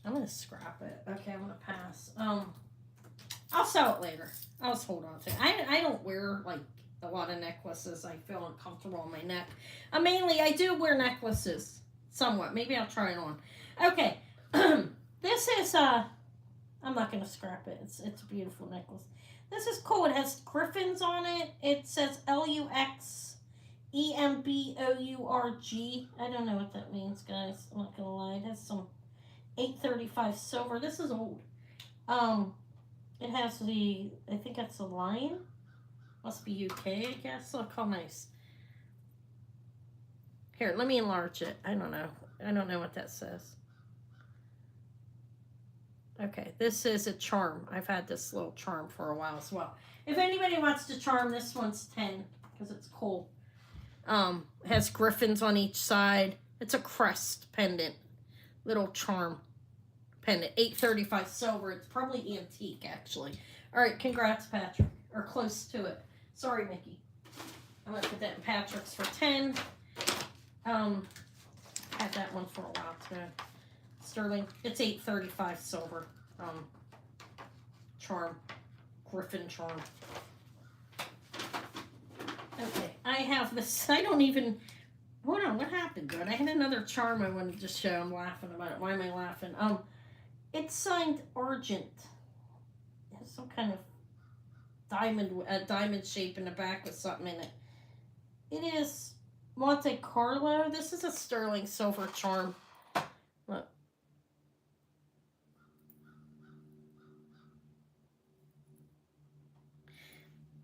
I'm going to scrap it. Okay, I'm going to pass. I'll sell it later. I'll just hold on to it. I don't wear, like, a lot of necklaces. I feel uncomfortable on my neck. Mainly, I do wear necklaces. Somewhat. Maybe I'll try it on. Okay. This is, I'm not going to scrap it. It's a beautiful necklace. This is cool. It has griffins on it. It says LUXEMBOURG. I don't know what that means, guys. I'm not gonna lie. It has some 835 silver. This is old. It has the, I think that's a lion. Must be UK, I guess. Look how nice. Here, let me enlarge it. I don't know. I don't know what that says. Okay, this is a charm. I've had this little charm for a while as well. If anybody wants to charm, this one's 10 because it's cool. It has griffins on each side. It's a crest pendant. Little charm pendant. 835 silver. It's probably antique, actually. All right, congrats, Patrick. Or close to it. Sorry, Mickey. I'm going to put that in Patrick's for 10. Had that one for a while, too. Sterling. It's 835 silver. Charm. Griffin charm. Okay, I have this. I don't even. Hold on, what happened to it? I had another charm I wanted to show. I'm laughing about it. Why am I laughing? It's signed Argent. It has some kind of diamond shape in the back with something in it. It is Monte Carlo. This is a sterling silver charm. Look.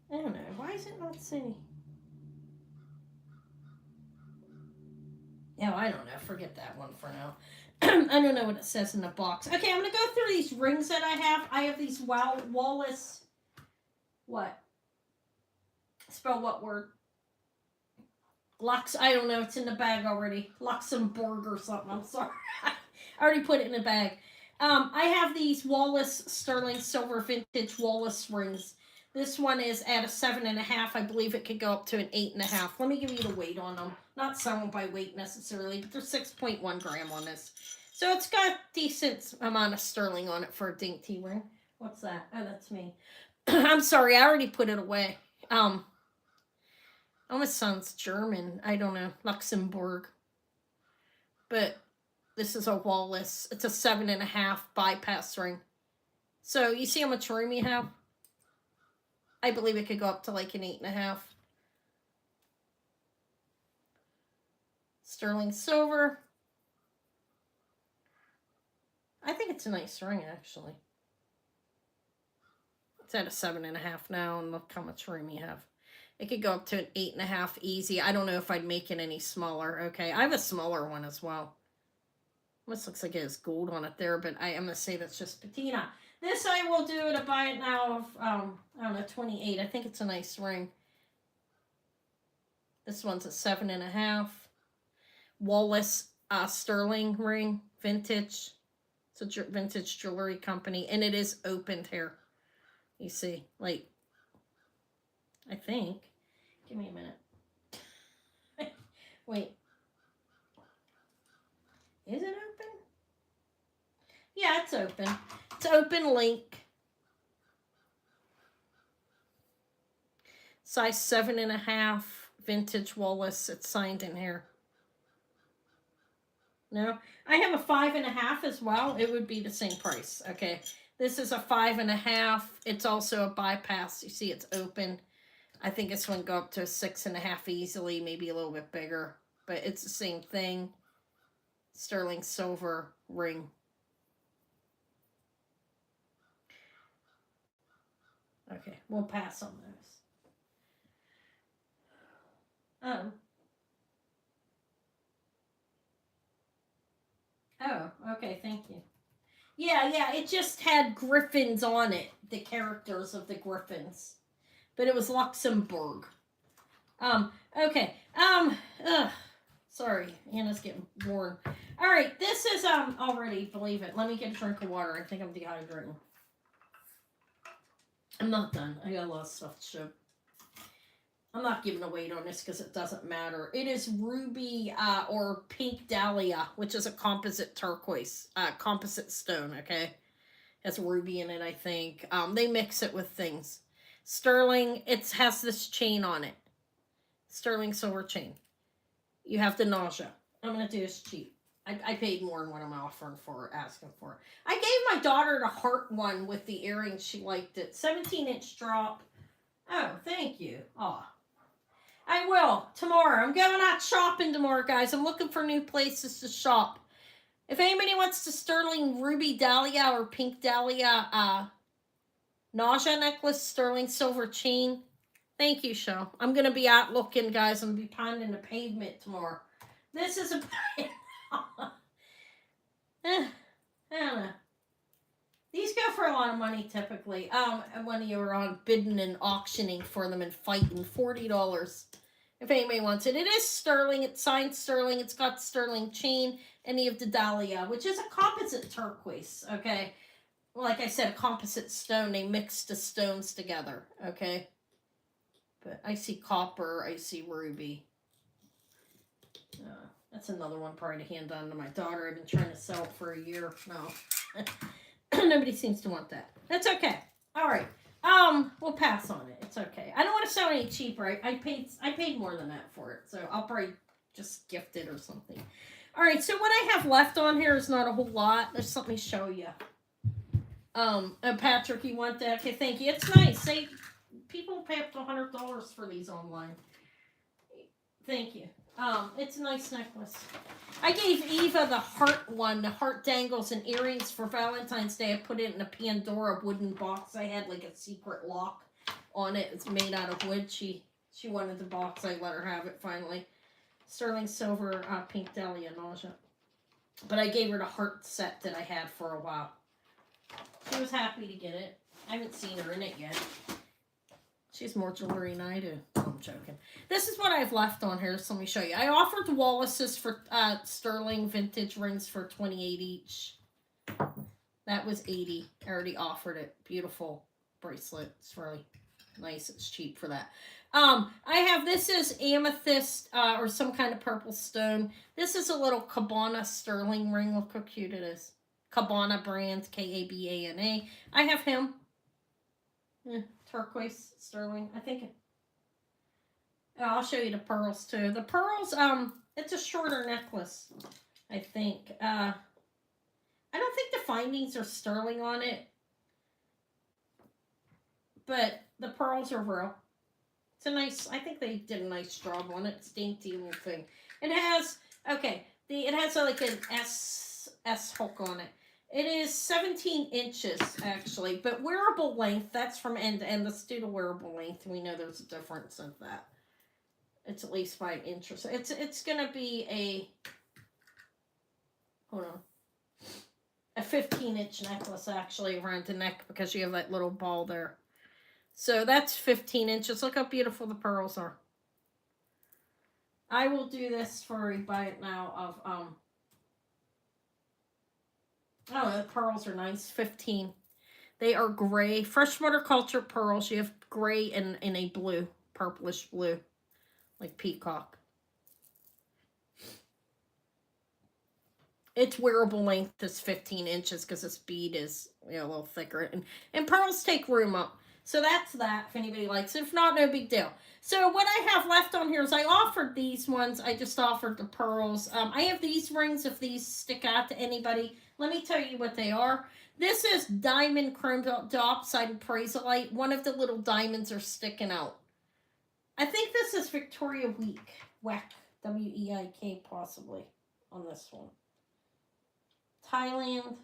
I don't know. Why is it not saying? Yeah, I don't know. Forget that one for now. I don't know what it says in the box. Okay, I'm going to go through these rings that I have. I have these Wallace. What? Spell what word? Lux. I don't know. It's in the bag already. Luxembourg or something. I'm sorry. I already put it in the bag. I have these Wallace sterling silver vintage Wallace rings. This one is at a 7.5. I believe it could go up to an 8.5. Let me give you the weight on them. Not selling by weight necessarily, but they're 6.1 gram on this. So it's got decent amount of sterling on it for a dainty ring. What's that? Oh, that's me. I'm sorry, I already put it away. Oh, my son's German. I don't know. Luxembourg. But this is a Wallace. It's a 7.5 bypass ring. So you see how much room we have? I believe it could go up to like an 8.5. Sterling silver. I think it's a nice ring, actually. It's at a 7.5 now, and look how much room you have. It could go up to an 8.5 easy. I don't know if I'd make it any smaller. Okay, I have a smaller one as well. Almost looks like it has gold on it there, but I am going to say that's just patina. This I will do to buy it now of, I don't know, 28. I think it's a nice ring. This one's a 7.5. Wallace sterling ring, vintage. It's a vintage jewelry company, and it is opened here. You see, like, I think. Give me a minute. Wait. Is it open? Yeah, it's open. It's open link. Size 7.5, vintage Wallace. It's signed in here. No, I have a 5.5 as well. It would be the same price. Okay, this is a 5.5. It's also a bypass. You see, it's open. I think this one go up to a 6.5 easily, maybe a little bit bigger, but it's the same thing. Sterling silver ring. Okay, we'll pass on those. Oh, okay, thank you. Yeah, it just had griffins on it, the characters of the griffins. But it was Luxembourg. Okay. Sorry, Anna's getting warm. Alright, this is, already, believe it. Let me get a drink of water. I think I'm dehydrating. I'm not done. I got a lot of stuff to show. I'm not giving a weight on this because it doesn't matter. It is ruby or pink dahlia, which is a composite turquoise, composite stone, okay? It has ruby in it, I think. They mix it with things. Sterling, it has this chain on it. Sterling silver chain. You have the nausea. I'm going to do this cheap. I paid more than what I'm offering for, asking for. I gave my daughter the heart one with the earrings. She liked it. 17-inch drop. Oh, thank you. Oh, I will tomorrow. I'm going out shopping tomorrow, guys. I'm looking for new places to shop. If anybody wants the sterling ruby dahlia or pink dahlia nausea necklace, sterling silver chain, thank you, show. I'm going to be out looking, guys. I'm going to be pounding the pavement tomorrow. This is a... I don't know. These go for a lot of money typically. When you're on bidding and auctioning for them and fighting, $40. If anybody wants it. It is sterling. It's signed sterling. It's got sterling chain. And you have the dahlia, which is a composite turquoise, okay? Like I said, a composite stone. They mix the stones together, okay? But I see copper. I see ruby. That's another one probably to hand on to my daughter. I've been trying to sell it for a year. No. Nobody seems to want that. That's okay. All right. We'll pass on it. It's okay. I don't want to sell any cheaper. I paid more than that for it. So I'll probably just gift it or something. All right. So what I have left on here is not a whole lot. There's something to show you. Patrick, you want that? Okay, thank you. It's nice. People pay up to $100 for these online. Thank you. It's a nice necklace. I gave Eva the heart one, the heart dangles and earrings for Valentine's Day. I put it in a Pandora wooden box. I had like a secret lock on it. It's made out of wood. She wanted the box. I let her have it finally. Sterling silver, pink dahlia nausea. But I gave her the heart set that I had for a while. She was happy to get it. I haven't seen her in it yet. She's more jewelry than I do. No, I'm joking. This is what I've left on here, so let me show you. I offered the Wallace's for sterling vintage rings for $28 each. That was $80. I already offered it. Beautiful bracelet. It's really nice. It's cheap for that. I have, this is amethyst or some kind of purple stone. This is a little Cabana sterling ring. Look how cute it is. Cabana brand, K-A-B-A-N-A. I have him. Turquoise sterling. I think I'll show you the pearls too. The pearls, it's a shorter necklace, I think. I don't think the findings are sterling on it, but the pearls are real. It's a nice, I think they did a nice job on it. It's dainty little thing. It has, okay, it has like an S hook on it. It is 17 inches, actually, but wearable length, that's from end to end. Let's do the wearable length. We know there's a difference of that. It's at least 5 inches. It's going to be a 15-inch necklace, actually, around the neck because you have that little ball there. So that's 15 inches. Look how beautiful the pearls are. I will do this for you, buy it now, of, oh, the pearls are nice. 15. They are gray. Freshwater culture pearls. You have gray and a blue. Purplish blue. Like peacock. Its wearable length is 15 inches because this bead is a little thicker. And pearls take room up. So that's that if anybody likes it. If not, no big deal. So what I have left on here is I offered these ones. I just offered the pearls. I have these rings if these stick out to anybody. Let me tell you what they are. This is diamond chrome diopside and praizolite. One of the little diamonds are sticking out. I think this is Victoria Weck, W-E-I-K possibly, on this one. Thailand.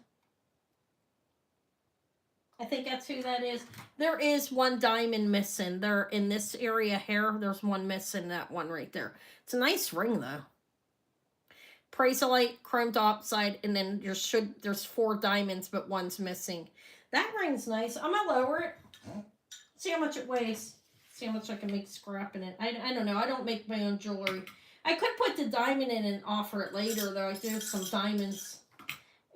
I think that's who that is. There is one diamond missing. There in this area here, there's one missing, that one right there. It's a nice ring though. Praizolite, chrome diopside, and then there's 4 diamonds, but one's missing. That ring's nice. I'm gonna lower it. See how much it weighs. See how much I can make scrap in it. I don't know. I don't make my own jewelry. I could put the diamond in and offer it later, though. I do have some diamonds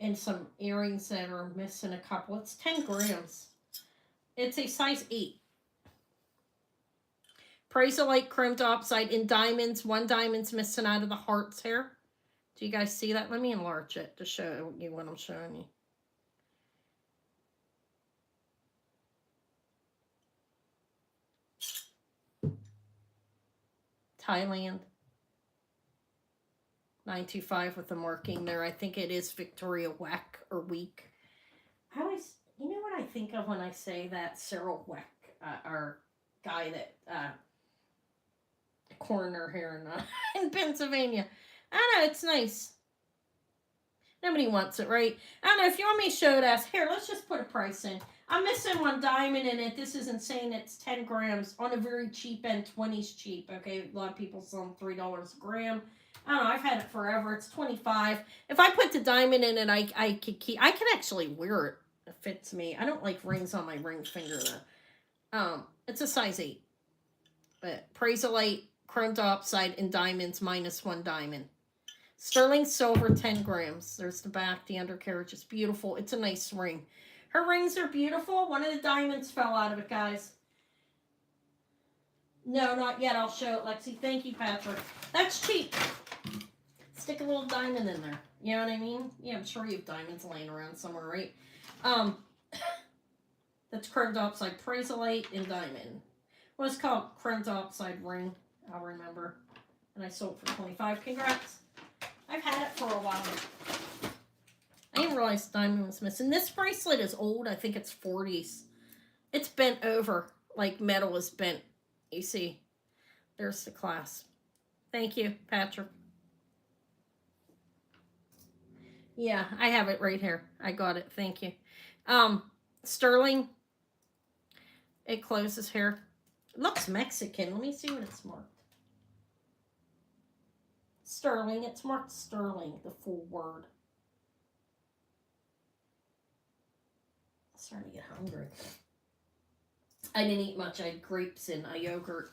and some earrings that are missing a couple. It's 10 grams. It's a size 8. Praizolite, chrome diopside, in diamonds. 1 diamond's missing out of the hearts here. Do you guys see that? Let me enlarge it to show you what I'm showing you. Thailand. 925 with the marking there. I think it is Victoria Weck or Week. I always, you know what I think of when I say that? Cyril Weck, our guy that, coroner here in Pennsylvania. I don't know, it's nice. Nobody wants it, right? I don't know, if you want me to show it as, here, let's just put a price in. I'm missing one diamond in it. This is insane. It's 10 grams. On a very cheap end, 20's cheap, okay? A lot of people sell them $3 a gram. I don't know, I've had it forever. It's 25. If I put the diamond in it, I can actually wear it. It fits me. I don't like rings on my ring finger, though. It's a size 8. But Praise-A-Light, chromed oxide, and diamonds, -1 diamond. Sterling silver, 10 grams. There's the back. The undercarriage is beautiful. It's a nice ring. Her rings are beautiful. One of the diamonds fell out of it, guys. No, not yet. I'll show it, Lexi. Thank you, Patrick. That's cheap. Stick a little diamond in there. You know what I mean? Yeah, I'm sure you have diamonds laying around somewhere, right? That's chromed oxide, Praise-A-Light, and diamond. What is called chromed oxide ring. I'll remember. And I sold it for 25. Congrats. I've had it for a while. I didn't realize diamond was missing. This bracelet is old. I think it's 40s. It's bent over. Like metal is bent. You see. There's the clasp. Thank you, Patrick. Yeah, I have it right here. I got it. Thank you. Sterling. It closes here. It looks Mexican. Let me see what it's marked. Sterling. It's marked sterling, the full word. I'm starting to get hungry. I didn't eat much. I had grapes and a yogurt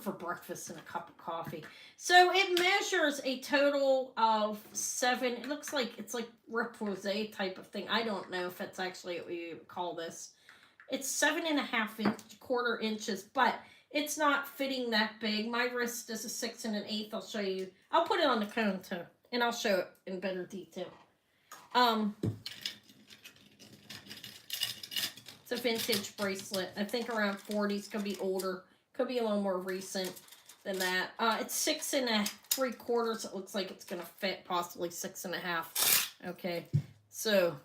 for breakfast and a cup of coffee. So it measures a total of 7. It looks like it's like repose type of thing. I don't know if it's actually what we call this. It's 7.5 quarter inches, but it's not fitting that big. My wrist is a 6 1/8. I'll show you. I'll put it on the cone too, and I'll show it in better detail. It's a vintage bracelet. I think around 40s. Could be older. Could be a little more recent than that. It's 6 3/4. It looks like it's gonna fit possibly 6.5. Okay, so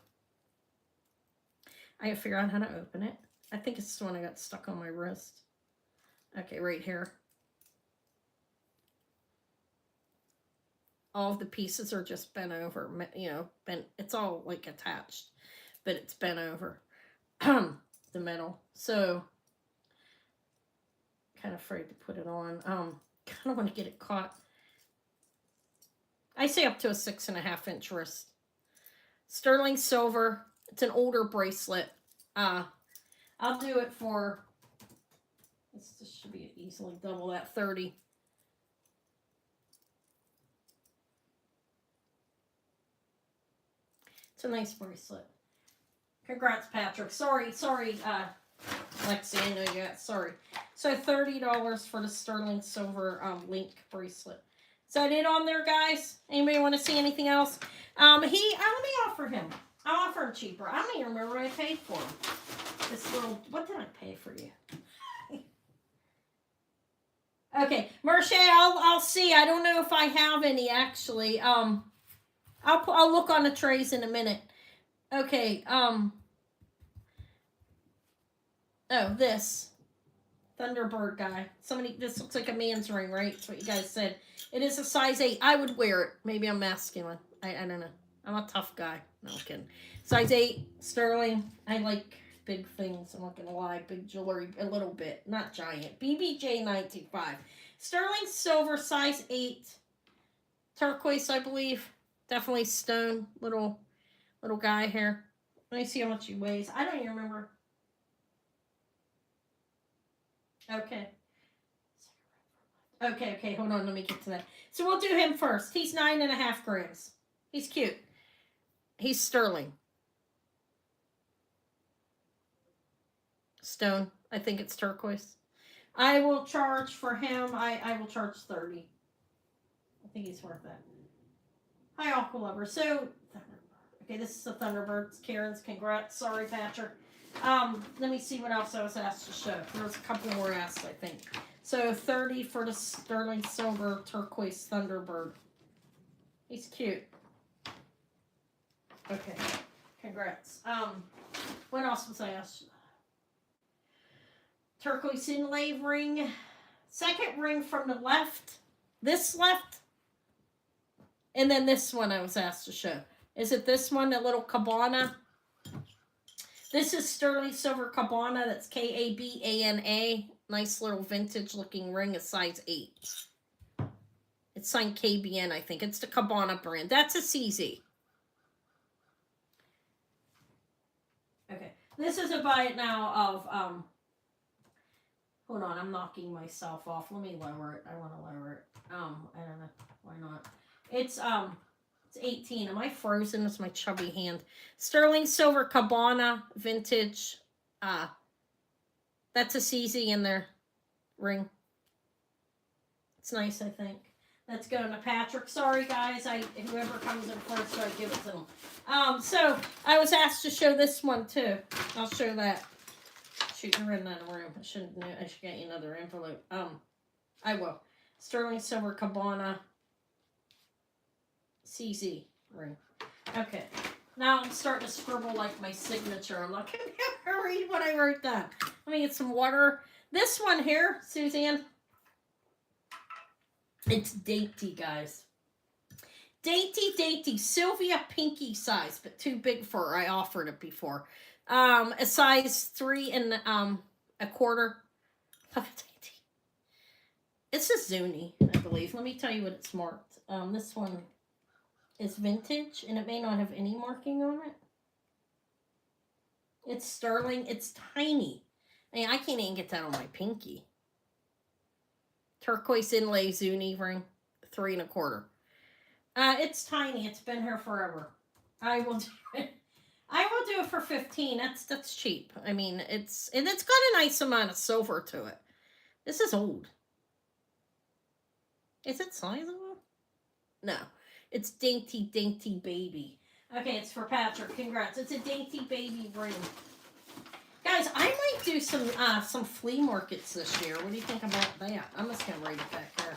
I gotta figure out how to open it. I think it's the one I got stuck on my wrist. Okay, right here. All of the pieces are just bent over, you know, bent. It's all like attached, but it's bent over the metal. So, kind of afraid to put it on. Kind of want to get it caught. I say up to a 6.5 inch wrist. Sterling silver. It's an older bracelet. I'll do it for. This should be easily double that, 30. It's a nice bracelet. Congrats, Patrick. Sorry, Lexi, I know you got, sorry. So $30 for the sterling silver link bracelet. Is that it on there, guys? Anybody want to see anything else? Let me offer him. I'll offer him cheaper. I don't even remember what I paid for him. This little, what did I pay for you? Okay, Marche, I'll see. I don't know if I have any actually. I'll look on the trays in a minute. Okay. Oh, this Thunderbird guy. This looks like a man's ring, right? That's what you guys said. It is a size 8. I would wear it. Maybe I'm masculine. I don't know. I'm a tough guy. No, I'm kidding. Size 8, sterling. I like big things. I'm not gonna lie. Big jewelry, a little bit, not giant. BBJ 925. Sterling silver, size 8. Turquoise, I believe. Definitely stone. Little guy here. Let me see how much he weighs. I don't even remember. Okay. Okay, hold on, let me get to that. So we'll do him first. He's 9.5 grams. He's cute. He's sterling. Stone. I think it's turquoise. I will charge for him. I will charge 30. I think he's worth that. Hi, Aqua Lover. So, okay, this is the Thunderbird. It's Karen's. Congrats. Sorry, Patrick. Let me see what else I was asked to show. There was a couple more asked, I think. So 30 for the sterling silver turquoise Thunderbird. He's cute. Okay. Congrats. What else was I asked? Turquoise inlay ring. Second ring from the left. This left. And then this one I was asked to show. Is it this one, the little cabana? This is sterling silver cabana. That's Kabana. Nice little vintage looking ring, a size 8. It's signed KBN, I think. It's the Cabana brand. That's a CZ. Okay. This is a buy it now of, hold on, I'm knocking myself off. Let me lower it. I want to lower it. I don't know. Why not? It's 18. Am I frozen? It's my chubby hand. Sterling silver Cabana vintage. That's a CZ in their ring. It's nice, I think. That's going to Patrick. Sorry, guys. Whoever comes in first, I give it to them. So I was asked to show this one too. I'll show that. Shoot, you're in that room. I should get you another envelope. I will. Sterling silver Cabana CZ ring. Okay. Now I'm starting to scribble like my signature. I'm not going to read what I wrote down. Let me get some water. This one here, Suzanne. It's dainty, guys. Dainty, dainty. Sylvia pinky size, but too big for her. I offered it before. A size 3 and a quarter. Look at dainty. It's a Zuni, I believe. Let me tell you what it's marked. This one is vintage, and it may not have any marking on it. It's sterling. It's tiny. I mean, I can't even get that on my pinky. Turquoise inlay Zuni ring, 3 and a quarter. It's tiny. It's been here forever. I will do it. I will do it for 15. That's cheap. I mean, it's got a nice amount of silver to it. This is old. Is it sizable? No. It's dainty, dainty baby. Okay, it's for Patrick. Congrats. It's a dainty baby ring. Guys, I might do some flea markets this year. What do you think about that? I'm just going to write it back here.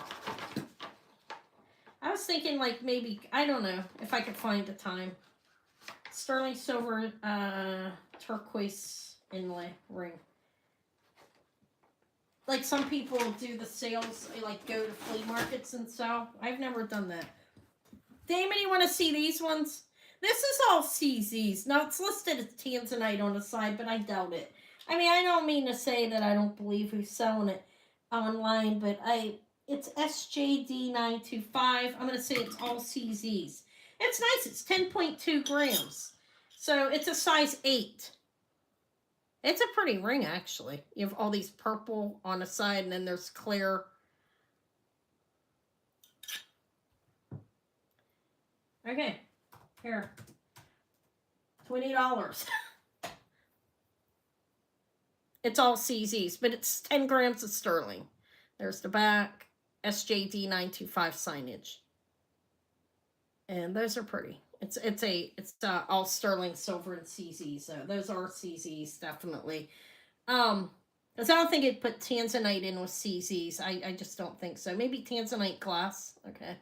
I was thinking like maybe, I don't know, if I could find the time. Sterling silver turquoise inlay ring. Like some people do the sales, like go to flea markets and sell. I've never done that. Damon, you want to see these ones? This is all CZs. Now, it's listed as tanzanite on the side, but I doubt it. I mean, I don't mean to say that I don't believe who's selling it online, but it's SJD925. I'm going to say it's all CZs. It's nice. It's 10.2 grams. So, it's a size 8. It's a pretty ring, actually. You have all these purple on the side, and then there's clear. Okay. Here. $20. It's all CZs, but it's 10 grams of sterling. There's the back. SJD925 signage. And those are pretty. It's all sterling, silver, and CZs. So those are CZs, definitely. Because I don't think it put tanzanite in with CZs. I just don't think so. Maybe tanzanite glass. Okay.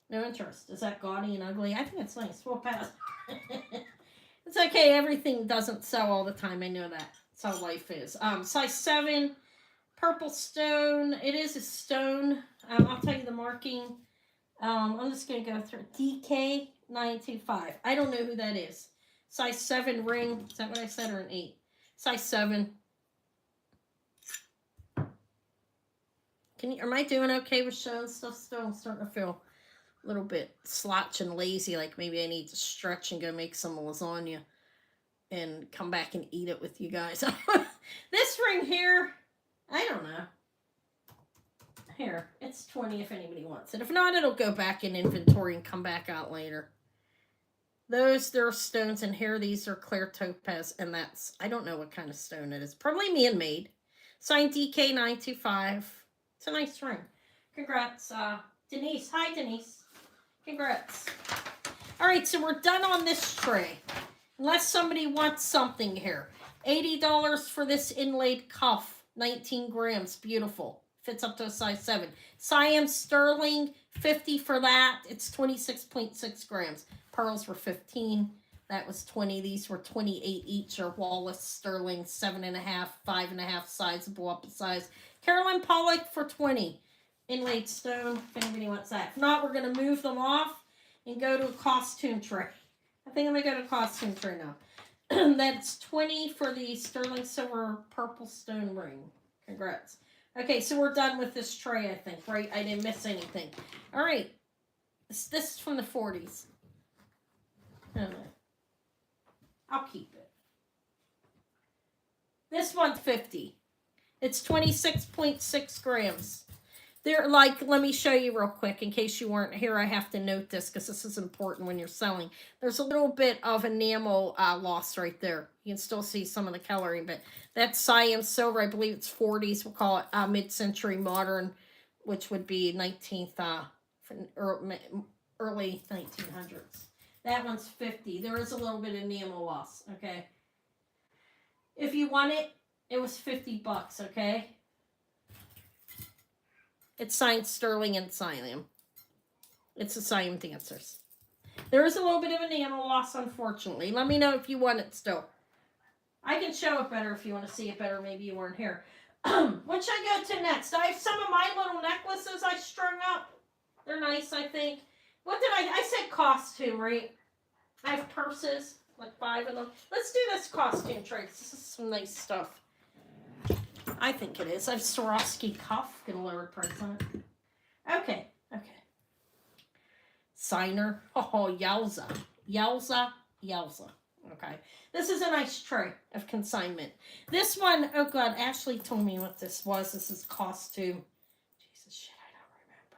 No interest. Is that gaudy and ugly? I think it's nice. We'll pass. It's okay. Everything doesn't sell all the time. I know that. That's how life is. Size 7. Purple stone. It is a stone. I'll tell you the marking. I'm just going to go through. DK925. I don't know who that is. Size 7 ring. Is that what I said, or an 8? Size 7. Am I doing okay with showing stuff still? I'm starting to feel a little bit slouch and lazy, like maybe I need to stretch and go make some lasagna and come back and eat it with you guys. This ring here, I don't know. Here, it's 20 if anybody wants it. If not, it'll go back in inventory and come back out later. There are stones in here. These are clear topaz, and that's, I don't know what kind of stone it is. Probably man-made. Signed DK925. It's a nice ring. Congrats, Denise. Hi, Denise. Congrats. All right, so we're done on this tray. Unless somebody wants something here. $80 for this inlaid cuff. 19 grams. Beautiful. Fits up to a size 7. Siam sterling $50 for that. It's 26.6 grams. Pearls were 15. That was 20. These were 28 each, or Wallace sterling 7.5, 5.5, sizable up a size. Caroline Pollock for 20. Inlaid stone, if anybody wants that. If not, we're going to move them off and go to a costume tray. I think I'm going to go to a costume tray now. That's 20 for the sterling silver purple stone ring. Congrats. Okay, so we're done with this tray, I think, right? I didn't miss anything. All right. This is from the 40s. I'll keep it. This one's 50. It's 26.6 grams. They're like, let me show you real quick in case you weren't here. I have to note this because this is important when you're selling. There's a little bit of enamel loss right there. You can still see some of the coloring, but that's Siam silver. I believe it's 40s. We'll call it mid-century modern, which would be 19th, early 1900s. That one's 50. There is a little bit of enamel loss, okay? If you want it, it was $50, okay? It's signed Sterling and Siam. It's the Siam Dancers. There is a little bit of enamel loss, unfortunately. Let me know if you want it still. I can show it better if you want to see it better. Maybe you weren't here. What should I go to next? I have some of my little necklaces I strung up. They're nice, I think. What did I said costume, right? I have purses, like 5 of them. Let's do this costume tray. This is some nice stuff. I think it is. I have Swarovski cuff. Get a lower price on it. Okay. Signer. Oh, yowza. Yowza. Okay. This is a nice tray of consignment. This one, oh God, Ashley told me what this was. This is costume. Jesus, shit, I don't remember.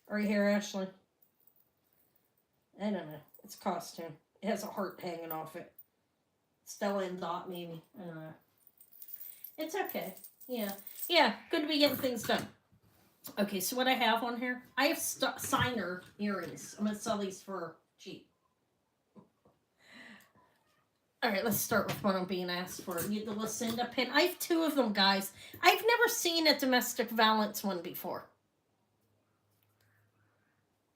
Right here, Ashley. I don't know. It's costume. It has a heart hanging off it. Stella and Dot, maybe. I don't know. It's okay. Yeah. Good to be getting things done. Okay, so what I have on here, I have Signer earrings. I'm going to sell these for cheap. All right, let's start with what I'm being asked for. The Lucinda pin. I have 2 of them, guys. I've never seen a domestic valance one before.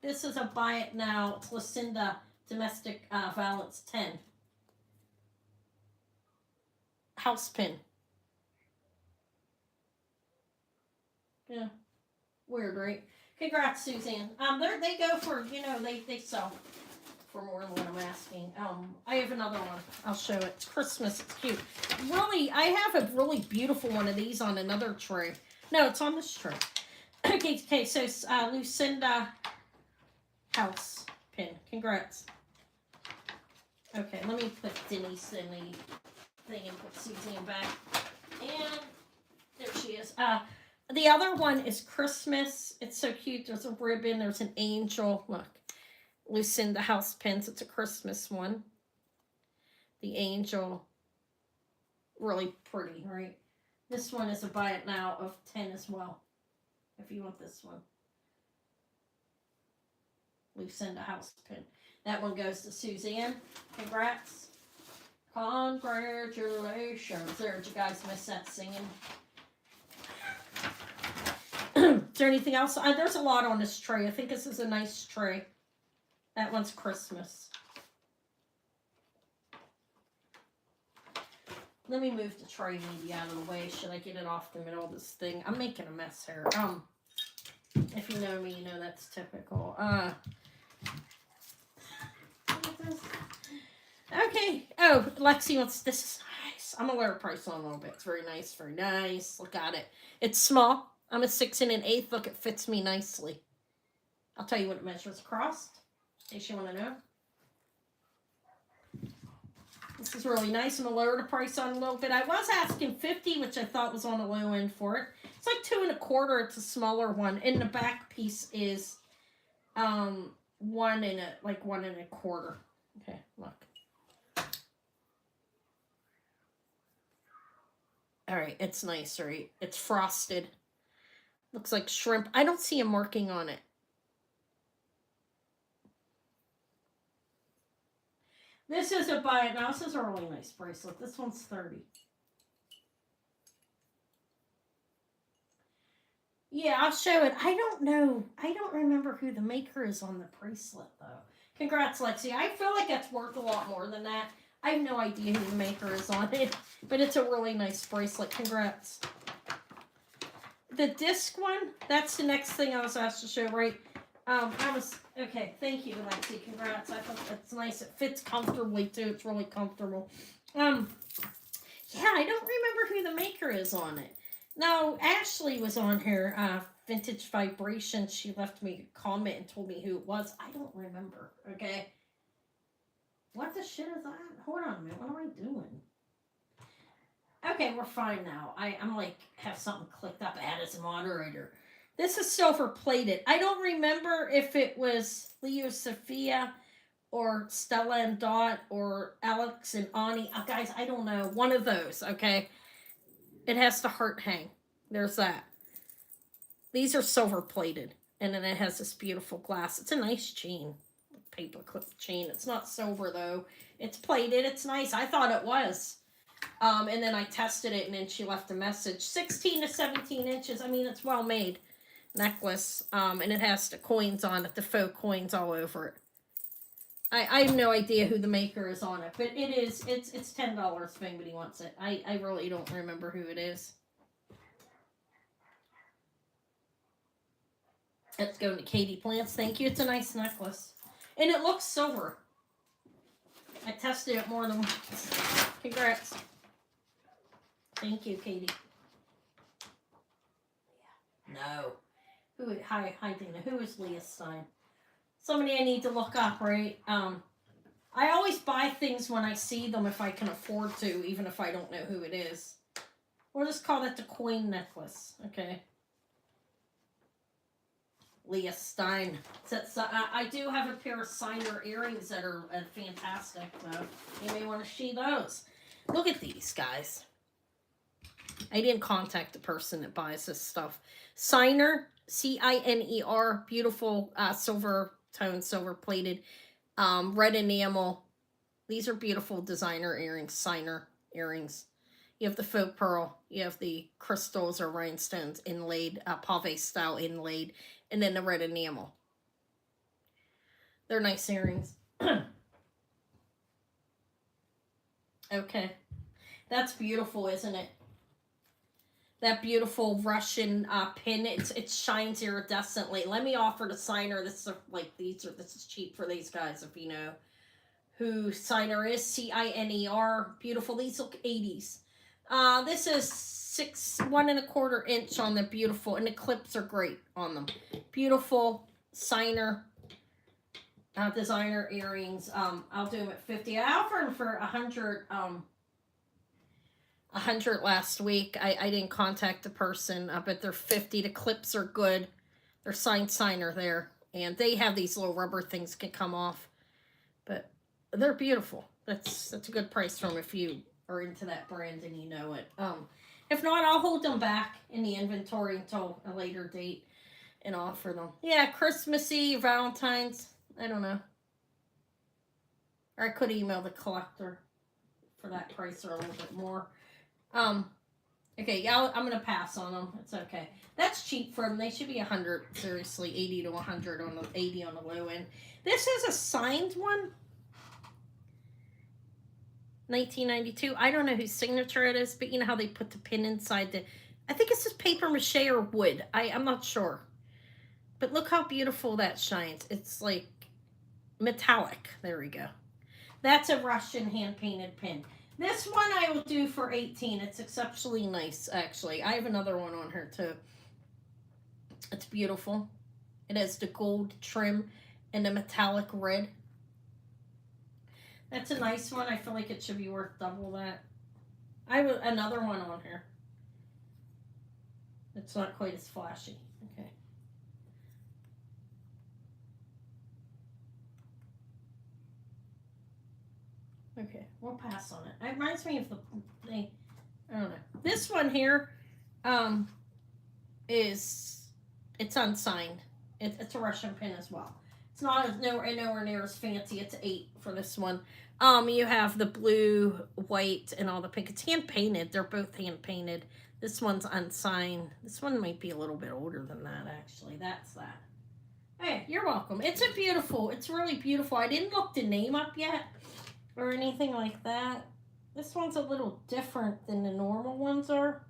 This is a buy it now. It's Lucinda domestic valance 10. House pin. Yeah. Weird, right? Congrats, Suzanne. They go for, they sell for more than what I'm asking. I have another one. I'll show it. It's Christmas. It's cute. Really, I have a really beautiful one of these on another tray. No, it's on this tray. Okay, so Lucinda house pin. Congrats. Okay, let me put Denise in the thing and put Suzanne back. And there she is. The other one is Christmas. It's so cute. There's a ribbon. There's an angel. Look. Lucinda house pins. It's a Christmas one. The angel. Really pretty, right? This one is a buy it now of 10 as well. If you want this one. Lucinda house pin. That one goes to Suzanne. Congrats. Congratulations. There, did you guys miss that singing? Is there anything else? There's a lot on this tray. I think this is a nice tray. That one's Christmas. Let me move the tray maybe out of the way. Should I get it off the middle of this thing? I'm making a mess here. If you know me, you know that's typical. Okay. Oh, Lexi wants this. Is nice. I'm gonna lower price on a little bit. It's very nice. Very nice. Look at it. It's small. I'm a 6 1/8. Look, it fits me nicely. I'll tell you what it measures across, in case you want to know. This is really nice. I'm going to lower the price on a little bit. I was asking $50, which I thought was on the low end for it. It's like 2 1/4. It's a smaller one. And the back piece is 1 1/4. Okay, look. All right, it's nice, right? It's frosted. Looks like shrimp. I don't see a marking on it. This is a buy it now. This is a really nice bracelet. This one's 30. Yeah, I'll show it. I don't know. I don't remember who the maker is on the bracelet, though. Congrats, Lexi. I feel like that's worth a lot more than that. I have no idea who the maker is on it, but it's a really nice bracelet. Congrats. The disc one, that's the next thing I was asked to show, right? Okay, thank you, Lexi. Congrats. I thought that's nice. It fits comfortably, too. It's really comfortable. Yeah, I don't remember who the maker is on it. No, Ashley was on here, Vintage Vibration. She left me a comment and told me who it was. I don't remember, okay? What the shit is that? Hold on a minute. What am I doing? Okay, we're fine now. I'm like, have something clicked up, add as a moderator. This is silver plated. I don't remember if it was Leo Sophia or Stella and Dot or Alex and Ani. Guys, I don't know. One of those, okay? It has the heart hang. There's that. These are silver plated. And then it has this beautiful glass. It's a nice chain. Paperclip chain. It's not silver though. It's plated. It's nice. I thought it was. And then I tested it and then she left a message. 16 to 17 inches. I mean, it's well made. Necklace. And it has the coins on it. The faux coins all over it. I have no idea who the maker is on it, but it's $10 if anybody wants it. I really don't remember who it is. Let's go to Katie Plants. Thank you. It's a nice necklace. And it looks silver. I tested it more than once. Congrats. Thank you, Katie. No. Hi, Dana. Who is Leah Stein? Somebody I need to look up, right? I always buy things when I see them if I can afford to, even if I don't know who it is. We'll just call that the coin necklace, okay? Leah Stein. I do have a pair of Signer earrings that are fantastic, though. You may want to see those. Look at these, guys. I didn't contact the person that buys this stuff. Signer, C-I-N-E-R, beautiful silver tone, silver plated, red enamel. These are beautiful designer earrings, Signer earrings. You have the faux pearl, you have the crystals or rhinestones inlaid, pave style inlaid, and then the red enamel. They're nice earrings. Okay. That's beautiful, isn't it? That beautiful Russian pin. It shines iridescently. Let me offer the Signer. This is cheap for these guys if you know who Signer is. C-I-N-E-R. Beautiful. These look 80s. This is 1.25 inch on the beautiful, and the clips are great on them. Beautiful Signer designer earrings. I'll do them at 50. I offered them for 100. 100 last week. I didn't contact the person, but they're 50. The clips are good. They're signed Signer there, and they have these little rubber things can come off, but they're beautiful. That's a good price for them if you are into that brand and you know it. If not, I'll hold them back in the inventory until a later date and offer them. Yeah, Christmassy, Valentine's. I don't know. Or I could email the collector for that price or a little bit more. Okay, yeah, I'm gonna pass on them. It's okay. That's cheap for them. They should be 100. Seriously, 80 to 100 on the 80 on the low end. This is a signed one. 1992. I don't know whose signature it is, but you know how they put the pin inside the. I think it's just paper mache or wood. I'm not sure. But look how beautiful that shines. It's like metallic. There we go. That's a Russian hand painted pin. This one I will do for 18. It's exceptionally nice, actually. I have another one on here, too. It's beautiful. It has the gold trim and the metallic red. That's a nice one. I feel like it should be worth double that. I have another one on here. It's not quite as flashy. Okay. Okay, we'll pass on it. It reminds me of the thing. I don't know. This one here, it's unsigned. It's a Russian pin as well. It's not nowhere near as fancy. It's 8 for this one. You have the blue, white, and all the pink. It's hand painted. They're both hand painted. This one's unsigned. This one might be a little bit older than that, actually. That's that. Hey, you're welcome. It's really beautiful. I didn't look the name up yet or anything like that. This one's a little different than the normal ones are.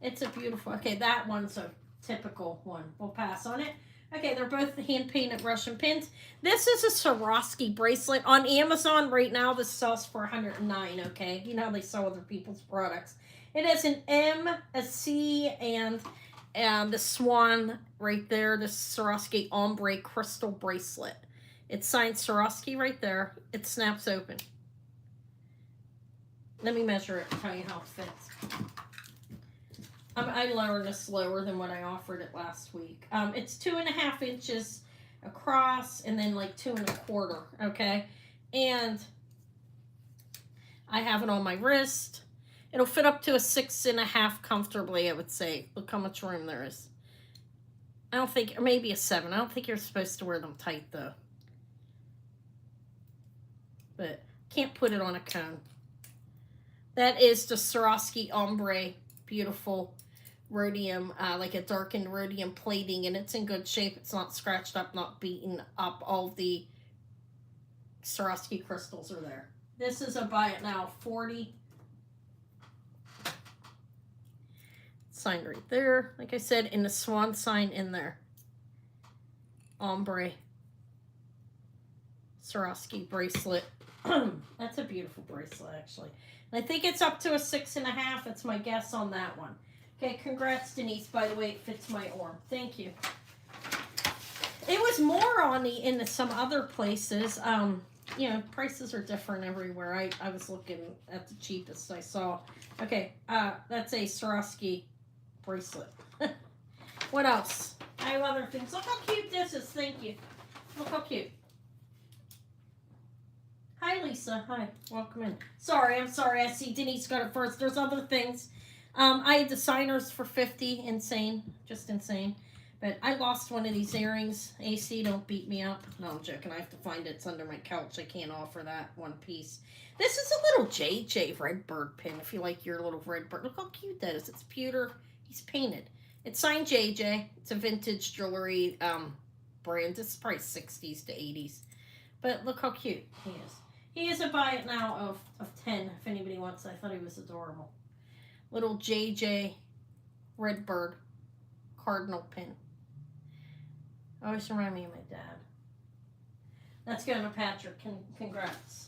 It's a beautiful, okay, that one's a typical one. We'll pass on it. Okay, they're both hand-painted Russian pins. This is a Swarovski bracelet. On Amazon right now, this sells for $109, okay? You know how they sell other people's products. It has an M, a C, and the swan right there, the Swarovski ombre crystal bracelet. It's signed Swarovski right there. It snaps open. Let me measure it and tell you how it fits. I learned this lower than what I offered it last week. It's 2.5 inches across and then like 2.25, okay? And I have it on my wrist. It'll fit up to a 6.5 comfortably, I would say. Look how much room there is. I don't think, or maybe a 7. I don't think you're supposed to wear them tight though. But can't put it on a cone. That is the Swarovski ombre, beautiful rhodium, like a darkened rhodium plating, and it's in good shape. It's not scratched up, not beaten up. All the Swarovski crystals are there. This is a buy it now, 40. Signed right there, like I said, in the swan sign in there. Ombre Swarovski bracelet. That's a beautiful bracelet, actually. And I think it's up to a 6.5. That's my guess on that one. Okay, congrats, Denise. By the way, it fits my arm. Thank you. It was more on in some other places. You know, prices are different everywhere. I was looking at the cheapest I saw. Okay, that's a Swarovski bracelet. What else? I have other things. Look how cute this is. Thank you. Look how cute. Hi, Lisa. Hi. Welcome in. I'm sorry. I see Denise got it first. There's other things. I had designers for 50. Insane. Just insane. But I lost one of these earrings. AC, don't beat me up. No, I'm joking. I have to find it. It's under my couch. I can't offer that one piece. This is a little JJ Redbird pin, if you like your little Redbird. Look how cute that is. It's pewter. He's painted. It's signed JJ. It's a vintage jewelry brand. It's probably 60s to 80s. But look how cute he is. He is a buy it now of 10, if anybody wants. I thought he was adorable. Little JJ Redbird cardinal pin. Always remind me of my dad. That's going to Patrick. Congrats.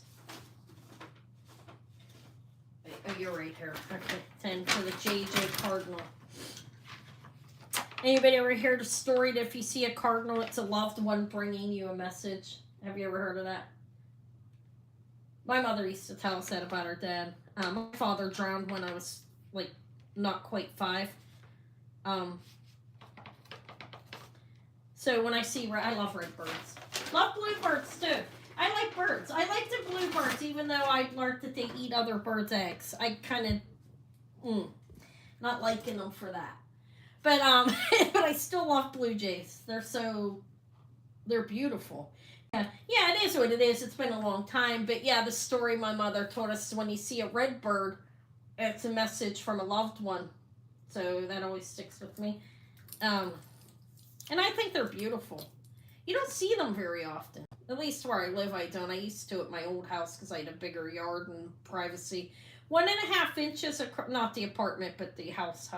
Oh, you're right here. Okay, 10 for the JJ cardinal. Anybody ever heard a story that if you see a cardinal, it's a loved one bringing you a message? Have you ever heard of that? My mother used to tell us that about her dad. My father drowned when I was, like, not quite 5. So when I see, I love red birds. Love bluebirds, too. I like birds. I like the bluebirds, even though I learned that they eat other birds' eggs. I kind of, not liking them for that. But, but I still love blue jays. They're beautiful. Yeah, it is what it is. It's been a long time. But yeah, the story my mother told us, when you see a red bird, it's a message from a loved one. So that always sticks with me. And I think they're beautiful. You don't see them very often. At least where I live, I don't. I used to at my old house because I had a bigger yard and privacy. 1.5 inches, not the apartment, but the house.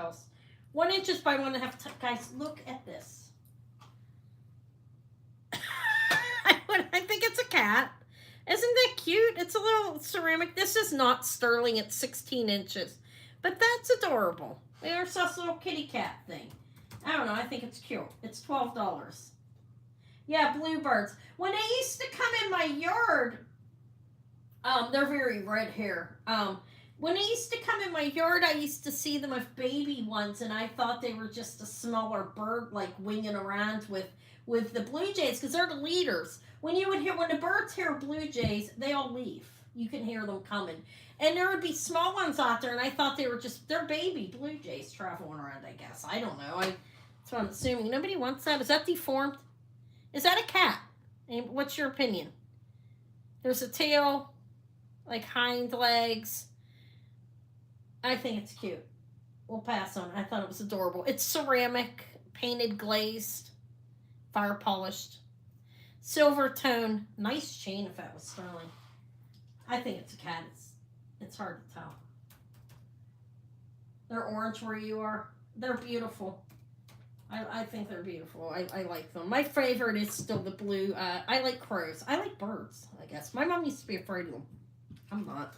1 inches by 1.5. Guys, look at this. I think it's a cat. Isn't that cute? It's a little ceramic. This is not sterling. It's 16 inches. But that's adorable. There's this little kitty cat thing. I don't know. I think it's cute. It's $12. Yeah, bluebirds. When they used to come in my yard, they're very red here. When they used to come in my yard, I used to see them with baby ones, and I thought they were just a smaller bird, like winging around with the blue jays, because they're the leaders. When the birds hear blue jays, they all leave. You can hear them coming. And there would be small ones out there, and I thought they're baby blue jays traveling around, I guess. I don't know. That's what I'm assuming. Nobody wants that. Is that deformed? Is that a cat? And what's your opinion? There's a tail, like hind legs. I think it's cute. We'll pass on it. I thought it was adorable. It's ceramic, painted, glazed, fire polished, silver tone. Nice chain if that was sterling. I think it's a cat. It's hard to tell. They're orange where you are. They're beautiful. I think they're beautiful. I like them. My favorite is still the blue. I like crows. I like birds, I guess. My mom used to be afraid of them. I'm not.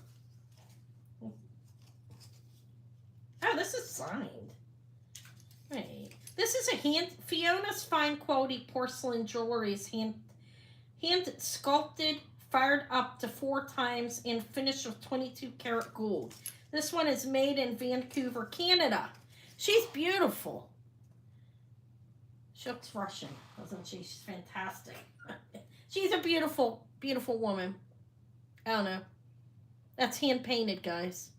Oh, this is signed. Right. This is a Fiona's fine quality porcelain jewelry is hand sculpted, fired up to 4 times, and finished with 22 karat gold. This one is made in Vancouver, Canada. She's beautiful. She looks Russian, doesn't she? She's fantastic. She's a beautiful, beautiful woman. I don't know. That's hand painted, guys.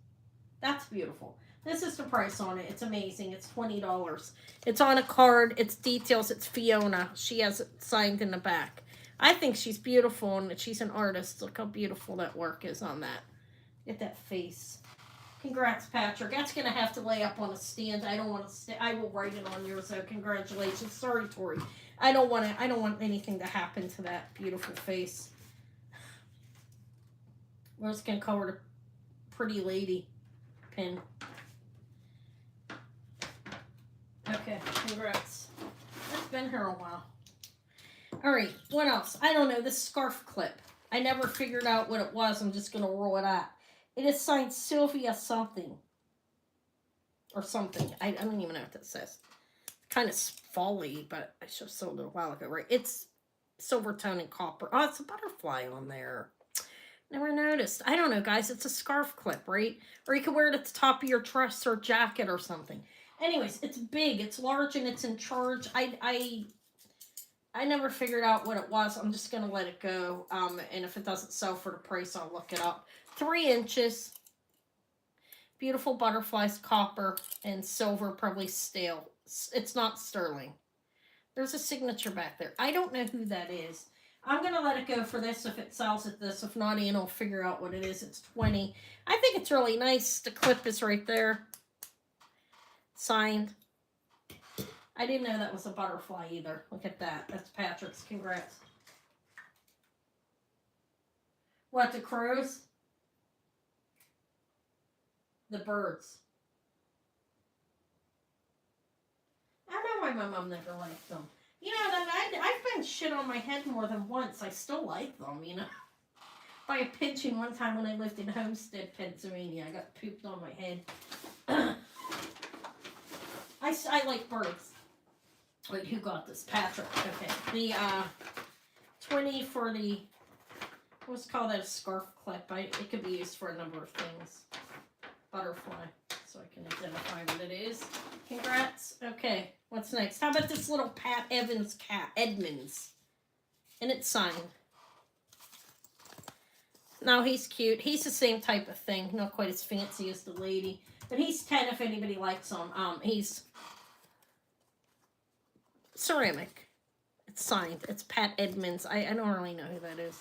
That's beautiful. This is the price on it. It's amazing. It's $20. It's on a card. It's details. It's Fiona. She has it signed in the back. I think she's beautiful, and she's an artist. Look how beautiful that work is on that. Get that face. Congrats, Patrick. That's going to have to lay up on a stand. I don't want to I will write it on yours, so congratulations. Sorry, Tori. I don't want anything to happen to that beautiful face. We're just going to call her the pretty lady pin. Okay, congrats. It's been here a while. All right, what else? I don't know. This scarf clip. I never figured out what it was. I'm just going to roll it out. It is signed Sylvia something. Or something. I don't even know what that says. Kind of folly, but I should have sold it a while ago, right? It's silver tone and copper. Oh, it's a butterfly on there. Never noticed. I don't know, guys. It's a scarf clip, right? Or you can wear it at the top of your dress or jacket or something. Anyways, it's big. It's large and it's in charge. I never figured out what it was. I'm just going to let it go. And if it doesn't sell for the price, I'll look it up. 3 inches. Beautiful butterflies, copper, and silver, probably steel. It's not sterling. There's a signature back there. I don't know who that is. I'm going to let it go for this if it sells at this. If not, Ian will figure out what it is. It's 20. I think it's really nice. The clip is right there. Signed. I didn't know that was a butterfly either. Look at that. That's Patrick's. Congrats. What, the crows? The birds. I know why my mom never liked them. You know, I've been shit on my head more than once. I still like them, you know. By a pigeon one time when I lived in Homestead, Pennsylvania. I got pooped on my head. I like birds. Wait, who got this? Patrick. Okay. The 20 for the, let's call that a scarf clip. It could be used for a number of things. Butterfly, so I can identify what it is. Congrats. Okay, what's next? How about this little Pat Evans cat, Edmonds? And it's signed. No, he's cute. He's the same type of thing. Not quite as fancy as the lady. But he's 10 if anybody likes him. He's ceramic. It's signed. It's Pat Edmonds. I don't really know who that is.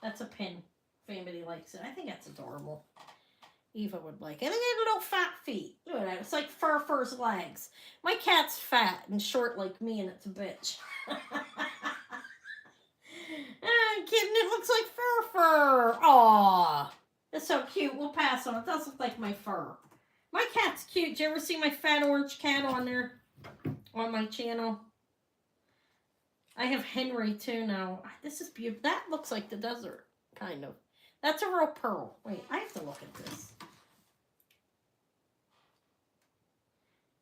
That's a pin if anybody likes it. I think that's adorable. Eva would like it. And they have little fat feet. Look at that. It's like Fur's legs. My cat's fat and short like me, and it's a bitch. I'm kidding. It looks like Fur. Aww. It's so cute. We'll pass on. It does look like my fur. My cat's cute. Did you ever see my fat orange cat on there? On my channel? I have Henry too now. This is beautiful. That looks like the desert. Kind of. That's a real pearl. Wait, I have to look at this.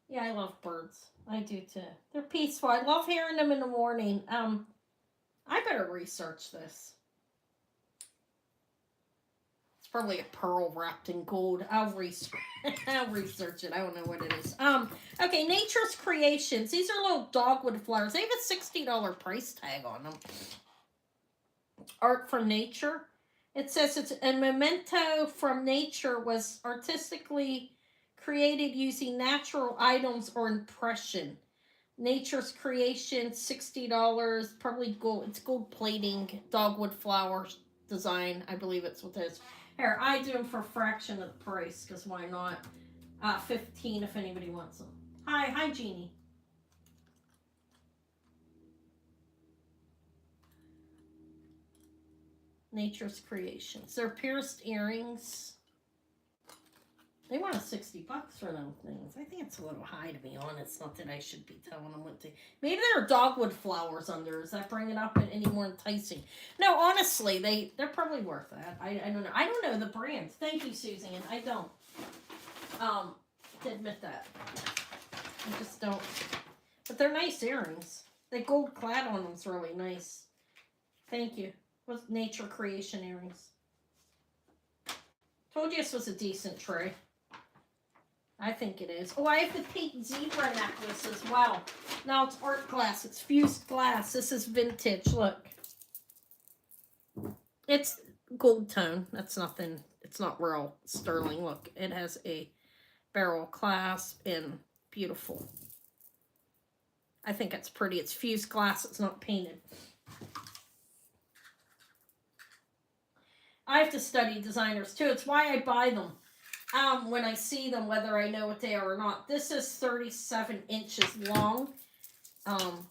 Yeah, I love birds. I do too. They're peaceful. I love hearing them in the morning. I better research this. It's probably a pearl wrapped in gold. I'll research it. I don't know what it is. Okay, Nature's Creations. These are little dogwood flowers. They have a $60 price tag on them. Art from nature. It says it's a memento from nature was artistically created using natural items or impression. Nature's Creation, $60, probably gold. It's gold plating, dogwood flowers design. I believe it's what it is. Here, I do them for a fraction of the price, because why not? $15 if anybody wants them. Hi, Jeannie. Nature's Creations. They're pierced earrings. They want $60 for them things. I think it's a little high, to be honest. Not that I should be telling them what to. Maybe there are dogwood flowers under. Does that bring it up any more enticing? No, honestly, they're probably worth that. I don't know. I don't know the brand. Thank you, Suzanne. I don't. To admit that. I just don't. But they're nice earrings. The gold clad on them's really nice. Thank you. What's Nature Creation earrings? Told you this was a decent tray. I think it is. Oh, I have the pink zebra necklace as well. Now it's art glass. It's fused glass. This is vintage. Look. It's gold tone. That's nothing. It's not real sterling. Look, it has a barrel clasp and beautiful. I think it's pretty. It's fused glass. It's not painted. I have to study designers too. It's why I buy them. When I see them, whether I know what they are or not. This is 37 inches long. I don't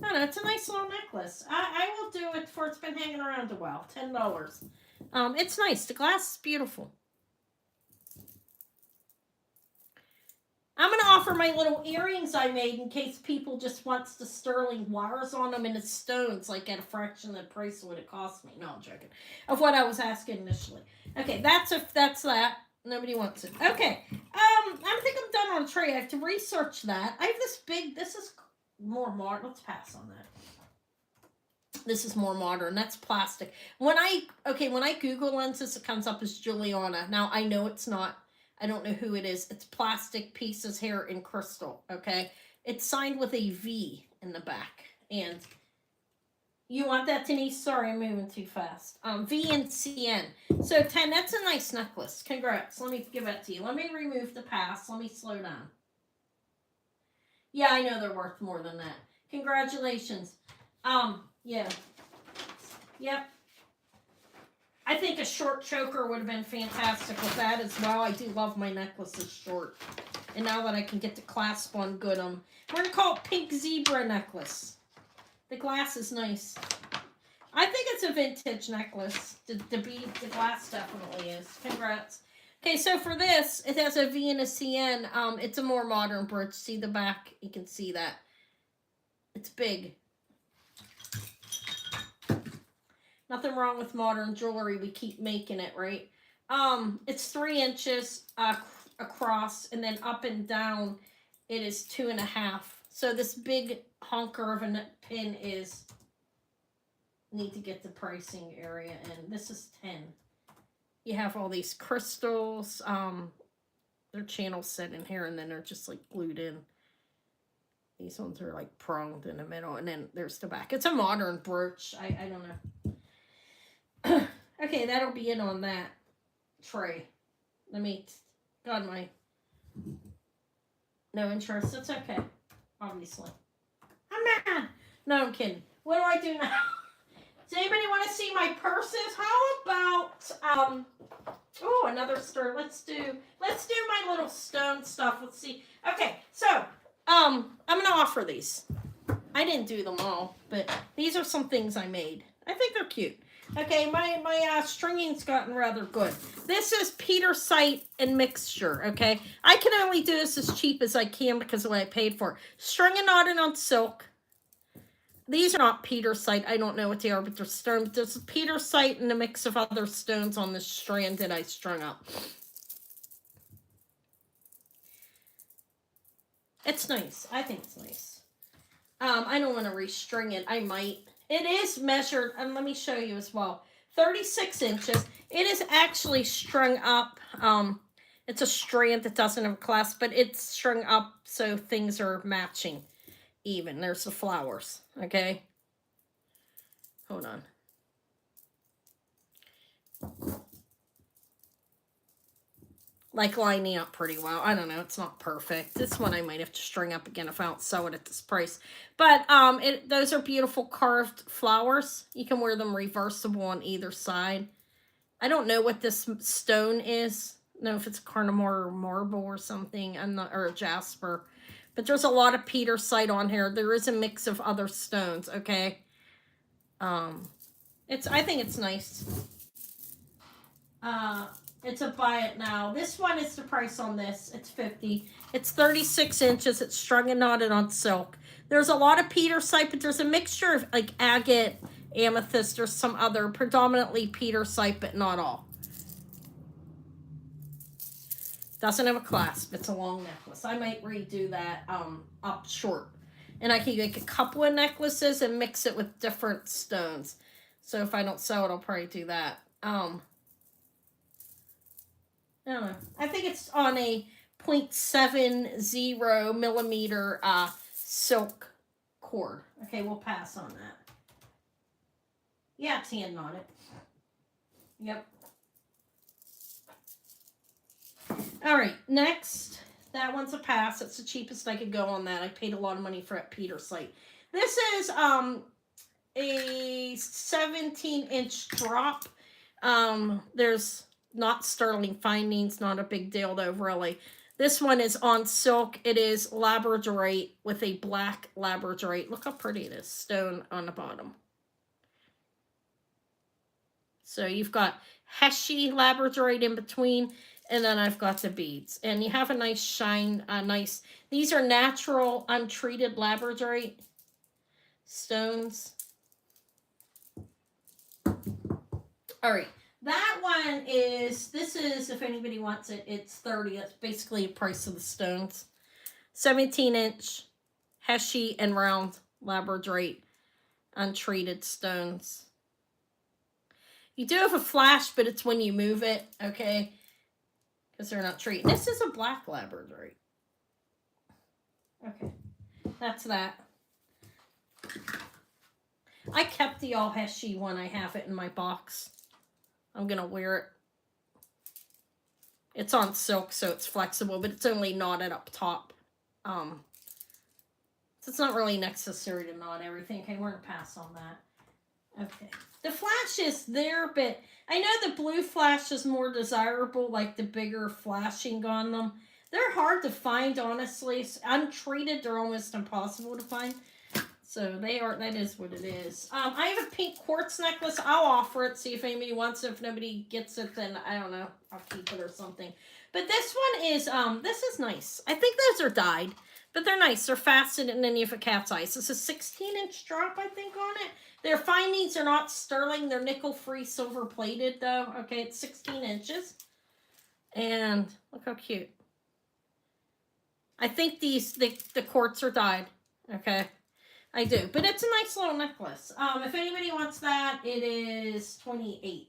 know, it's a nice little necklace. I will do it for it's been hanging around a while. $10. It's nice. The glass is beautiful. I'm going to offer my little earrings I made in case people just wants the sterling wires on them and it's stones, like at a fraction of the price of what it cost me. No, I'm joking. Of what I was asking initially. Okay, that's that. Nobody wants it. Okay, I think I'm done on a tray. I have to research that. I have this is more modern. Let's pass on that. This is more modern. That's plastic. When I Google lenses, it comes up as Juliana. Now, I know it's not. I don't know who it is. It's plastic pieces here in crystal, okay? It's signed with a V in the back. And you want that, Denise? Sorry, I'm moving too fast. V and CN. So 10, that's a nice necklace. Congrats. Let me give that to you. Let me remove the pass. Let me slow down. Yeah, I know they're worth more than that. Congratulations. Yeah. Yep. I think a short choker would have been fantastic with that as well. I do love my necklaces short. And now that I can get the clasp on good, we're going to call it Pink Zebra Necklace. The glass is nice. I think it's a vintage necklace. The glass definitely is. Congrats. Okay, so for this, it has a V and a CN. It's a more modern brooch. See the back? You can see that. It's big. Nothing wrong with modern jewelry. We keep making it, right? It's 3 inches across, and then up and down, it is 2.5. So this big honker of a pin is, need to get the pricing area in. This is 10. You have all these crystals. They're channel set in here, and then they're just like glued in. These ones are like pronged in the middle, and then there's the back. It's a modern brooch. I don't know. Okay, that'll be it on that tray. Let me, God, no interest. It's okay, obviously. I'm mad. No, I'm kidding. What do I do now? Does anybody want to see my purses? How about, oh, another stir. Let's do my little stone stuff. Let's see. Okay, so, I'm going to offer these. I didn't do them all, but these are some things I made. I think they're cute. Okay, my stringing's gotten rather good. This is Petersite and mixture, okay? I can only do this as cheap as I can because of what I paid for. String and knotted on silk. These are not Petersite. I don't know what they are, but they're stone. There's Petersite and a mix of other stones on this strand that I strung up. It's nice. I think it's nice. I don't want to restring it. I might. It is measured, and let me show you as well. 36 inches. It is actually strung up. It's a strand that doesn't have a clasp, but it's strung up so things are matching even. There's the flowers, okay? Hold on. Like lining up pretty well. I don't know. It's not perfect. This one I might have to string up again if I don't sell it at this price. But those are beautiful carved flowers. You can wear them reversible on either side. I don't know what this stone is. I don't know if it's carnivore or marble or something. I'm not, or a jasper. But there's a lot of petersite on here. There is a mix of other stones, okay? Um, I think it's nice. Uh, it's a buy it now. This one is the price on this. It's 50. It's 36 inches. It's strung and knotted on silk. There's a lot of petersite, but there's a mixture of like agate, amethyst, or some other, predominantly petersite, but not all. Doesn't have a clasp. It's a long necklace. I might redo that up short. And I can make a couple of necklaces and mix it with different stones. So if I don't sell it, I'll probably do that. I don't know. I think it's on a 0.70 millimeter silk cord. Okay, we'll pass on that. Yeah, it's hand knotted. Yep. All right, next. That one's a pass. It's the cheapest I could go on that. I paid a lot of money for that petersite. This is a 17-inch drop. There's not sterling findings, not a big deal though, really. This one is on silk. It is labradorite with a black labradorite. Look how pretty it is. Stone on the bottom. So you've got heshy labradorite in between, and then I've got the beads. And you have a nice shine, these are natural, untreated labradorite stones. All right. That one is, this is, if anybody wants it, it's 30. That's basically the price of the stones. 17-inch, heshy and round labradorite, untreated stones. You do have a flash, but it's when you move it, okay? Because they're not treated. This is a black labradorite. Okay, that's that. I kept the all heshy one. I have it in my box. I'm going to wear it. It's on silk, so it's flexible, but it's only knotted up top. So it's not really necessary to knot everything. Okay, we're going to pass on that. Okay. The flash is there, but I know the blue flash is more desirable, like the bigger flashing on them. They're hard to find, honestly. Untreated, they're almost impossible to find. So they are, that is what it is. I have a pink quartz necklace. I'll offer it, see if anybody wants it. If nobody gets it, then I don't know. I'll keep it or something. But this one is, this is nice. I think those are dyed, but they're nice. They're faceted and then you have a cat's eyes. It's a 16-inch drop, I think, on it. Their findings are not sterling. They're nickel-free, silver-plated, though. Okay, it's 16 inches. And look how cute. I think these, the quartz are dyed. Okay. I do, but it's a nice little necklace. If anybody wants that, it is $28.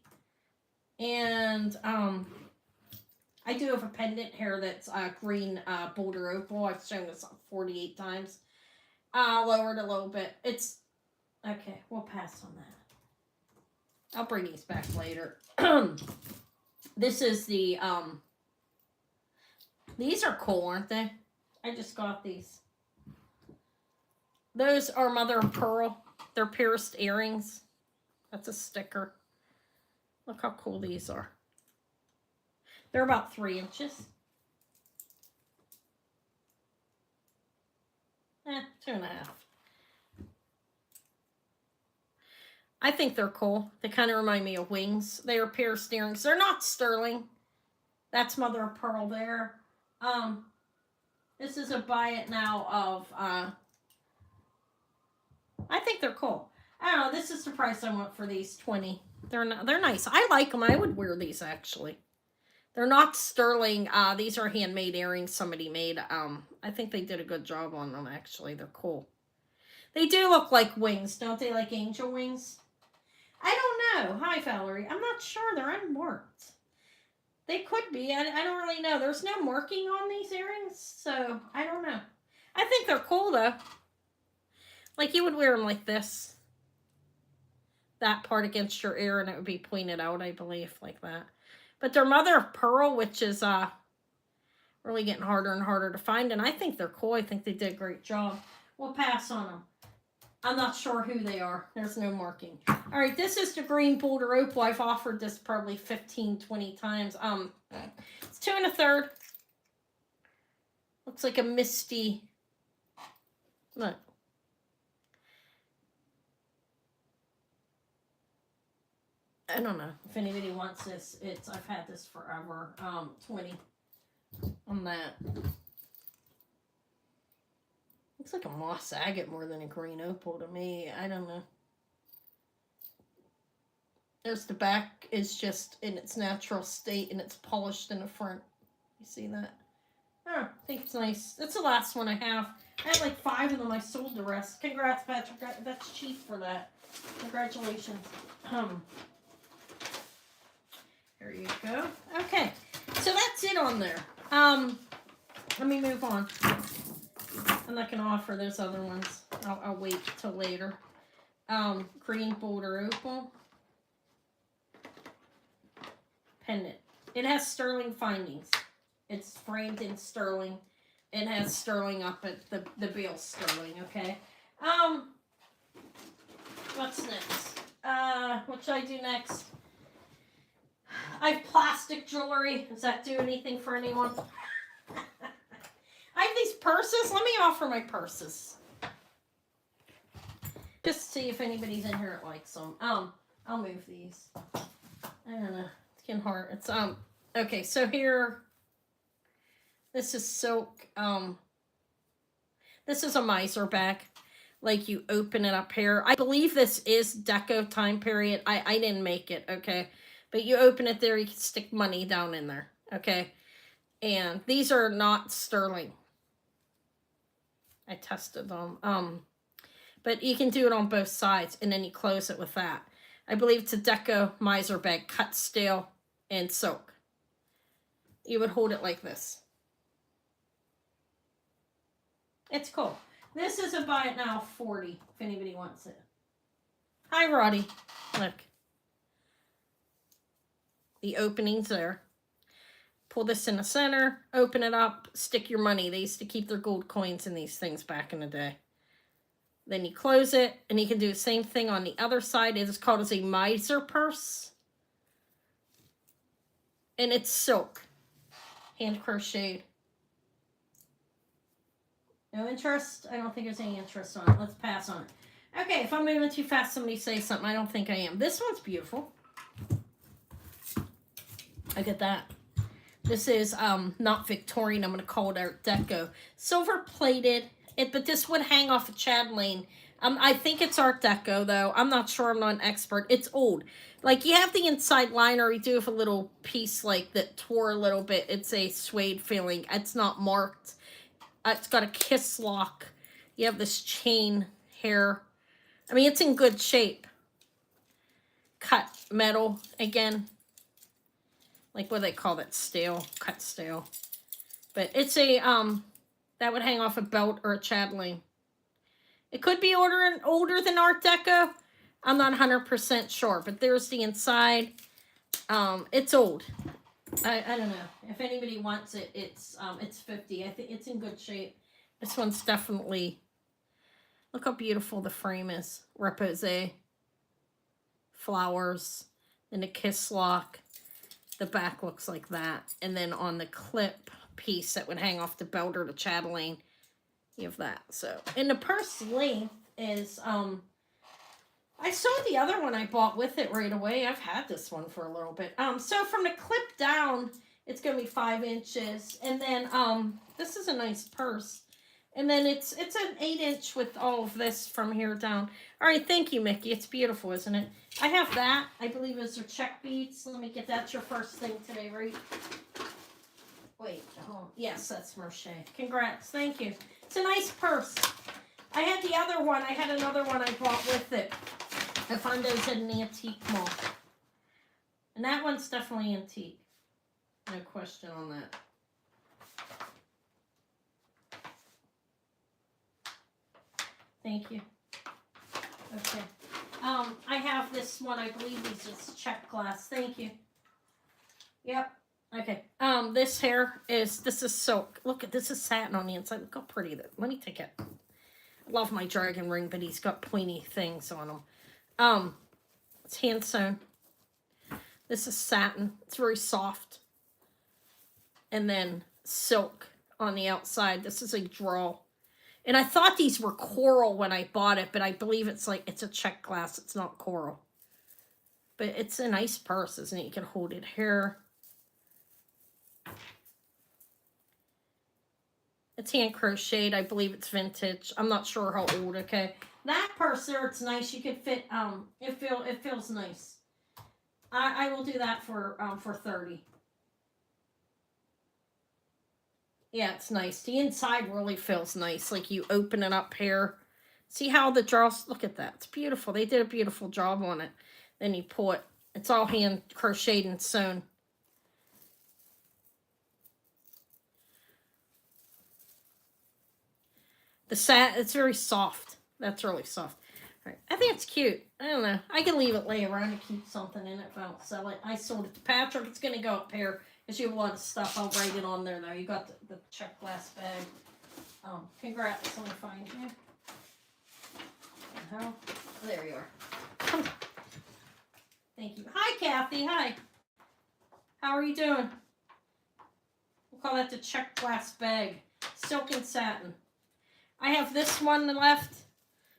And I do have a pendant here that's green boulder opal. I've shown this 48 times. Lowered a little bit. It's okay. We'll pass on that. I'll bring these back later. This is the these are cool, aren't they? I just got these. Those are mother of pearl. They're pierced earrings. That's a sticker. Look how cool these are. They're about 3 inches. 2.5. I think they're cool. They kind of remind me of wings. They are pierced earrings. They're not sterling. That's mother of pearl there. This is a buy it now of I think they're cool. I don't know. This is the price I want for these. 20. They're nice. I like them. I would wear these actually. They're not sterling. These are handmade earrings somebody made. I think they did a good job on them actually. They're cool. They do look like wings, don't they? Like angel wings. I don't know. Hi, Valerie. I'm not sure. They're unmarked. They could be. I don't really know. There's no marking on these earrings, so I don't know. I think they're cool though. Like you would wear them like this. That part against your ear and it would be pointed out, I believe, like that. But they're mother of pearl, which is really getting harder and harder to find. And I think they're cool. I think they did a great job. We'll pass on them. I'm not sure who they are. There's no marking. All right, this is the green boulder opal. I've offered this probably 15, 20 times. It's 2 1/3. Looks like a misty. Look. I don't know if anybody wants this. I've had this forever. 20 on that. Looks like a moss agate more than a green opal to me. I don't know. There's the back is just in its natural state and it's polished in the front. You see that? Oh, I think it's nice. That's the last one I have. I had like 5 of them. I sold the rest. Congrats, Patrick. That's cheap for that. Congratulations. There you go. Okay, so that's it on there. Let me move on. I'm not gonna offer those other ones. I'll wait till later. Green boulder opal pendant. It has sterling findings. It's framed in sterling. It has sterling up at the bale sterling. Okay. What's next? What should I do next? I have plastic jewelry. Does that do anything for anyone? I have these purses. Let me offer my purses. Just to see if anybody's in here that likes them. I'll move these. I don't know. It's getting hard. It's okay, so here this is silk. This is a miser bag. Like you open it up here. I believe this is deco time period. I didn't make it, okay? But you open it there, you can stick money down in there, okay? And these are not sterling. I tested them. But you can do it on both sides, and then you close it with that. I believe it's a deco miser bag, cut steel and silk. You would hold it like this. It's cool. This is a buy it now 40, if anybody wants it. Hi, Roddy. Look. The opening's there. Pull this in the center, open it up, stick your money. They used to keep their gold coins in these things back in the day. Then you close it, and you can do the same thing on the other side. It is called as a miser purse. And it's silk. Hand crocheted. No interest? I don't think there's any interest on it. Let's pass on it. Okay, if I'm moving too fast, somebody say something. I don't think I am. This one's beautiful. Look at that. This is not Victorian. I'm going to call it Art Deco. Silver plated. But this would hang off a chatelaine. I think it's Art Deco, though. I'm not sure. I'm not an expert. It's old. Like, you have the inside liner. You do have a little piece, like, that tore a little bit. It's a suede feeling. It's not marked. It's got a kiss lock. You have this chain here. I mean, it's in good shape. Cut metal, again. Like, what do they call that? Steel. Cut steel. But it's a, that would hang off a belt or a chatelaine. It could be older than Art Deco. I'm not 100% sure. But there's the inside. It's old. I don't know. If anybody wants it, it's 50. I think it's in good shape. This one's definitely, look how beautiful the frame is. Repose. Flowers. And a kiss lock. The back looks like that. And then on the clip piece that would hang off the belt or the chatelaine, you have that. So, and the purse length is, I saw the other one I bought with it right away. I've had this one for a little bit. So from the clip down, it's going to be 5 inches. And then, this is a nice purse. And then it's an 8-inch with all of this from here down. All right, thank you, Mickey. It's beautiful, isn't it? I have that. I believe those are check beads. Let me get that. Your first thing today, right? Wait, oh, yes, that's Merche. Congrats. Thank you. It's a nice purse. I had the other one. I had another one I bought with it. I found those at an antique mall. And that one's definitely antique. No question on that. Thank you. Okay. I have this one. I believe these is check glass. Thank you. Yep. Okay. This here is, this is silk. Look at, this is satin on the inside. Look how pretty that. Let me take it. Love my dragon ring, but he's got pointy things on him. It's hand sewn. This is satin. It's very soft. And then silk on the outside. This is a draw. And I thought these were coral when I bought it, but I believe it's a check glass. It's not coral. But it's a nice purse, isn't it? You can hold it here. It's hand crocheted. I believe it's vintage. I'm not sure how old, okay? That purse there, it's nice. You could fit, it feels nice. I will do that for 30. Yeah, it's nice. The inside really feels nice. Like you open it up here. See how the draws, look at that. It's beautiful. They did a beautiful job on it. Then you pull it. It's all hand crocheted and sewn. It's very soft. That's really soft. All right. I think it's cute. I don't know. I can leave it lay around and keep something in it if I don't sell it. I sold it to Patrick. It's going to go up here. Because you have a lot of stuff. I'll write it on there, though. You got the check glass bag. Congrats. Let me find you. There you are. Thank you. Hi, Kathy. Hi. How are you doing? We'll call that the check glass bag. Silk and satin. I have this one left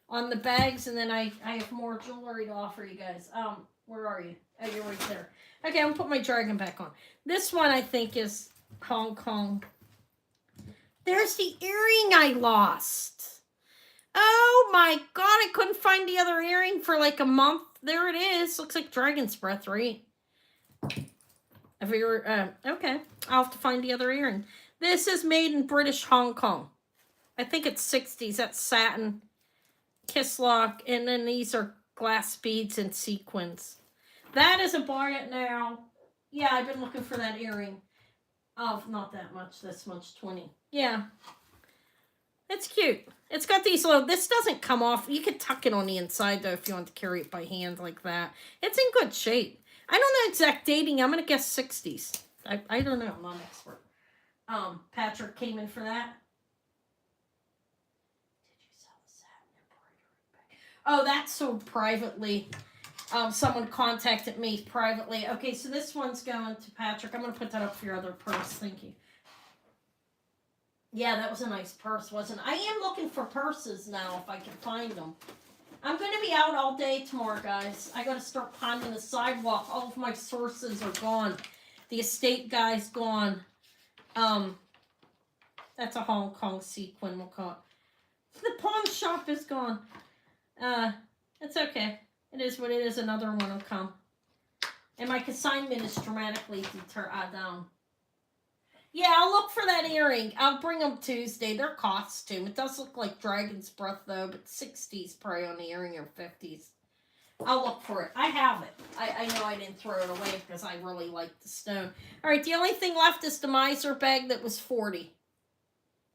on the bags, and then I have more jewelry to offer you guys. Where are you? Oh, you're right there. Okay, I'm going to put my dragon back on. This one, I think, is Hong Kong. There's the earring I lost. Oh, my God. I couldn't find the other earring for like a month. There it is. Looks like dragon's breath, right? Okay. I'll have to find the other earring. This is made in British Hong Kong. I think it's 60s. That's satin, kiss lock, and then these are glass beads and sequins. That is a bargain now. Yeah, I've been looking for that earring. Oh, not that much. This much, 20. Yeah. It's cute. It's got these little, this doesn't come off. You could tuck it on the inside, though, if you want to carry it by hand like that. It's in good shape. I don't know exact dating. I'm going to guess 60s. I don't know. I'm not an expert. Patrick came in for that. Did you sell the satin embroidery bag? Oh, that's sold privately. Someone contacted me privately. Okay, so this one's going to Patrick. I'm going to put that up for your other purse. Thank you. Yeah, that was a nice purse, wasn't it? I am looking for purses now if I can find them. I'm going to be out all day tomorrow, guys. I got to start ponding the sidewalk. All of my sources are gone. The estate guy's gone. That's a Hong Kong sequin, we'll call it. The pawn shop is gone. It's okay. It is what it is. Another one will come. And my consignment is dramatically down. Yeah, I'll look for that earring. I'll bring them Tuesday. They're costume. It does look like dragon's breath, though, but 60s probably on the earring or 50s. I'll look for it. I have it. I know I didn't throw it away because I really like the stone. All right, the only thing left is the miser bag that was 40.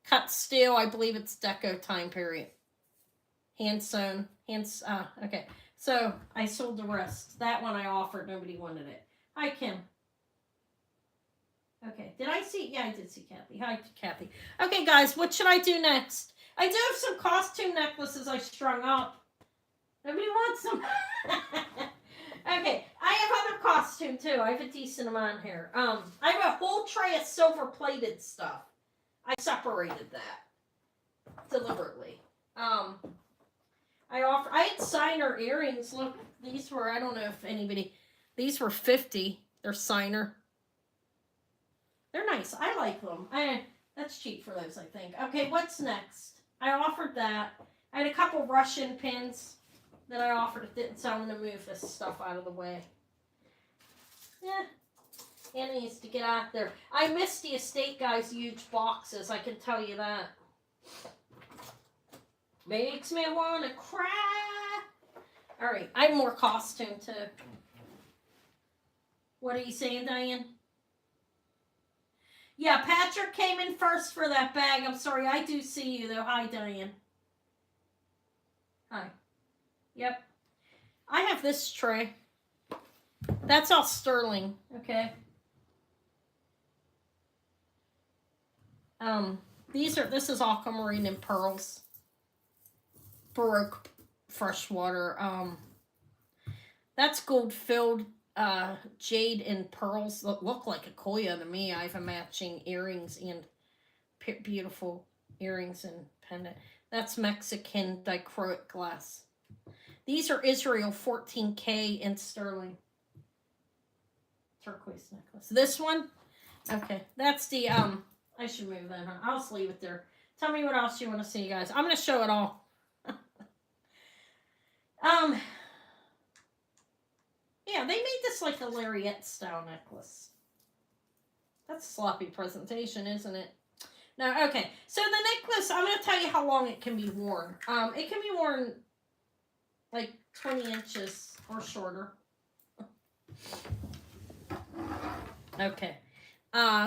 Cut steel. I believe it's deco time period. Hand sewn. Okay. So, I sold the rest. That one I offered. Nobody wanted it. Hi, Kim. Okay. Did I see? Yeah, I did see Kathy. Hi, Kathy. Okay, guys. What should I do next? I do have some costume necklaces I strung up. Nobody wants them. Okay. I have other costume, too. I have a decent amount here. I have a whole tray of silver-plated stuff. I separated that. Deliberately. I had signer earrings. Look, these were, I don't know if anybody, these were 50. They're signer. They're nice. I like them. That's cheap for those, I think. Okay, what's next? I offered that. I had a couple Russian pins that I offered. It didn't, so I'm going to move this stuff out of the way. Yeah. Anna needs to get out there. I missed the estate guy's huge boxes. I can tell you that. Makes me want to cry. All right. I have more costume, too. What are you saying, Diane? Yeah, Patrick came in first for that bag. I'm sorry. I do see you, though. Hi, Diane. Hi. Yep. I have this tray. That's all sterling. Okay. This is aquamarine and pearls. Baroque freshwater. That's gold filled jade and pearls. Look like a koya to me. I have a matching earrings and beautiful earrings and pendant. That's Mexican dichroic glass. These are Israel 14K in sterling. Turquoise necklace. This one? Okay. That's the, I should move that on. I'll just leave it there. Tell me what else you want to see, guys. I'm going to show it all. Yeah, they made this like a lariat style necklace. That's a sloppy presentation, isn't it? No, okay. So the necklace, I'm going to tell you how long it can be worn. It can be worn like 20 inches or shorter. Okay.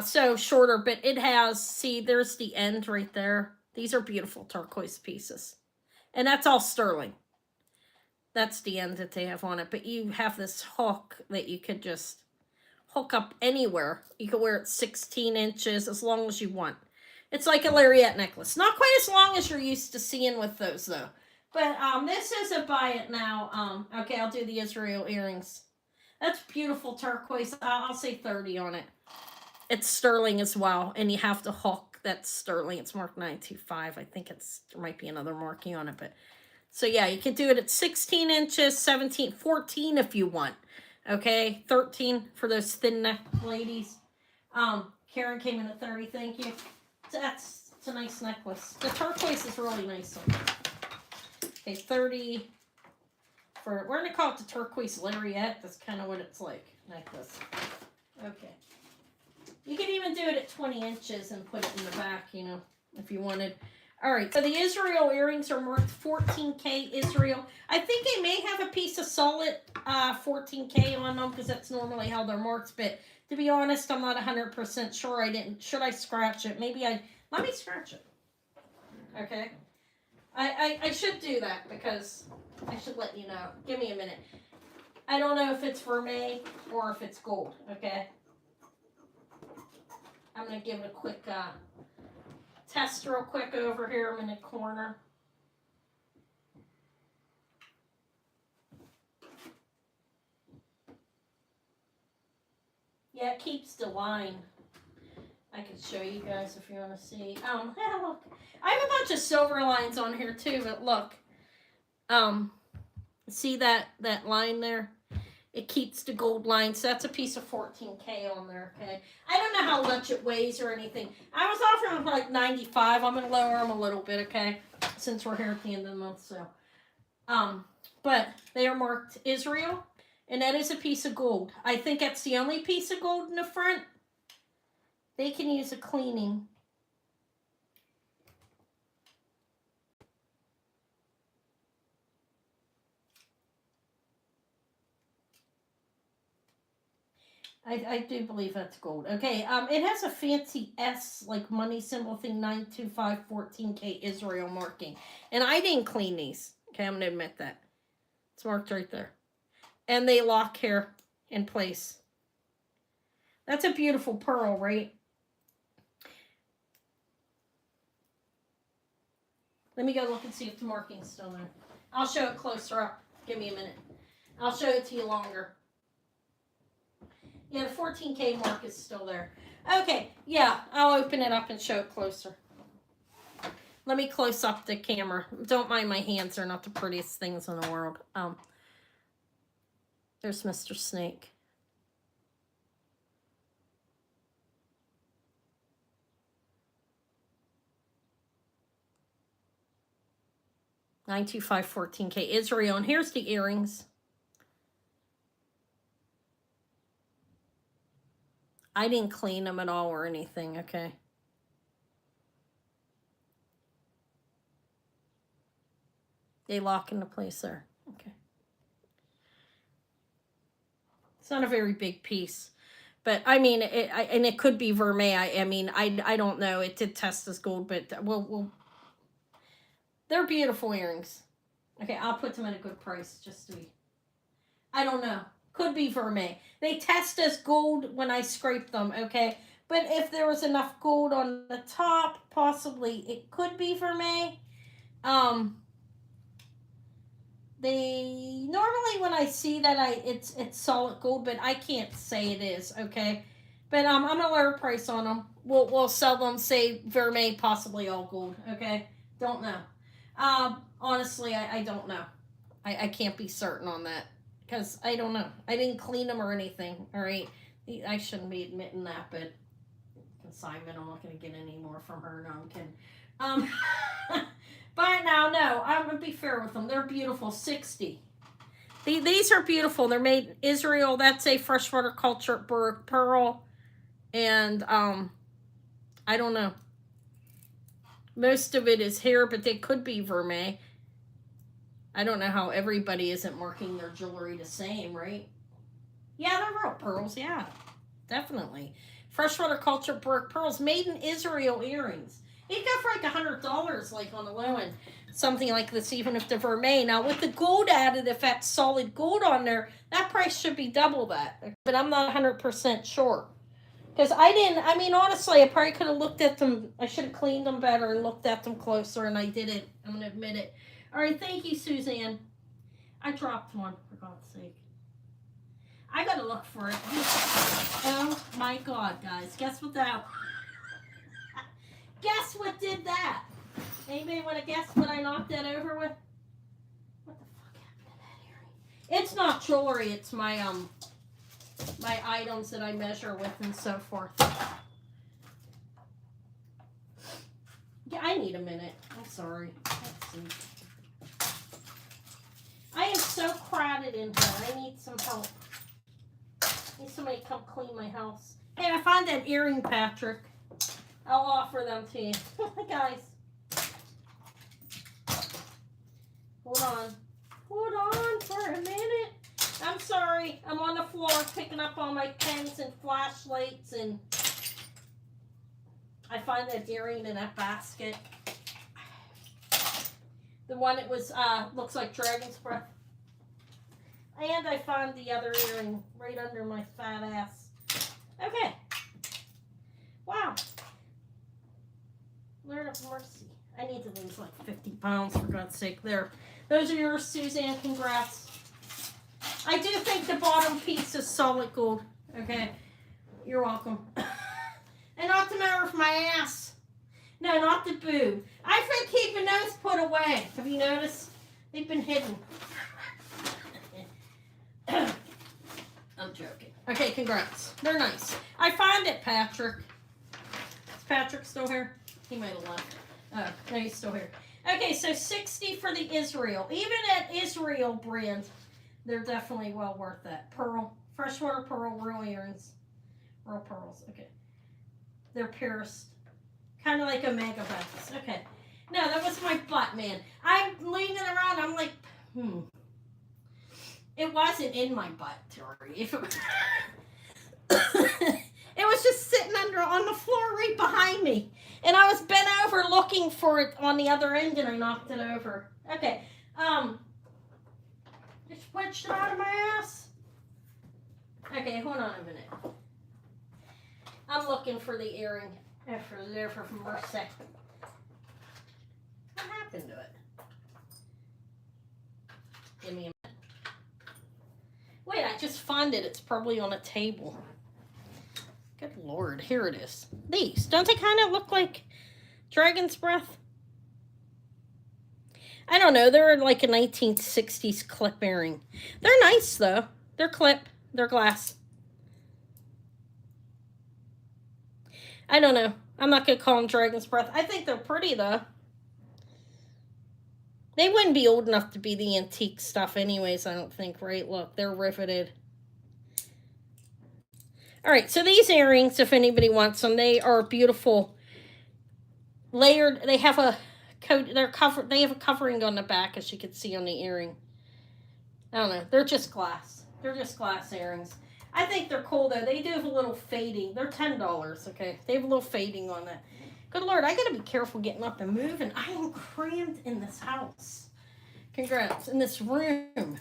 So shorter, but it has, see, there's the end right there. These are beautiful turquoise pieces. And that's all sterling. That's the end that they have on it. But you have this hook that you could just hook up anywhere. You can wear it 16 inches as long as you want. It's like a lariat necklace. Not quite as long as you're used to seeing with those, though. But this is a buy it now. Okay, I'll do the Israel earrings. That's beautiful turquoise. I'll say 30 on it. It's sterling as well. And you have the hook that's sterling. It's marked 925. I think there might be another marking on it. But so, yeah, you can do it at 16 inches, 17, 14 if you want. Okay, 13 for those thin neck ladies. Karen came in at 30. Thank you. It's a nice necklace. The turquoise is really nice. Okay, 30 for, we're going to call it the turquoise lariat. That's kind of what it's like, necklace. Okay. You can even do it at 20 inches and put it in the back, you know, if you wanted. All right, so the Israel earrings are marked 14K Israel. I think they may have a piece of solid 14K on them because that's normally how they're marked. But to be honest, I'm not 100% sure. I didn't. Should I scratch it? Maybe let me scratch it. Okay. I should do that because I should let you know. Give me a minute. I don't know if it's vermeil or if it's gold. Okay. I'm going to give it a quick test real quick over here. I'm in the corner. Yeah, it keeps the line. I can show you guys if you want to see. Look. I have a bunch of silver lines on here too, but look. See that line there? It keeps the gold line, so that's a piece of 14K on there, okay? I don't know how much it weighs or anything. I was offering for like 95. I'm going to lower them a little bit, okay? Since we're here at the end of the month, so. But they are marked Israel, and that is a piece of gold. I think that's the only piece of gold in the front. They can use a cleaning. I do believe that's gold. Okay, it has a fancy S, like money symbol thing, 92514K Israel marking. And I didn't clean these. Okay, I'm going to admit that. It's marked right there. And they lock here in place. That's a beautiful pearl, right? Let me go look and see if the marking's still there. I'll show it closer up. Give me a minute. I'll show it to you longer. Yeah, the 14K mark is still there. Okay, yeah, I'll open it up and show it closer. Let me close up the camera. Don't mind my hands, they're not the prettiest things in the world. There's Mr. Snake. $92514K Israel, and here's the earrings. I didn't clean them at all or anything, okay? They lock into place there, okay. It's not a very big piece, but I mean, and it could be vermeil. I mean, I don't know. It did test as gold, but they're beautiful earrings. Okay, I'll put them at a good price just to be. I don't know. Could be vermeil. They test as gold when I scrape them, okay? But if there was enough gold on the top, possibly it could be vermeil. They normally when I see that it's solid gold, but I can't say it is, okay? But I'm gonna lower price on them. We'll sell them, say vermeil, possibly all gold, okay? Don't know. Honestly, I don't know. I can't be certain on that because I don't know. I didn't clean them or anything. All right, I shouldn't be admitting that, but consignment. I'm not gonna get any more from her. No, I'm kidding. Um, but now, no, I'm gonna be fair with them. They're beautiful. 60. These are beautiful. They're made in Israel. That's a freshwater cultured pearl, and I don't know. Most of it is here, but they could be vermeil. I don't know how everybody isn't marking their jewelry the same, right? Yeah, they're real pearls. Yeah, definitely. Freshwater cultured pearls made in Israel earrings. You go for like $100, like on the low end, something like this, even if they're vermeil. Now with the gold added, if that's solid gold on there, that price should be double that. But I'm not 100% sure. Because I mean, honestly, I probably could have looked at them. I should have cleaned them better and looked at them closer, and I didn't. I'm going to admit it. All right, thank you, Suzanne. I dropped one, for God's sake. I got to look for it. Oh, my God, guys. Guess what that... Guess what did that? Anybody want to guess what I knocked that over with? What the fuck happened to that earring? It's not jewelry. It's my, my items that I measure with and so forth. Yeah, I need a minute. I'm sorry. Let's see. I am so crowded in here. I need some help. I need somebody to come clean my house. Hey, I found that earring, Patrick. I'll offer them to you. Guys. Hold on. Hold on for a minute. I'm sorry. I'm on the floor picking up all my pens and flashlights, and I find that earring in that basket. The one that was, looks like dragon's breath. And I found the other earring right under my fat ass. Okay. Wow. Lord of mercy. I need to lose like 50 pounds, for God's sake. There. Those are yours, Suzanne. Congrats. I do think the bottom piece is solid gold. Okay. You're welcome. And not the matter of my ass. No, not the boob. I've been keeping those put away. Have you noticed? They've been hidden. I'm joking. Okay, congrats. They're nice. I found it, Patrick. Is Patrick still here? He might have left. Oh, no, he's still here. Okay, so 60 for the Israel. Even at Israel brand, they're definitely well worth that. Pearl. Freshwater pearl, real earrings. Real pearls. Okay. They're pierced. Kind of like Omega buttons. Okay. No, that was my butt, man. I'm leaning around. I'm like, It wasn't in my butt, Tori. If it, it was just sitting on the floor right behind me. And I was bent over looking for it on the other end, and I knocked it over. Okay. Just wedged it out of my ass. Okay, hold on a minute. I'm looking for the earring. For mercy. What happened to it? Give me a minute. Wait, I just found it. It's probably on a table. Good Lord, here it is. These, don't they kind of look like dragon's breath? I don't know. They're like a 1960s clip earring. They're nice, though. They're clip. They're glass. I don't know. I'm not going to call them dragon's breath. I think they're pretty, though. They wouldn't be old enough to be the antique stuff anyways, I don't think, right? Look, they're riveted. All right, so these earrings, if anybody wants them, they are beautiful. Layered. They have a coat. They have a covering on the back, as you can see on the earring. I don't know. They're just glass. They're just glass earrings. I think they're cool, though. They do have a little fading. They're $10, okay? They have a little fading on that. Good Lord, I got to be careful getting up and moving. I am crammed in this house. Congrats. In this room.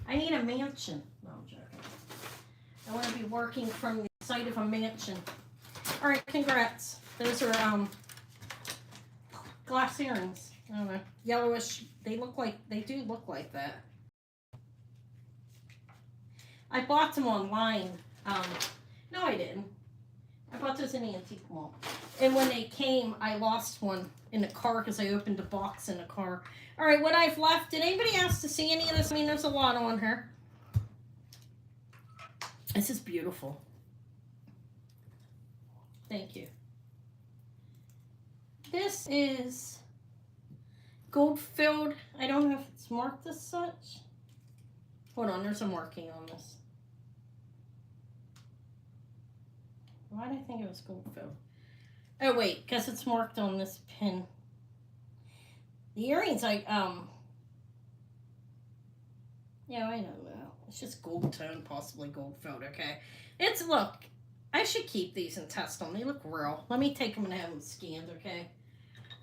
I need a mansion. No, I'm joking. I want to be working from the site of a mansion. All right, congrats. Those are glass earrings. I don't know. yellowish. They do look like that. I bought them online. No, I didn't. I bought those in the antique mall. And when they came, I lost one in the car because I opened a box in the car. All right, what I've left. Did anybody ask to see any of this? I mean, there's a lot on her. This is beautiful. Thank you. This is gold filled. I don't know if it's marked as such. Hold on, there's a marking on this. Why did I think it was gold filled? Oh wait, because it's marked on this pin. The earrings, yeah, I know that. It's just gold tone, possibly gold filled. Okay, look. I should keep these and test them. They look real. Let me take them and have them scanned. Okay.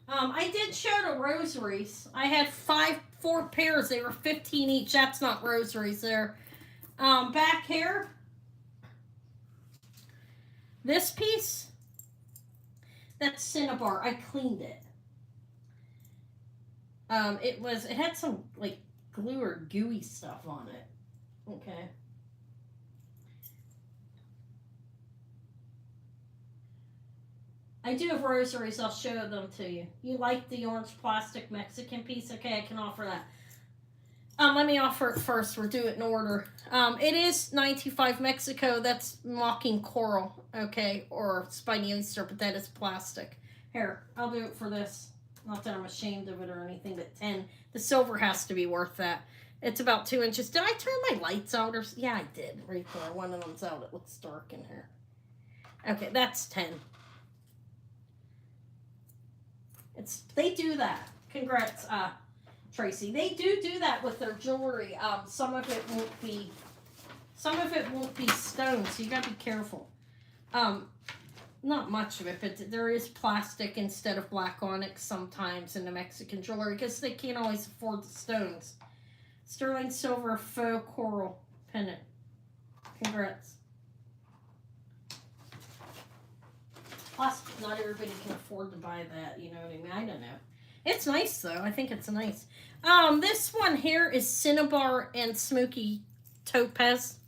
I did show the rosaries. I had 4 pairs. They were 15 each. That's not rosaries there. Back here. This piece. That's cinnabar. I cleaned it. It had some like glue or gooey stuff on it. Okay. I do have rosaries. I'll show them to you. You like the orange plastic Mexican piece? Okay, I can offer that. Let me offer it first. We'll do it in order. It is $9.25 Mexico. That's mocking coral, okay, or spiny oyster, but that is plastic. Here, I'll do it for this. Not that I'm ashamed of it or anything, but 10. The silver has to be worth that. It's about 2 inches. Did I turn my lights out? Yeah, I did. Right there. One of them's out. It looks dark in here. Okay, that's 10. They do that. Congrats, Tracy. They do that with their jewelry. Some of it won't be stone, so you gotta be careful. Not much of it, but there is plastic instead of black onyx sometimes in the Mexican jewelry because they can't always afford the stones. Sterling silver faux coral pendant. Congrats. Plus, not everybody can afford to buy that, you know what I mean? I don't know. It's nice, though. I think it's nice. This one here is cinnabar and smoky topaz.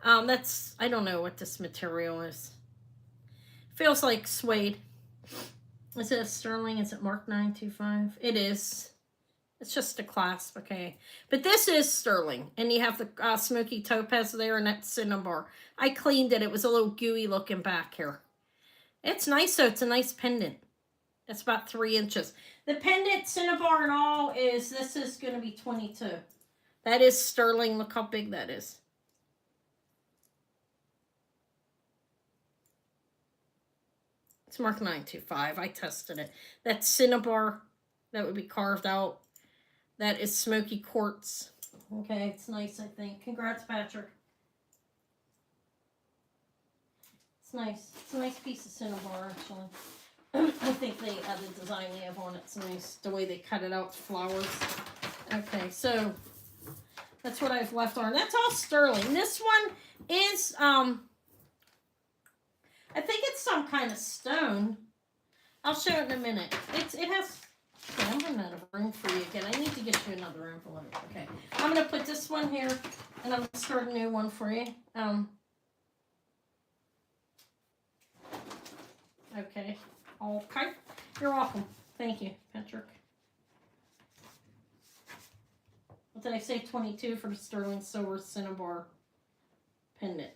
I don't know what this material is. Feels like suede. Is it a sterling? Is it marked 925? It is. It's just a clasp, okay. But this is sterling, and you have the smoky topaz there, and that's cinnabar. I cleaned it. It was a little gooey looking back here. It's nice, though. It's a nice pendant. It's about 3 inches. The pendant, cinnabar, and all this is going to be 22. That is sterling. Look how big that is. It's marked 925. I tested it. That's cinnabar. That would be carved out. That is smoky quartz. Okay, it's nice, I think. Congrats, Patrick. It's nice. It's a nice piece of cinnabar, actually. I think the design they have on it's nice. The way they cut it out, flowers. Okay, so that's what I've left on. That's all sterling. This one is, I think it's some kind of stone. I'll show it in a minute. It has. Okay, I'm running out of room for you again. I need to get you another envelope. Okay, I'm gonna put this one here, and I'm gonna start a new one for you. Okay. Okay. You're welcome. Thank you, Patrick. What did I say? 22 for the sterling silver cinnabar pendant.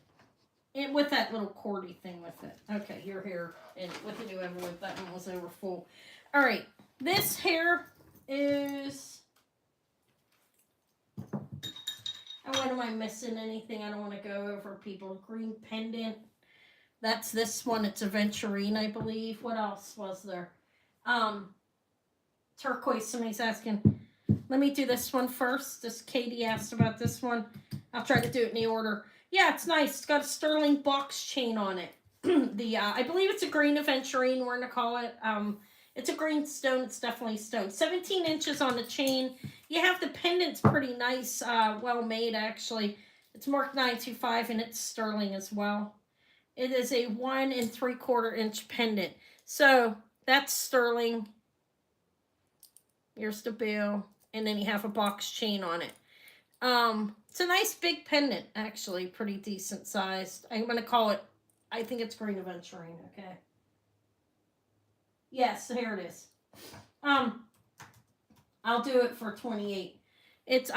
And with that little cordy thing with it. Okay, you're here. And with the new envelope, that one was over full. All right. This here is... Oh, what am I missing? Anything I don't want to go over, people? Green pendant. That's this one. It's a aventurine, I believe. What else was there? Turquoise. Somebody's asking. Let me do this one first. This Katie asked about this one. I'll try to do it in the order. Yeah, it's nice. It's got a sterling box chain on it. I believe it's a green aventurine, we're going to call it. It's a green stone. It's definitely stone. 17 inches on the chain. You have the pendants pretty nice. Well made, actually. It's marked 925, and it's sterling as well. It is a 1 3/4 inch pendant. So that's sterling. Here's the bill. And then you have a box chain on it. It's a nice big pendant, actually. Pretty decent sized. I'm going to call it, I think it's Green Aventurine, okay? Yes, here it is. I'll do it for 28. It's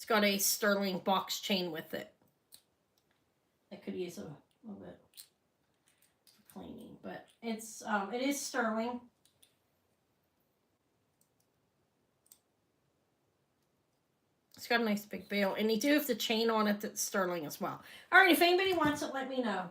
got a sterling box chain with it. I could use a little bit for cleaning, but it's it is sterling. It's got a nice big bail, and you do have the chain on it that's sterling as well. All right, if anybody wants it, let me know.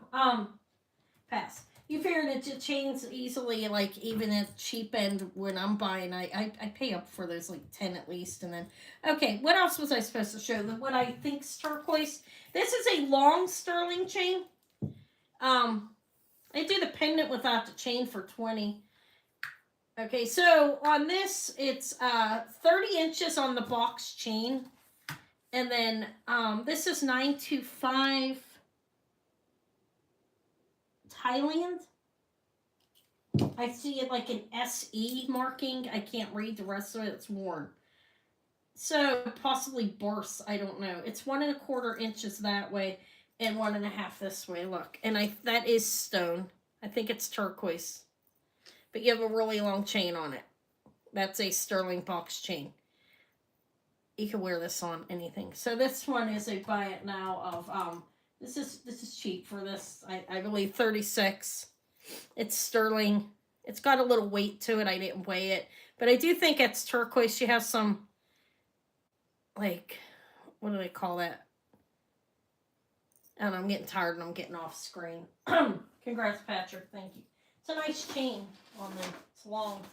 Pass. You figured it chains easily, like even at cheap end when I'm buying, I pay up for those like 10 at least, and then okay, what else was I supposed to show? What I think's turquoise. This is a long sterling chain. I do the pendant without the chain for 20. Okay, so on this it's 30 inches on the box chain, and then this is 925. Thailand. I see it like an SE marking. I can't read the rest of it. It's worn. So possibly bursts. I don't know. It's 1 1/4 inches that way and 1 1/2 this way. Look, and that is stone. I think it's turquoise, but you have a really long chain on it. That's a sterling box chain. You can wear this on anything. So this one is a buy it now of This is cheap for this. I believe 36. It's sterling. It's got a little weight to it. I didn't weigh it, but I do think it's turquoise. You have some, like, what do they call that? I don't know, I'm getting tired and I'm getting off screen. Congrats, Patrick. Thank you. It's a nice chain on there. It's long.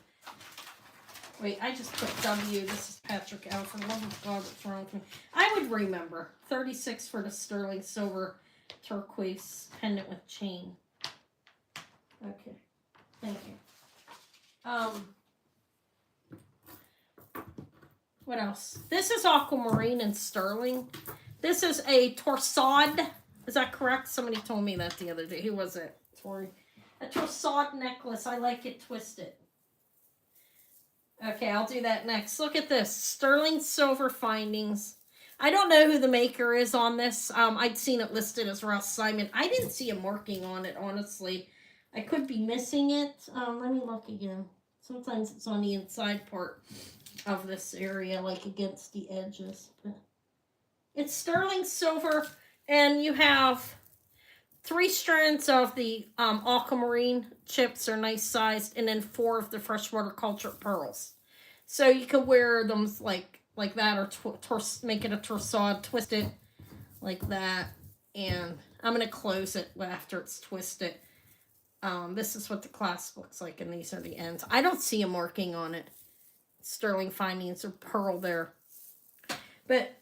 Wait, I just put W. This is Patrick L. For the love of God, what's wrong with me? I would remember. 36 for the sterling silver turquoise pendant with chain. Okay. Thank you. What else? This is aquamarine and sterling. This is a torsade. Is that correct? Somebody told me that the other day. Who was it? Tori. A torsade necklace. I like it twisted. Okay, I'll do that next. Look at this. Sterling silver findings. I don't know who the maker is on this. I'd seen it listed as Ross Simon. I didn't see a marking on it, honestly. I could be missing it. Let me look again. Sometimes it's on the inside part of this area, like against the edges. But it's sterling silver, and you have 3 strands of the aquamarine chips are nice sized, and then 4 of the freshwater cultured pearls. So you could wear them like that, or make it a torsade, twist it like that, and I'm going to close it after it's twisted. This is what the clasp looks like, and these are the ends. I don't see a marking on it. Sterling findings or pearl there. But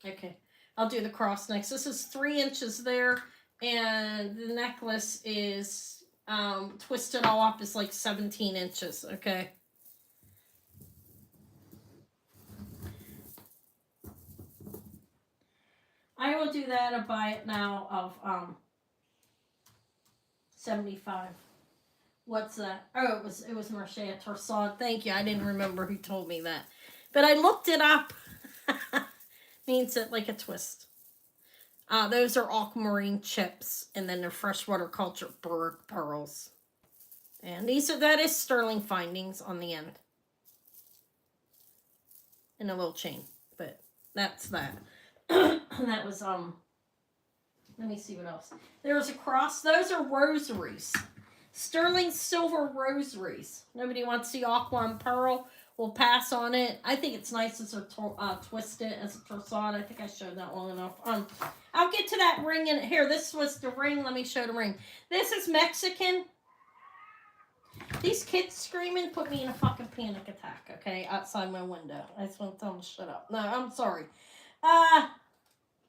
okay, I'll do the cross next. This is 3 inches there, and the necklace is twisted all up is like 17 inches, okay? I will do that. I'll buy it now of 75. What's that? Oh, it was Marche Torsade. Thank you. I didn't remember who told me that. But I looked it up. Means it like a twist. Those are aquamarine chips, and then they're freshwater cultured pearls. And that is sterling findings on the end. And a little chain. But that's that. That was, let me see what else. There's a cross. Those are rosaries. Sterling silver rosaries. Nobody wants the aqua and pearl. We'll pass on it. I think it's nice as a twisted as a torsade. I think I showed that long enough. I'll get to that ring in here. This was the ring. Let me show the ring. This is Mexican. These kids screaming put me in a fucking panic attack, okay, outside my window. I just want to tell them to shut up. No, I'm sorry.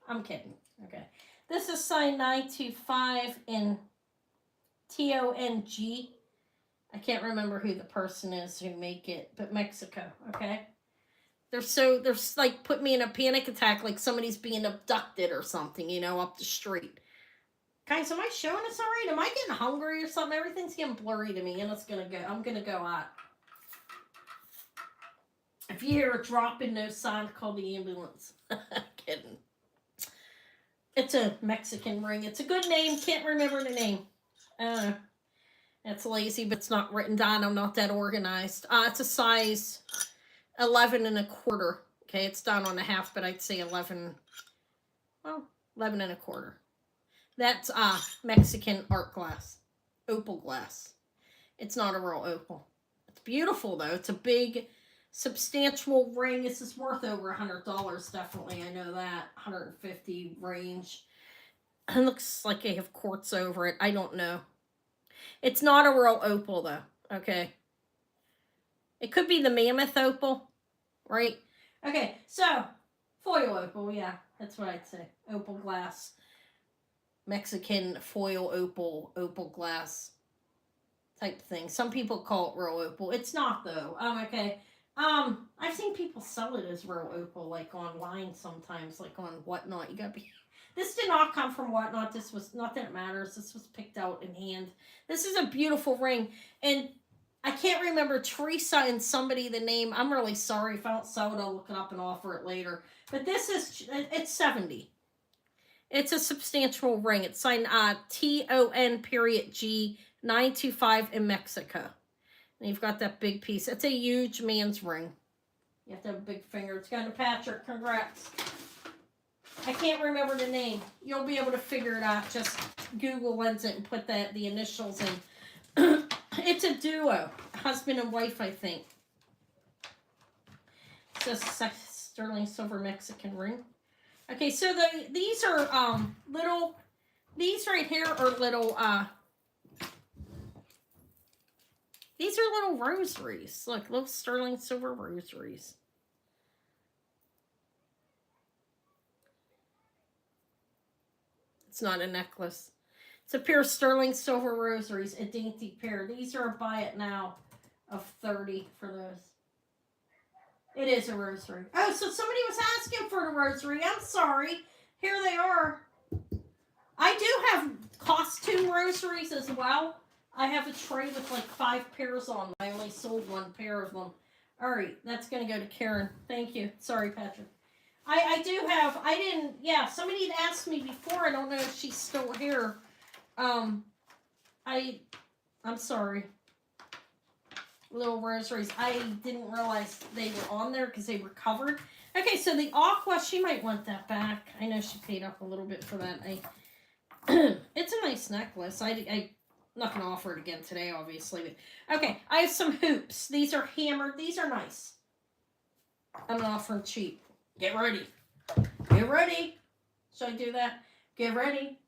I'm kidding. Okay. This is signed 925 in TONG. I can't remember who the person is who make it, but Mexico, okay? They're like put me in a panic attack, like somebody's being abducted or something, you know, up the street. Guys, am I showing this alright? Am I getting hungry or something? Everything's getting blurry to me, and I'm gonna go out. If you hear a dropping, no sound, call the ambulance. Kidding. It's a Mexican ring. It's a good name. Can't remember the name. That's lazy, but it's not written down. I'm not that organized. It's a size 11 and a quarter. Okay, it's down on a half, but I'd say 11. Well, 11 and a quarter. That's Mexican art glass. Opal glass. It's not a real opal. It's beautiful, though. It's a big, substantial ring. This is worth over $100, definitely. I know that. 150 range. It looks like they have quartz over it. I don't know. It's not a real opal, though. Okay. It could be the mammoth opal, right? Okay, so, foil opal, yeah. That's what I'd say. Opal glass. Mexican foil opal glass type thing. Some people call it real opal. It's not, though. Okay. I've seen people sell it as real opal, like online sometimes, like on Whatnot. You gotta be... This did not come from Whatnot. This was, not that it matters. This was picked out in hand. This is a beautiful ring. And I can't remember Teresa and somebody the name. I'm really sorry. If I don't sell it, I'll look it up and offer it later. But this is, it's 70. It's a substantial ring. It's signed TON.G 925 in Mexico. And you've got that big piece. It's a huge man's ring. You have to have a big finger. It's going to Patrick. Congrats. I can't remember the name. You'll be able to figure it out. Just Google Lens it and put the initials in. It's a duo. Husband and wife, I think. It's a sterling silver Mexican ring. Okay, so these are little, these right here are little, these are little rosaries. Look, little sterling silver rosaries. It's not a necklace. It's a pair of sterling silver rosaries, a dainty pair. These are a buy it now of 30 for those. It is a rosary. Oh, so somebody was asking for the rosary. I'm sorry. Here they are. I do have costume rosaries as well. I have a tray with like 5 pairs on them. I only sold 1 pair of them. All right, that's going to go to Karen. Thank you. Sorry, Patrick. Somebody had asked me before. I don't know if she's still here. I'm sorry. Little rosaries. I didn't realize they were on there because they were covered. Okay, so the aqua, she might want that back. I know she paid up a little bit for that. It's a nice necklace. I'm not going to offer it again today, obviously. But, okay, I have some hoops. These are hammered. These are nice. I'm going to offer them cheap. Get ready. Get ready. Should I do that? Get ready.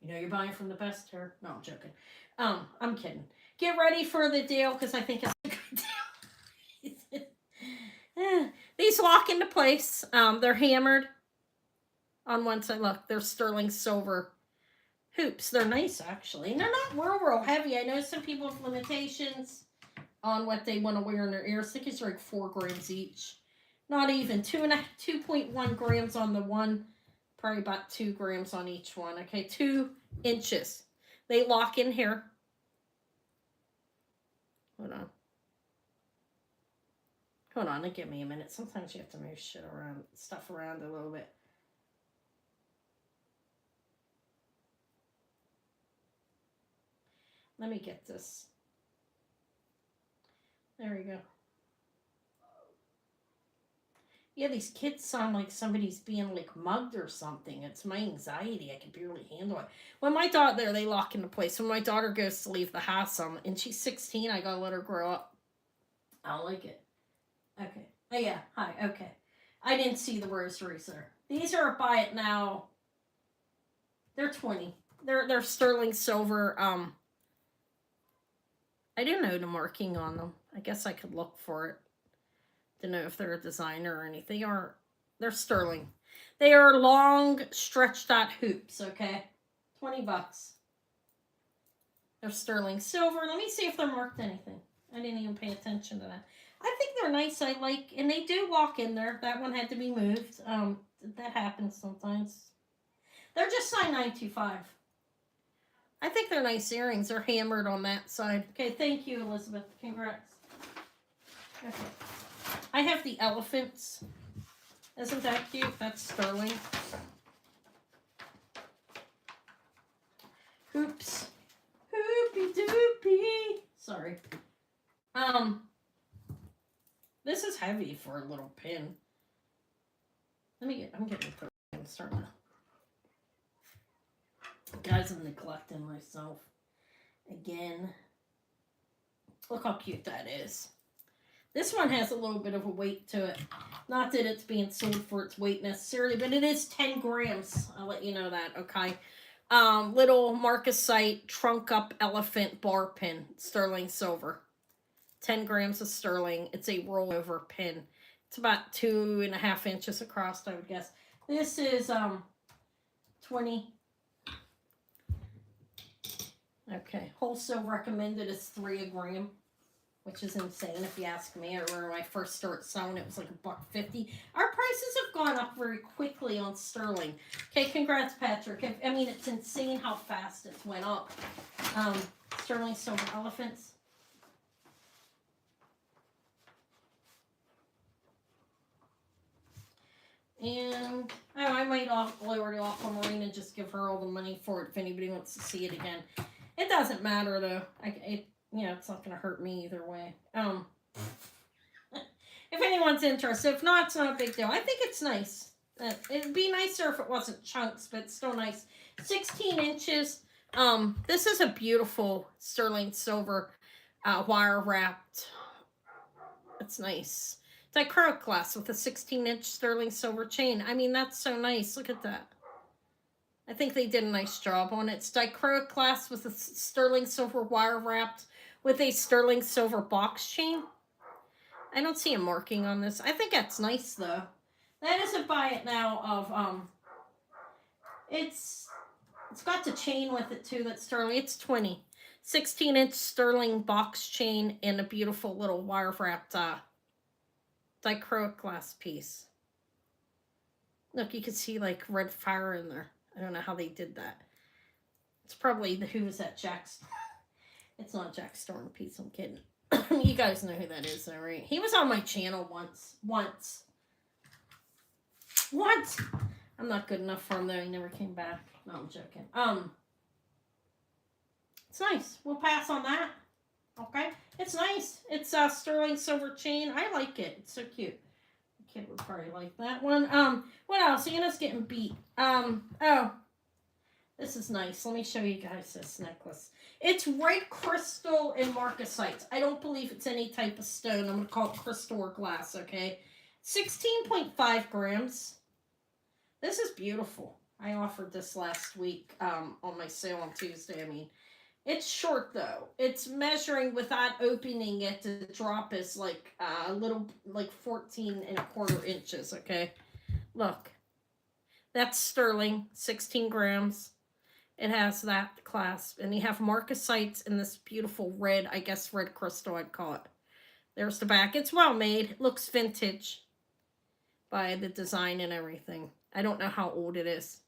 You know you're buying from the best here. No, I'm joking. I'm kidding. Get ready for the deal because I think it's a good deal. These lock into place. They're hammered on one side. Look, they're sterling silver hoops. They're nice, actually. And they're not real heavy. I know some people have limitations on what they want to wear in their ears. I think it's like 4 grams each. Not even. 2.1 grams on the one. Probably about 2 grams on each one. Okay, 2 inches. They lock in here. Hold on, give me a minute. Sometimes you have to move stuff around a little bit. Let me get this. There we go. Yeah, these kids sound like somebody's being like mugged or something. It's my anxiety. I can barely handle it. When my daughter, they lock into place. When my daughter goes to leave the house, and she's 16, I gotta let her grow up. I don't like it. Okay. Oh yeah. Hi. Okay. I didn't see the rosaries there. These are a buy it now. They're 20. They're sterling silver. I didn't know the marking on them. I guess I could look for it to know if they're a designer or anything. They're sterling. They are long stretched out hoops, okay? $20. They're sterling silver. Let me see if they're marked anything. I didn't even pay attention to that. I think are nice. I like, and they do lock in there. That one had to be moved. That happens sometimes. They're just signed 925. I think they're nice earrings. They're hammered on that side. Okay, thank you, Elizabeth. Congrats. Okay. I have the elephants. Isn't that cute? That's sterling. Oops. Hoopy doopy. Sorry. This is heavy for a little pin. I'm getting thirsty. I'm starting to. Guys, I'm neglecting myself. Again. Look how cute that is. This one has a little bit of a weight to it. Not that it's being sold for its weight necessarily, but it is 10 grams. I'll let you know that, okay? Little marcasite trunk up elephant bar pin, sterling silver. 10 grams of sterling. It's a rollover pin. It's about 2.5 inches across, I would guess. This is 20. Okay, wholesale recommended is 3 a gram, which is insane if you ask me. I remember when I first started selling it was like $1.50. Our prices have gone up very quickly on sterling. Okay, congrats, Patrick. I mean, it's insane how fast it's went up. Sterling silver elephants. And I might lower it off on Marina and just give her all the money for it if anybody wants to see it again. It doesn't matter though. It's not gonna hurt me either way. If anyone's interested, if not, it's not a big deal. I think it's nice. It'd be nicer if it wasn't chunks, but it's still nice. 16 inches. This is a beautiful sterling silver wire wrapped. It's nice. Dichroic glass with a 16-inch sterling silver chain. I mean, that's so nice. Look at that. I think they did a nice job on it. It's dichroic glass with a sterling silver wire wrapped with a sterling silver box chain. I don't see a marking on this. I think that's nice though. That is a buy it now of it's got the chain with it too that's sterling. It's 20. 16-inch sterling box chain and a beautiful little wire wrapped dichroic glass piece. Look, you can see like red fire in there. I don't know how they did that. It's probably the Who's at Jack's. It's not Jack Storm piece, I'm kidding. You guys know who that is, though, right? He was on my channel once. Once. I'm not good enough for him, though. He never came back. No, I'm joking. It's nice. We'll pass on that. Okay? It's nice. It's a sterling silver chain. I like it. It's so cute. The kid would probably like that one. What else? Anna's getting beat. Oh. This is nice. Let me show you guys this necklace. It's red crystal and marcasite. I don't believe it's any type of stone. I'm going to call it crystal or glass, okay? 16.5 grams. This is beautiful. I offered this last week on my sale on Tuesday. I mean, it's short, though. It's measuring without opening it. The drop is like a little, like 14.25 inches, okay? Look. That's sterling, 16 grams. It has that clasp. And you have marcasites in this beautiful red, I guess red crystal I'd call it. There's the back. It's well made. It looks vintage by the design and everything. I don't know how old it is.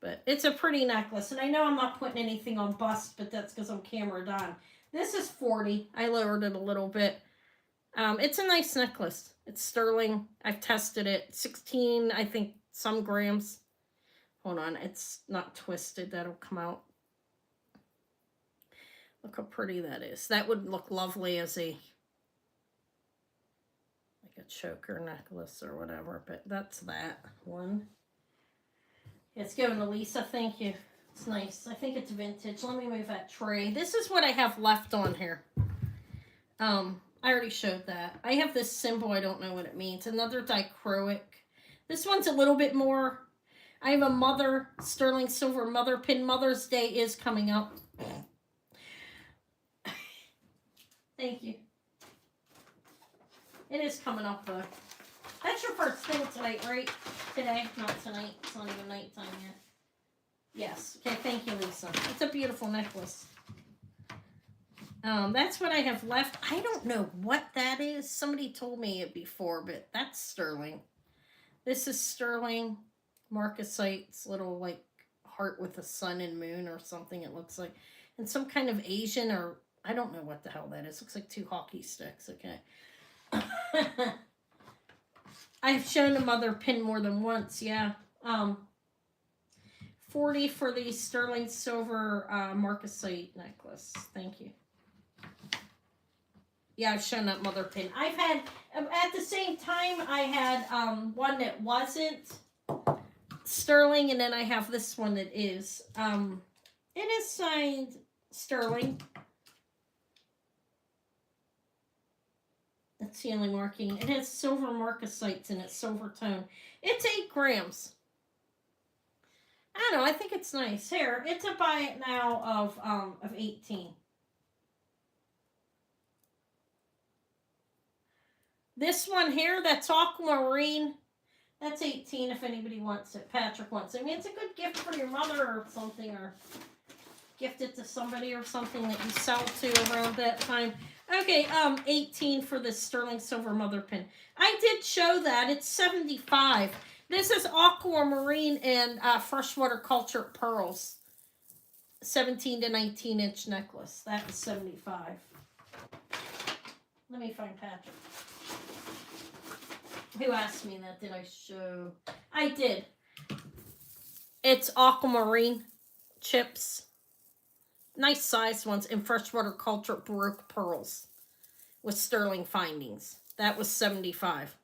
But it's a pretty necklace. And I know I'm not putting anything on bust, but that's because I'm camera done. This is 40. I lowered it a little bit. It's a nice necklace. It's sterling. I've tested it. 16, I think, some grams. Hold on. It's not twisted. That'll come out. Look how pretty that is. That would look lovely as a choker necklace or whatever. But that's that one. It's going to Lisa. Thank you. It's nice. I think it's vintage. Let me move that tray. This is what I have left on here. I already showed that. I have this symbol. I don't know what it means. Another dichroic. This one's a little bit more. I have a mother, sterling silver mother pin. Mother's Day is coming up. Thank you. It is coming up, though. That's your first thing tonight, right? Today? Not tonight. It's not even nighttime yet. Yes. Okay, thank you, Lisa. It's a beautiful necklace. That's what I have left. I don't know what that is. Somebody told me it before, but that's sterling. This is sterling marcasite's little like heart with a sun and moon or something. It looks like, and some kind of Asian or I don't know what the hell that is. Looks like two hockey sticks. Okay. I've shown a mother pin more than once. Yeah. 40 for the sterling silver marcasite necklace. Thank you. Yeah, I've shown that mother pin. I've had, at the same time, I had one that wasn't sterling, and then I have this one that is. It is signed sterling. That's the only marking. It has silver marcasites in it, silver tone. It's 8 grams. I don't know, I think it's nice. Here, it's a buy it now of 18. This one here, that's aquamarine. That's 18 if anybody wants it. Patrick wants it. I mean, it's a good gift for your mother or something, or gift it to somebody or something that you sell to around that time. Okay, 18 for this sterling silver mother pin. I did show that. It's 75. This is aquamarine and freshwater cultured pearls. 17 to 19 inch necklace. That is 75. Let me find Patrick. Who asked me that? Did I show? I did. It's aquamarine chips. Nice sized ones in freshwater cultured Baroque pearls with sterling findings. That was 75.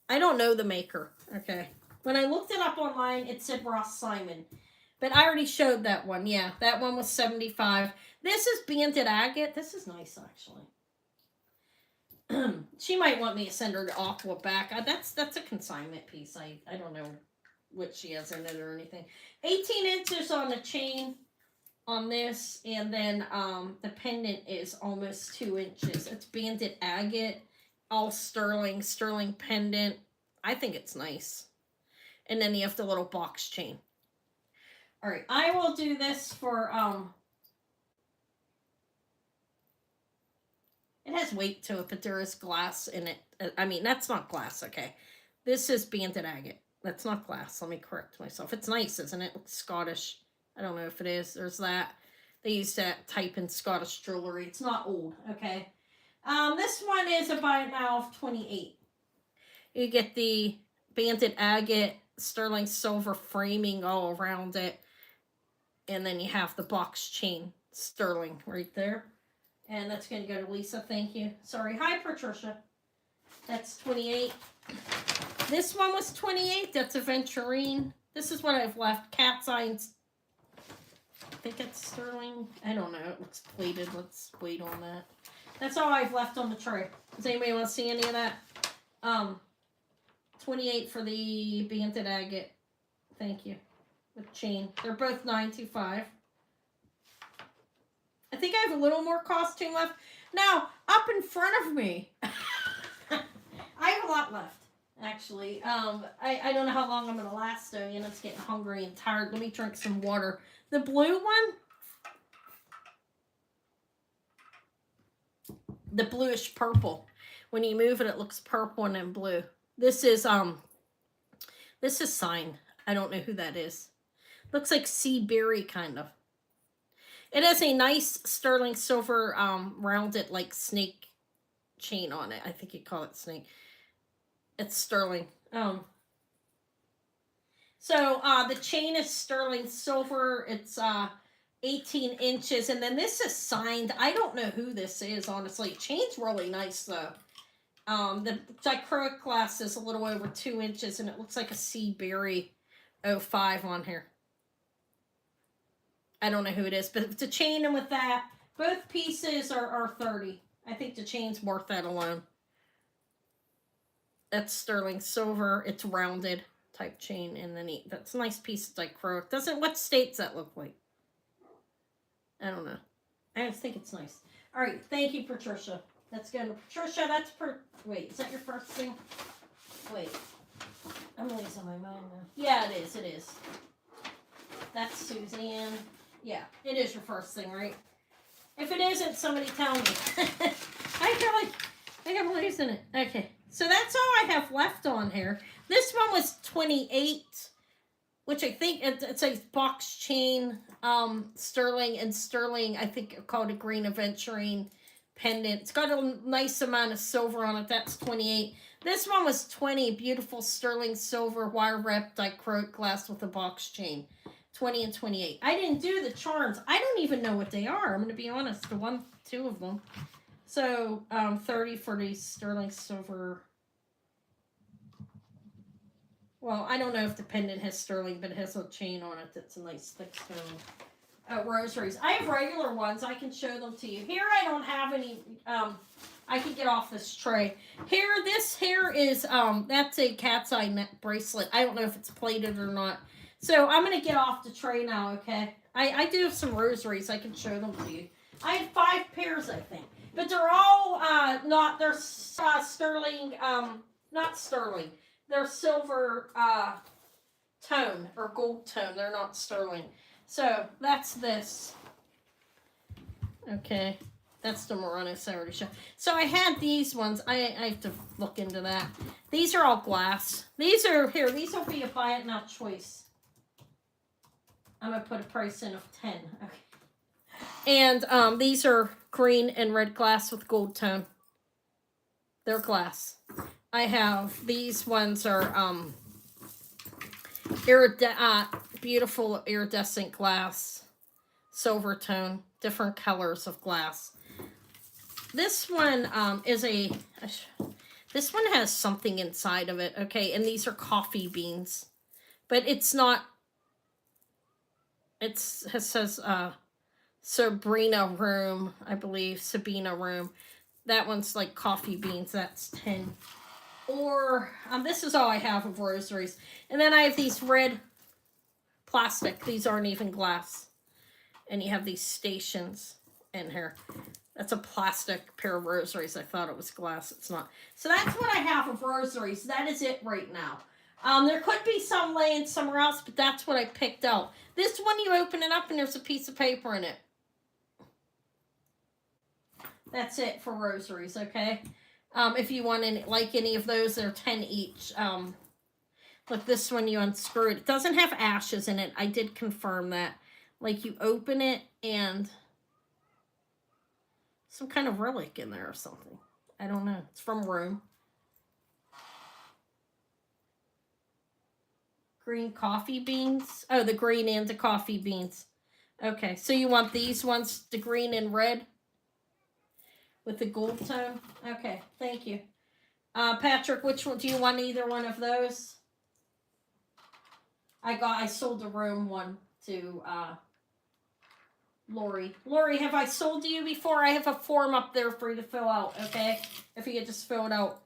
I don't know the maker. Okay. When I looked it up online, it said Ross Simon. But I already showed that one. Yeah, that one was 75. This is banded agate. This is nice, actually. She might want me to send her the aqua back. That's a consignment piece. I don't know what she has in it or anything. 18 inches on the chain on this, and then the pendant is almost 2 inches. It's banded agate, all sterling pendant. I think it's nice. And then you have the little box chain. All right, I will do this for it has weight to it, but there is glass in it. I mean, that's not glass, okay? This is banded agate. That's not glass. Let me correct myself. It's nice, isn't it? It's Scottish. I don't know if it is. There's that. They use that type in Scottish jewelry. It's not old, okay? This one is a buy it now of 28. You get the banded agate, sterling silver framing all around it. And then you have the box chain, sterling, right there. And that's going to go to Lisa. Thank you. Sorry. Hi, Patricia. That's 28. This one was 28. That's a Venturine. This is what I've left. Cat's eyes. I think it's sterling. I don't know. It looks plated. Let's wait on that. That's all I've left on the tray. Does anybody want to see any of that? 28 for the banded agate. Thank you. With chain. They're both 925. I think I have a little more costume left. Now, up in front of me, I have a lot left, actually. I don't know how long I'm going to last, though. You know, it's getting hungry and tired. Let me drink some water. The blue one, the bluish purple. When you move it, it looks purple and then blue. This is signed. I don't know who that is. Looks like sea berry, kind of. It has a nice sterling silver rounded like snake chain on it. I think you call it snake. It's sterling. So the chain is sterling silver. It's 18 inches. And then this is signed. I don't know who this is, honestly. Chain's really nice, though. The dichroic glass is a little over 2 inches, and it looks like a Sea Berry 05 on here. I don't know who it is, but the chain and with that, both pieces are 30. I think the chain's worth that alone. That's sterling silver. It's rounded type chain, and then that's a nice piece of dichroic. What states that look like? I don't know. I just think it's nice. All right, thank you, Patricia. Let's go to Patricia. Wait, is that your first thing? Wait, I'm losing my mind now. Yeah, it is. It is. That's Suzanne. Yeah, it is your first thing, right? If it isn't, somebody tell me. I think I'm losing it. Okay, so that's all I have left on here. This one was 28, which I think it's a box chain, sterling and sterling. I think called a green aventurine pendant. It's got a nice amount of silver on it. That's 28. This one was 20. Beautiful sterling silver wire wrapped dichroic glass with a box chain. 20 and 28. I didn't do the charms. I don't even know what they are. I'm going to be honest. Two of them. So 30 for the sterling silver. Well, I don't know if the pendant has sterling, but it has a chain on it that's a nice thick stone. Rosaries. I have regular ones. I can show them to you. Here I don't have any. I can get off this tray. This here is, that's a cat's eye neck bracelet. I don't know if it's plated or not. So I'm going to get off the tray now, okay? I do have some rosaries. I can show them to you. I have 5 pairs, I think. But they're all, they're sterling, not sterling. They're silver tone or gold tone. They're not sterling. So that's this. Okay. That's the Muranos I already showed. So I had these ones. I have to look into that. These are all glass. These will be a buy it now choice. I'm going to put a price in of 10. Okay. And these are green and red glass with gold tone. They're glass. I have, these ones are beautiful iridescent glass. Silver tone. Different colors of glass. This one this one has something inside of it, okay? And these are coffee beans. But it's not, it says Sabrina room, I believe, Sabina room. That one's like coffee beans, that's 10. Or, this is all I have of rosaries. And then I have these red plastic. These aren't even glass. And you have these stations in here. That's a plastic pair of rosaries. I thought it was glass. It's not. So that's what I have of rosaries. That is it right now. There could be some laying somewhere else, but that's what I picked out. This one, you open it up and there's a piece of paper in it. That's it for rosaries, okay? If you want any of those, they're 10 each. Like this one, you unscrew it. It doesn't have ashes in it. I did confirm that. Like you open it and some kind of relic in there or something. I don't know. It's from Rome. Green coffee beans. Oh, the green and the coffee beans. Okay, so you want these ones, the green and red with the gold tone? Okay, thank you. Patrick, which one? Do you want either one of those? I sold the Rome one to Lori. Lori, have I sold to you before? I have a form up there for you to fill out, okay? If you could just fill it out.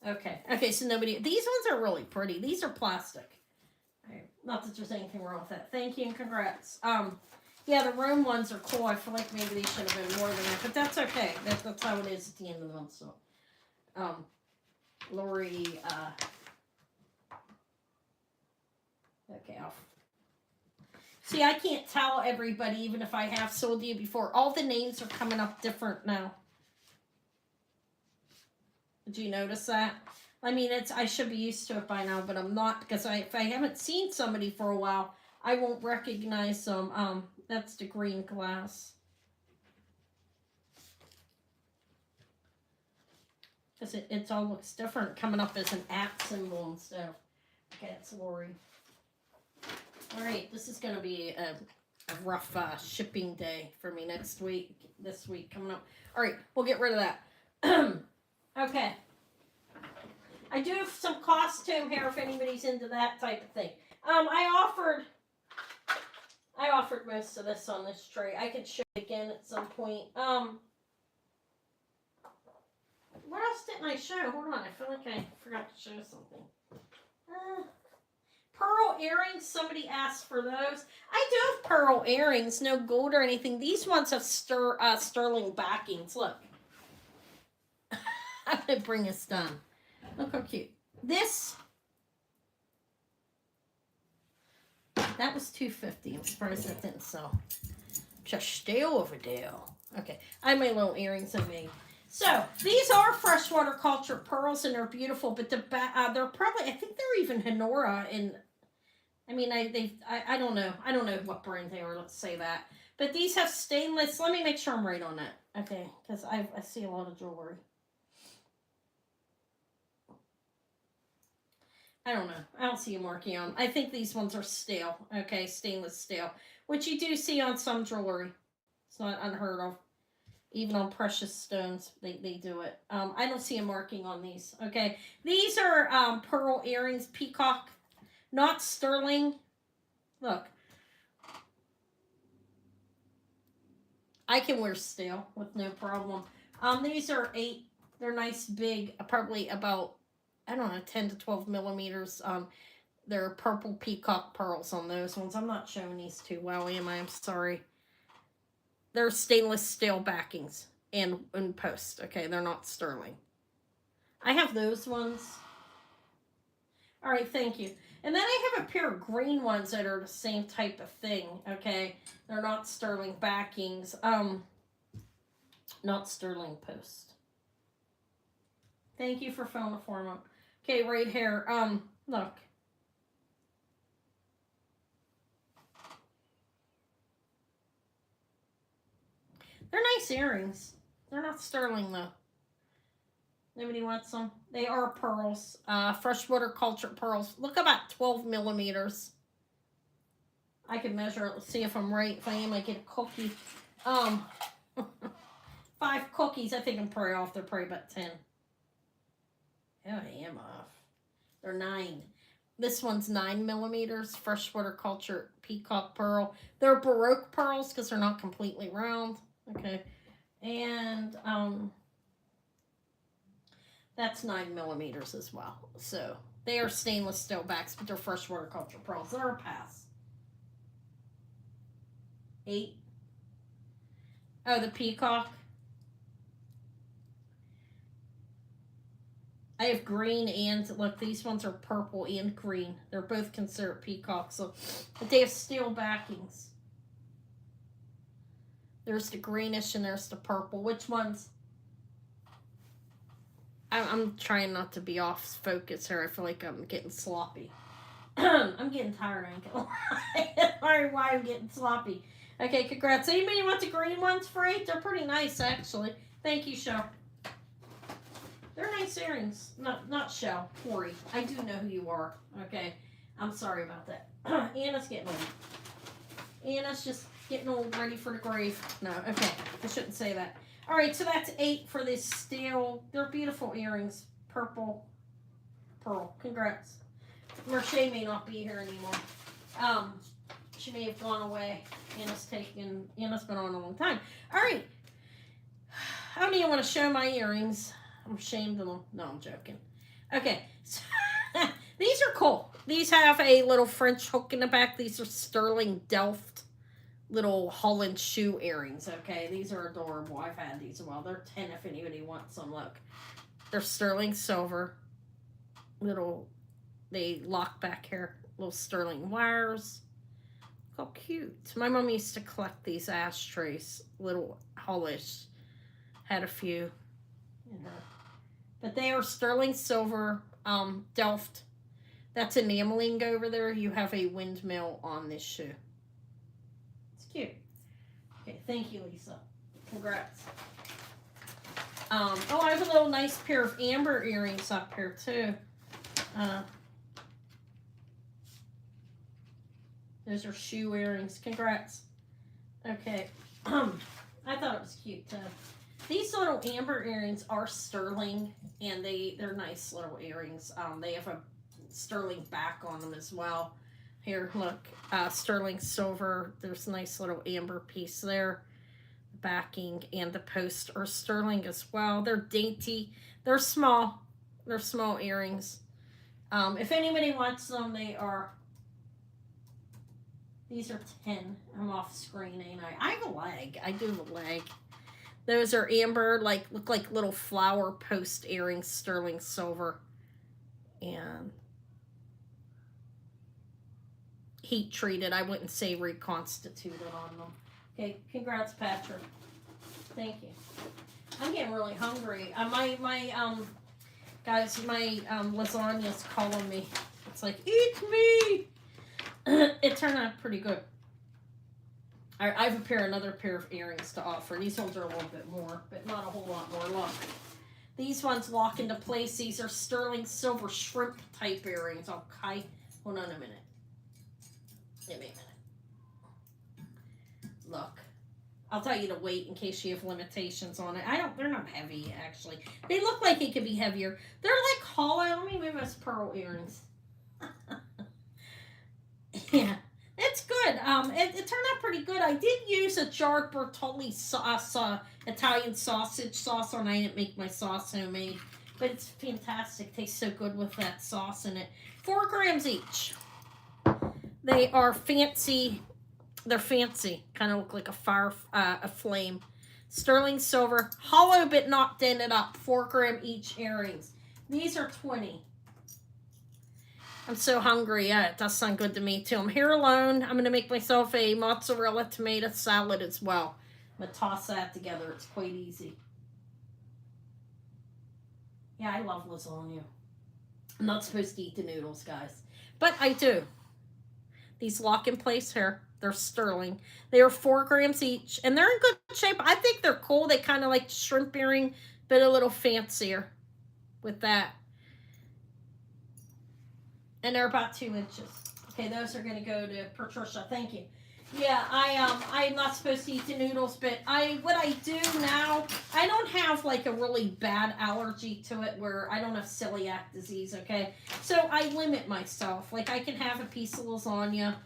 Okay, so nobody... These ones are really pretty. These are plastic. Right. Not that there's anything wrong with that. Thank you and congrats. Yeah, the Rome ones are cool. I feel like maybe they should have been more than that, but that's okay. That's how it is at the end of the month, so... Lori, okay, See, I can't tell everybody, even if I have sold you before. All the names are coming up different now. Did you notice that? I mean, I should be used to it by now, but I'm not, because if I haven't seen somebody for a while, I won't recognize them. That's the green glass. Because it all looks different, coming up as an @ symbol and stuff. Okay, it's Lori. Alright, this is going to be a rough shipping day for me this week coming up. Alright, we'll get rid of that. Okay. I do have some costume here if anybody's into that type of thing. I offered most of this on this tray. I could show it again at some point. What else didn't I show? Hold on, I feel like I forgot to show something. Pearl earrings, somebody asked for those. I do have pearl earrings, no gold or anything. These ones have sterling backings. Look. I'm going to bring this down. Look how cute. This, that was $250. I'm surprised that didn't sell. Just steal of a deal. Okay, I have my little earrings I made. So these are freshwater cultured pearls, and they're beautiful. But they're probably, I think they're even Honora. And I mean, I don't know. I don't know what brand they are. Let's say that. But these have stainless. Let me make sure I'm right on that. Okay, because I see a lot of jewelry. I don't know. I don't see a marking on them. I think these ones are steel. Okay, stainless steel, which you do see on some jewelry. It's not unheard of. Even on precious stones, they do it. I don't see a marking on these. Okay, these are pearl earrings, peacock, not sterling. Look, I can wear steel with no problem. These are 8. They're nice, big, probably about, I don't know, 10 to 12 millimeters. They're purple peacock pearls on those ones. I'm not showing these too well, am I? I'm sorry. They're stainless steel backings and post. Okay, they're not sterling. I have those ones. All right, thank you. And then I have a pair of green ones that are the same type of thing. Okay, they're not sterling backings. Not sterling post. Thank you for filling the form up. Okay, right here. Look. They're nice earrings. They're not sterling though. Nobody wants them. They are pearls. Freshwater cultured pearls. Look about 12 millimeters. I can measure it. Let's see if I'm right. If I am, I get a cookie. 5 cookies. I think I'm probably off. They're probably about 10. Yeah, I am off. They're 9. This one's 9 millimeters. Freshwater cultured peacock pearl. They're Baroque pearls because they're not completely round. Okay. And that's 9 millimeters as well. So they are stainless steel backs, but they're freshwater cultured pearls. They're a pass. 8. Oh, the peacock. I have green and, look, these ones are purple and green. They're both considered peacocks, so, but they have steel backings. There's the greenish and there's the purple. Which ones? I'm trying not to be off focus here. I feel like I'm getting sloppy. I'm getting tired. I ain't gonna lie. Sorry why I'm getting sloppy. Okay, congrats. Anybody want the green ones for 8? They're pretty nice, actually. Thank you, Shell. They're nice earrings. Not Shell. Corey. I do know who you are. Okay. I'm sorry about that. Anna's getting old. Anna's just getting old, ready for the grave. No, okay. I shouldn't say that. All right, so that's 8 for this steel. They're beautiful earrings. Purple. Pearl. Congrats. Merche may not be here anymore. She may have gone away. Anna's been on a long time. All right. How do you want to show my earrings? I'm ashamed of them. No, I'm joking. Okay. So, these are cool. These have a little French hook in the back. These are sterling Delft little Holland shoe earrings. Okay. These are adorable. I've had these a while. They're 10 if anybody wants them. Look. They're sterling silver. They lock back here. Little sterling wires. Look how cute. My mom used to collect these ashtrays. Little Hollish. Had a few in her. But they are sterling silver, Delft. That's enameling over there. You have a windmill on this shoe. It's cute. Okay, thank you, Lisa. Congrats. Oh, I have a little nice pair of amber earrings up here, too. Those are shoe earrings. Congrats. Okay. I thought it was cute, too. These little amber earrings are sterling, and they're nice little earrings. They have a sterling back on them as well. Here, look, sterling silver. There's a nice little amber piece there. Backing and the post are sterling as well. They're dainty. They're small. They're small earrings. If anybody wants them, these are 10. I'm off screen, ain't I? I have a leg. I do have a leg. Those are amber, look like little flower post earrings, sterling silver. And heat treated. I wouldn't say reconstituted on them. Okay, congrats, Patrick. Thank you. I'm getting really hungry. Guys, my lasagna's calling me. It's like, eat me. It turned out pretty good. I have another pair of earrings to offer. These ones are a little bit more, but not a whole lot more. Look. These ones lock into place. These are sterling silver shrimp type earrings. Okay. Hold on a minute. Give me a minute. Look. I'll tell you to wait in case you have limitations on it. They're not heavy, actually. They look like it could be heavier. They're like hollow. Let me move those pearl earrings. Yeah, it's good. It turned out pretty good. I did use a jarred Bertolli sauce, Italian sausage sauce on. I didn't make my sauce homemade, but it's fantastic. Tastes so good with that sauce in it. 4 grams each. They are fancy. They're fancy. Kind of look like a flame. Sterling silver, hollow but not dented up. 4 gram each earrings. These are 20. I'm so hungry. Yeah, it does sound good to me too. I'm here alone. I'm gonna make myself a mozzarella tomato salad as well. I'm gonna toss that together. It's quite easy. Yeah, I love lasagna. I'm not supposed to eat the noodles, guys, but I do. These lock in place here. They're sterling. They are 4 grams each, and they're in good shape. I think they're cool. They kind of like shrimp earring, but a little fancier with that. And they're about 2 inches. Okay, those are going to go to Patricia. Thank you. Yeah, I'm not supposed to eat the noodles, but what I do now, I don't have like a really bad allergy to it where I don't have celiac disease, okay? So I limit myself. Like I can have a piece of lasagna,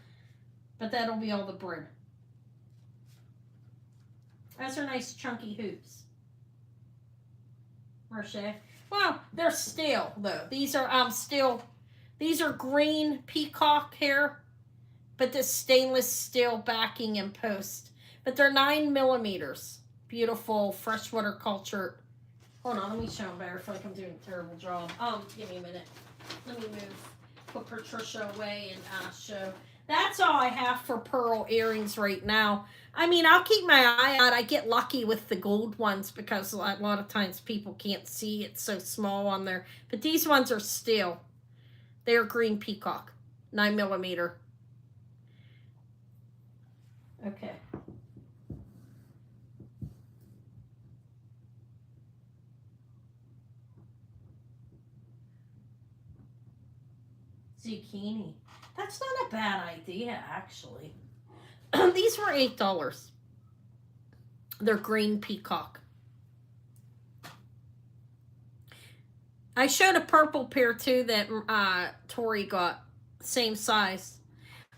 but that'll be all the bread. Those are nice chunky hoops. Marche. Well, they're steel though. These are steel. These are green peacock hair, but this stainless steel backing and post. But they're 9 millimeters. Beautiful freshwater culture. Hold on, let me show them better. I feel like I'm doing a terrible job. Give me a minute. Let me put Patricia away and show. That's all I have for pearl earrings right now. I mean, I'll keep my eye out. I get lucky with the gold ones because a lot of times people can't see. It's so small on there. But these ones are steel. They're green peacock. 9 millimeter. Okay. Zucchini. That's not a bad idea, actually. These were $8. They're green peacock. I showed a purple pair too that Tori got. Same size.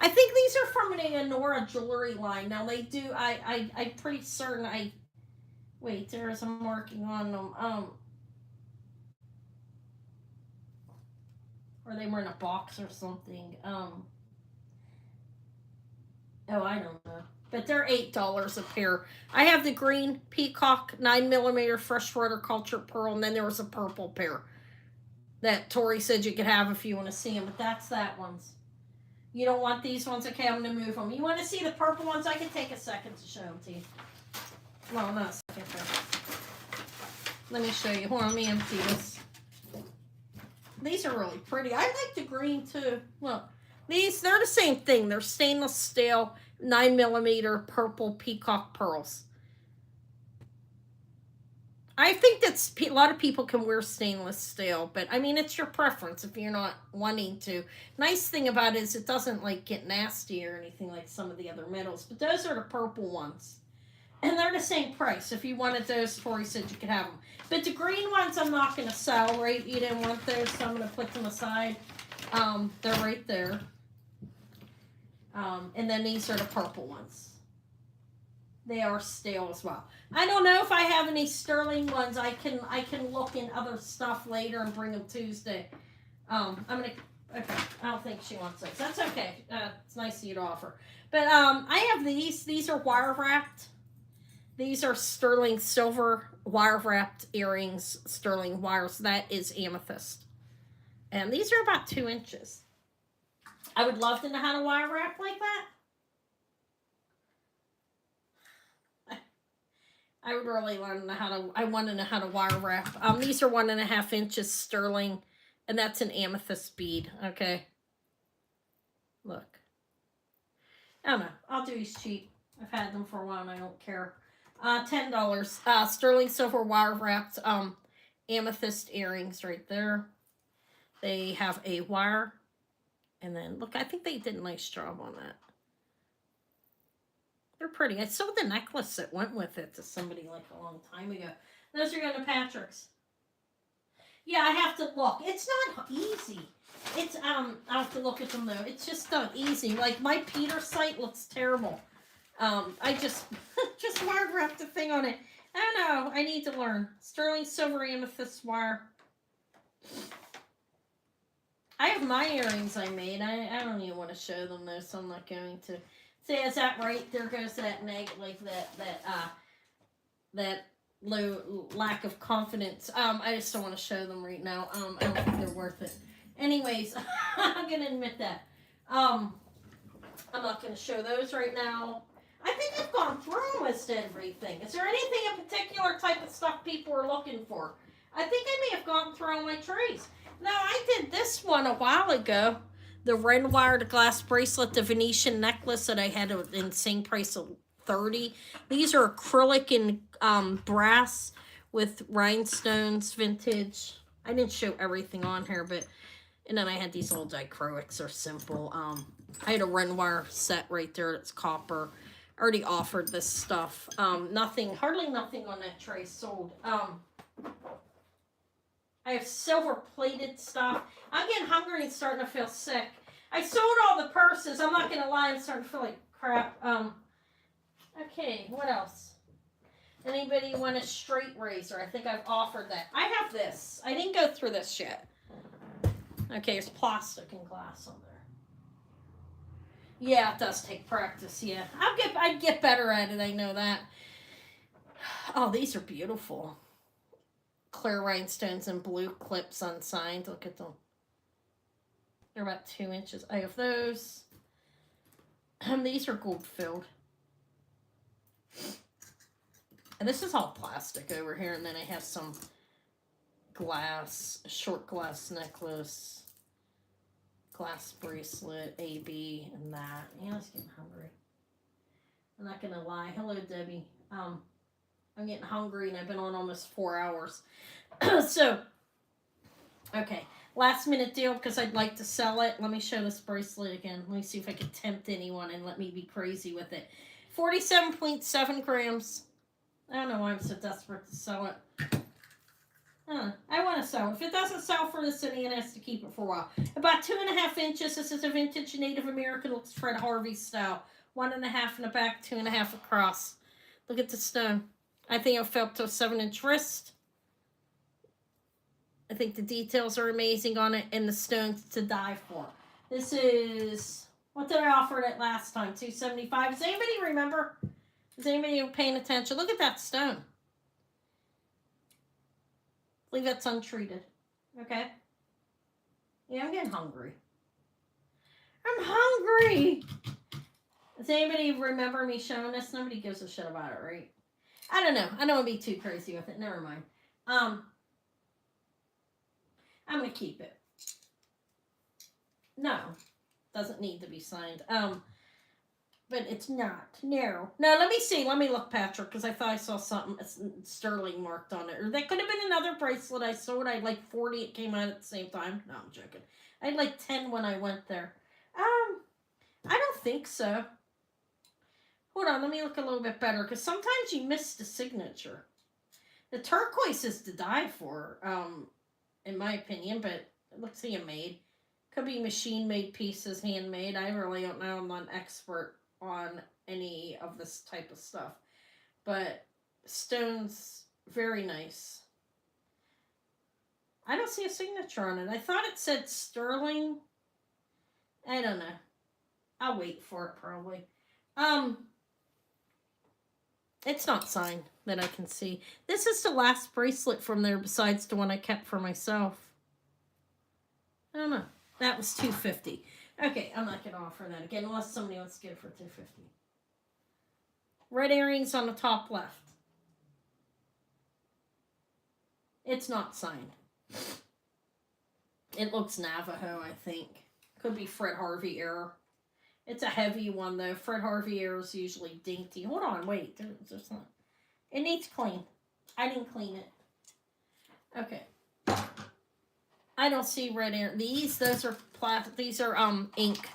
I think these are from an Honora jewelry line. Now they do. I'm pretty certain. Wait. There is a marking on them. Or they were in a box or something. Oh, I don't know. But they're $8 a pair. I have the green peacock 9 millimeter freshwater culture pearl, and then there was a purple pair that Tori said you could have if you want to see them. But that's that one's. You don't want these ones? Okay, I'm going to move them. You want to see the purple ones? I can take a second to show them to you. Well, not a second. Let me show you. Hold on, let me empty this. These are really pretty. I like the green too. Look, they're the same thing. They're stainless steel, 9 millimeter purple peacock pearls. I think that's a lot of people can wear stainless steel, but I mean, it's your preference if you're not wanting to. Nice thing about it is it doesn't like get nasty or anything like some of the other metals, but those are the purple ones. And they're the same price. If you wanted those, Tori said you could have them. But the green ones I'm not going to sell, right? You didn't want those, so I'm going to put them aside. They're right there. And then these are the purple ones. They are stale as well. I don't know if I have any sterling ones. I can look in other stuff later and bring them Tuesday. Okay, I don't think she wants those. That's okay. It's nice of you to offer. But I have these. These are wire wrapped. These are sterling silver wire wrapped earrings, sterling wires. That is amethyst. And these are about 2 inches. I would love to know how to wire wrap like that. I would really want to know how to. I want to know how to wire wrap. These are 1.5 inches sterling, and that's an amethyst bead. Okay. Look. I don't know. I'll do these cheap. I've had them for a while and I don't care. $10. Sterling silver wire wrapped amethyst earrings right there. They have a wire. And then, look, I think they did a nice job on that. They're pretty. I sold the necklace that went with it to somebody like a long time ago. Those are going to Patrick's. Yeah, I have to look. It's not easy. It's, I have to look at them though. It's just not easy. Like, my Peter site looks terrible. I just wire wrapped the thing on it. I don't know. I need to learn. Sterling silver amethyst wire. I have my earrings I made. I don't even want to show them though, so I'm not going to. See, is that right? There goes that that low lack of confidence. I just don't want to show them right now. I don't think they're worth it. Anyways, I'm gonna admit that. I'm not gonna show those right now. I think I've gone through almost everything. Is there anything in particular type of stuff people are looking for? I think I may have gone through all my trays. No, I did this one a while ago. The red wired glass bracelet, the Venetian necklace that I had an insane price of $30. These are acrylic and brass with rhinestones, vintage. I didn't show everything on here, but and then I had these little dichroics are simple. I had a Renoir set right there that's copper. I already offered this stuff. Hardly nothing on that tray sold. I have silver plated stuff. I'm getting hungry and starting to feel sick. I sold all the purses. I'm not going to lie. I'm starting to feel like crap. Okay, what else? Anybody want a straight razor? I think I've offered that. I have this. I didn't go through this yet. Okay, there's plastic and glass on there. Yeah, it does take practice, yeah. I'd get better at it, I know that. Oh, these are beautiful. Clear rhinestones and blue clips unsigned. Look at them. They're about 2 inches. I have those. These are gold filled. And this is all plastic over here. And then I have some glass, short glass necklace, glass bracelet, AB, and that. Yeah, I was getting hungry. I'm not going to lie. Hello, Debbie. I'm getting hungry and I've been on almost 4 hours. So, okay. Last minute deal because I'd like to sell it. Let me show this bracelet again. Let me see if I can tempt anyone and let me be crazy with it. 47.7 grams. I don't know why I'm so desperate to sell it. I want to sell it. If it doesn't sell for this, then Ian has to keep it for a while. About 2.5 inches. This is a vintage Native American. Looks Fred Harvey style. 1.5 in the back, 2.5 across. Look at the stone. I think it fell to a 7-inch wrist. I think the details are amazing on it, and the stone's to die for. This is, what did I offer it last time? $275. Does anybody remember? Is anybody paying attention? Look at that stone. I believe that's untreated. Okay. Yeah, I'm getting hungry. I'm hungry. Does anybody remember me showing this? Nobody gives a shit about it, right? I don't know. I don't want to be too crazy with it. Never mind. I'm going to keep it. No. Doesn't need to be signed. But it's not. No. No, let me see. Let me look, Patrick, because I thought I saw something sterling marked on it. Or that could have been another bracelet I sold. I had like 40. It came out at the same time. No, I'm joking. I had like 10 when I went there. I don't think so. Hold on. Let me look a little bit better, because sometimes you miss the signature. The turquoise is to die for, in my opinion, but it looks handmade. Could be machine-made pieces, handmade. I really don't know. I'm not an expert on any of this type of stuff. But stone's very nice. I don't see a signature on it. I thought it said sterling. I don't know. I'll wait for it probably. It's not signed that I can see. This is the last bracelet from there besides the one I kept for myself. I don't know. That was $250. Okay, I'm not going to offer that again unless somebody wants to get it for $250. Red earrings on the top left. It's not signed. It looks Navajo, I think. Could be Fred Harvey error. It's a heavy one, though. Fred Harvey error is usually dainty. Hold on, wait. There's not. It needs clean. I didn't clean it. Okay. I don't see red error. Those are these are ink.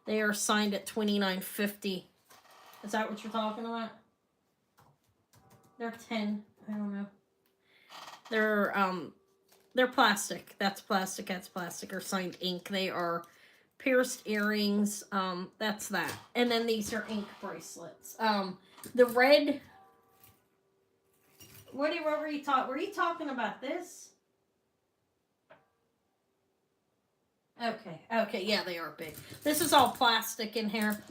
They are signed at $29.50. Is that what you're talking about? They're 10. I don't know. They're plastic. That's plastic. That's plastic. Or signed ink. They are pierced earrings. That's that. And then these are ink bracelets. The red. What were you talking? Were you talking about this? Okay, yeah, they are big. This is all plastic in here.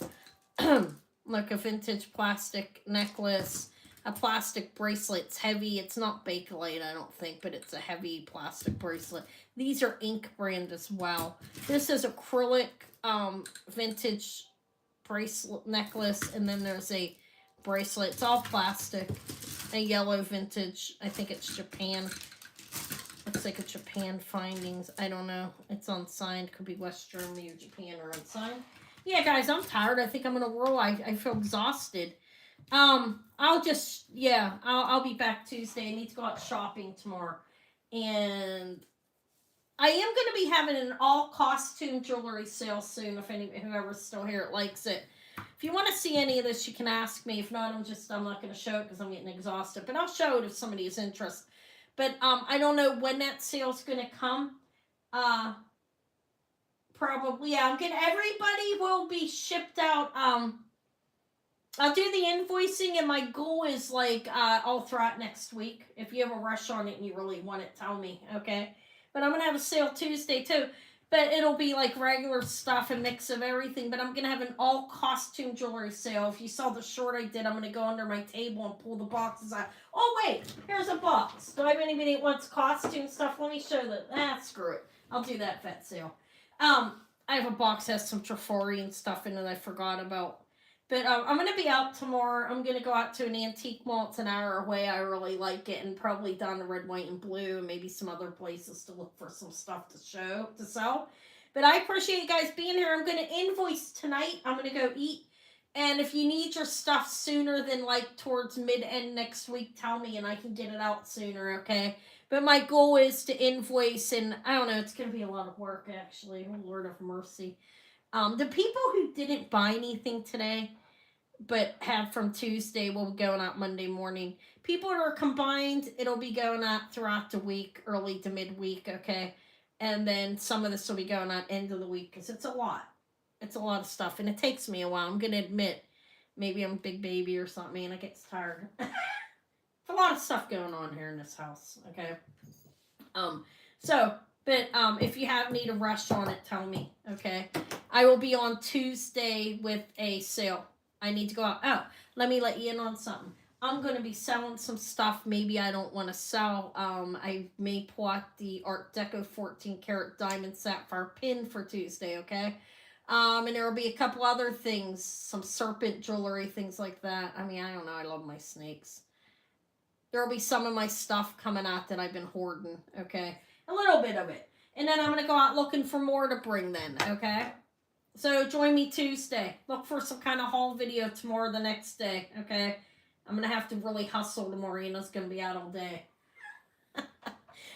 Like a vintage plastic necklace, a plastic bracelet. It's heavy. It's not Bakelite, I don't think, but it's a heavy plastic bracelet. These are ink brand as well. This is acrylic vintage bracelet necklace, and then there's a bracelet. It's all plastic. A yellow vintage. I think it's Japan. Looks like a Japan findings. I don't know. It's unsigned. Could be West Germany or Japan or unsigned. Yeah, guys, I'm tired. I think I'm gonna roll. I feel exhausted. I'll be back Tuesday. I need to go out shopping tomorrow. And I am gonna be having an all costume jewelry sale soon. If whoever's still here likes it. If you want to see any of this, you can ask me. If not, I'm not going to show it because I'm getting exhausted. But I'll show it if somebody is interested. But I don't know when that sale's going to come. Probably, yeah. Everybody will be shipped out. I'll do the invoicing, and my goal is like all throughout next week. If you have a rush on it and you really want it, tell me, okay? But I'm going to have a sale Tuesday, too. But it'll be like regular stuff, a mix of everything. But I'm going to have an all costume jewelry sale. If you saw the short I did, I'm going to go under my table and pull the boxes out. Oh, wait. Here's a box. Do I have anybody that wants costume stuff? Let me show that. Screw it. I'll do that vet sale. I have a box that has some Triforian stuff in it I forgot about. But I'm going to be out tomorrow. I'm going to go out to an antique mall. It's an hour away. I really like it. And probably down to Red, White, and Blue. And maybe some other places to look for some stuff to sell. But I appreciate you guys being here. I'm going to invoice tonight. I'm going to go eat. And if you need your stuff sooner than like towards mid-end next week, tell me and I can get it out sooner, okay? But my goal is to invoice. And I don't know. It's going to be a lot of work, actually. Oh, Lord of mercy. The people who didn't buy anything today, but have from Tuesday, will be going out Monday morning. People that are combined, it'll be going out throughout the week, early to midweek, okay? And then some of this will be going out end of the week, because it's a lot. It's a lot of stuff, and it takes me a while. I'm going to admit, maybe I'm a big baby or something, and I get tired. There's a lot of stuff going on here in this house, okay? If you need a rush on it, tell me, okay? I will be on Tuesday with a sale. I need to go out. Oh, let me let you in on something. I'm going to be selling some stuff maybe I don't want to sell. I may pull out the Art Deco 14 karat diamond sapphire pin for Tuesday, okay? And there will be a couple other things, some serpent jewelry, things like that. I mean, I don't know. I love my snakes. There will be some of my stuff coming out that I've been hoarding, okay? A little bit of it. And then I'm going to go out looking for more to bring then, okay? So join me Tuesday. Look for some kind of haul video tomorrow the next day, okay? I'm going to have to really hustle tomorrow. It's going to be out all day.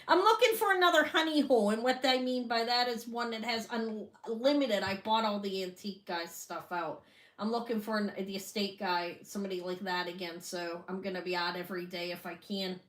I'm looking for another honey hole, and what I mean by that is one that has unlimited. I bought all the antique guys stuff out. I'm looking for the estate guy, somebody like that again, so I'm going to be out every day if I can.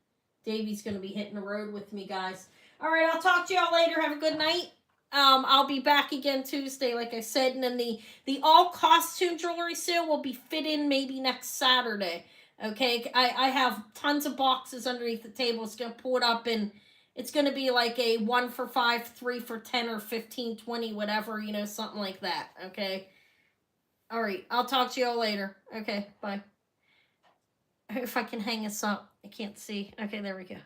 Davey's going to be hitting the road with me, guys. All right, I'll talk to y'all later. Have a good night. I'll be back again Tuesday, like I said, and then the all costume jewelry sale will be fit in maybe next Saturday. Okay, I have tons of boxes underneath the table. It's gonna pull it up, and it's gonna be like a 1 for 5, 3 for 10, or 15, 20, whatever, something like that. Okay. All right, I'll talk to y'all later. Okay, bye. If I can hang us up, I can't see. Okay, there we go.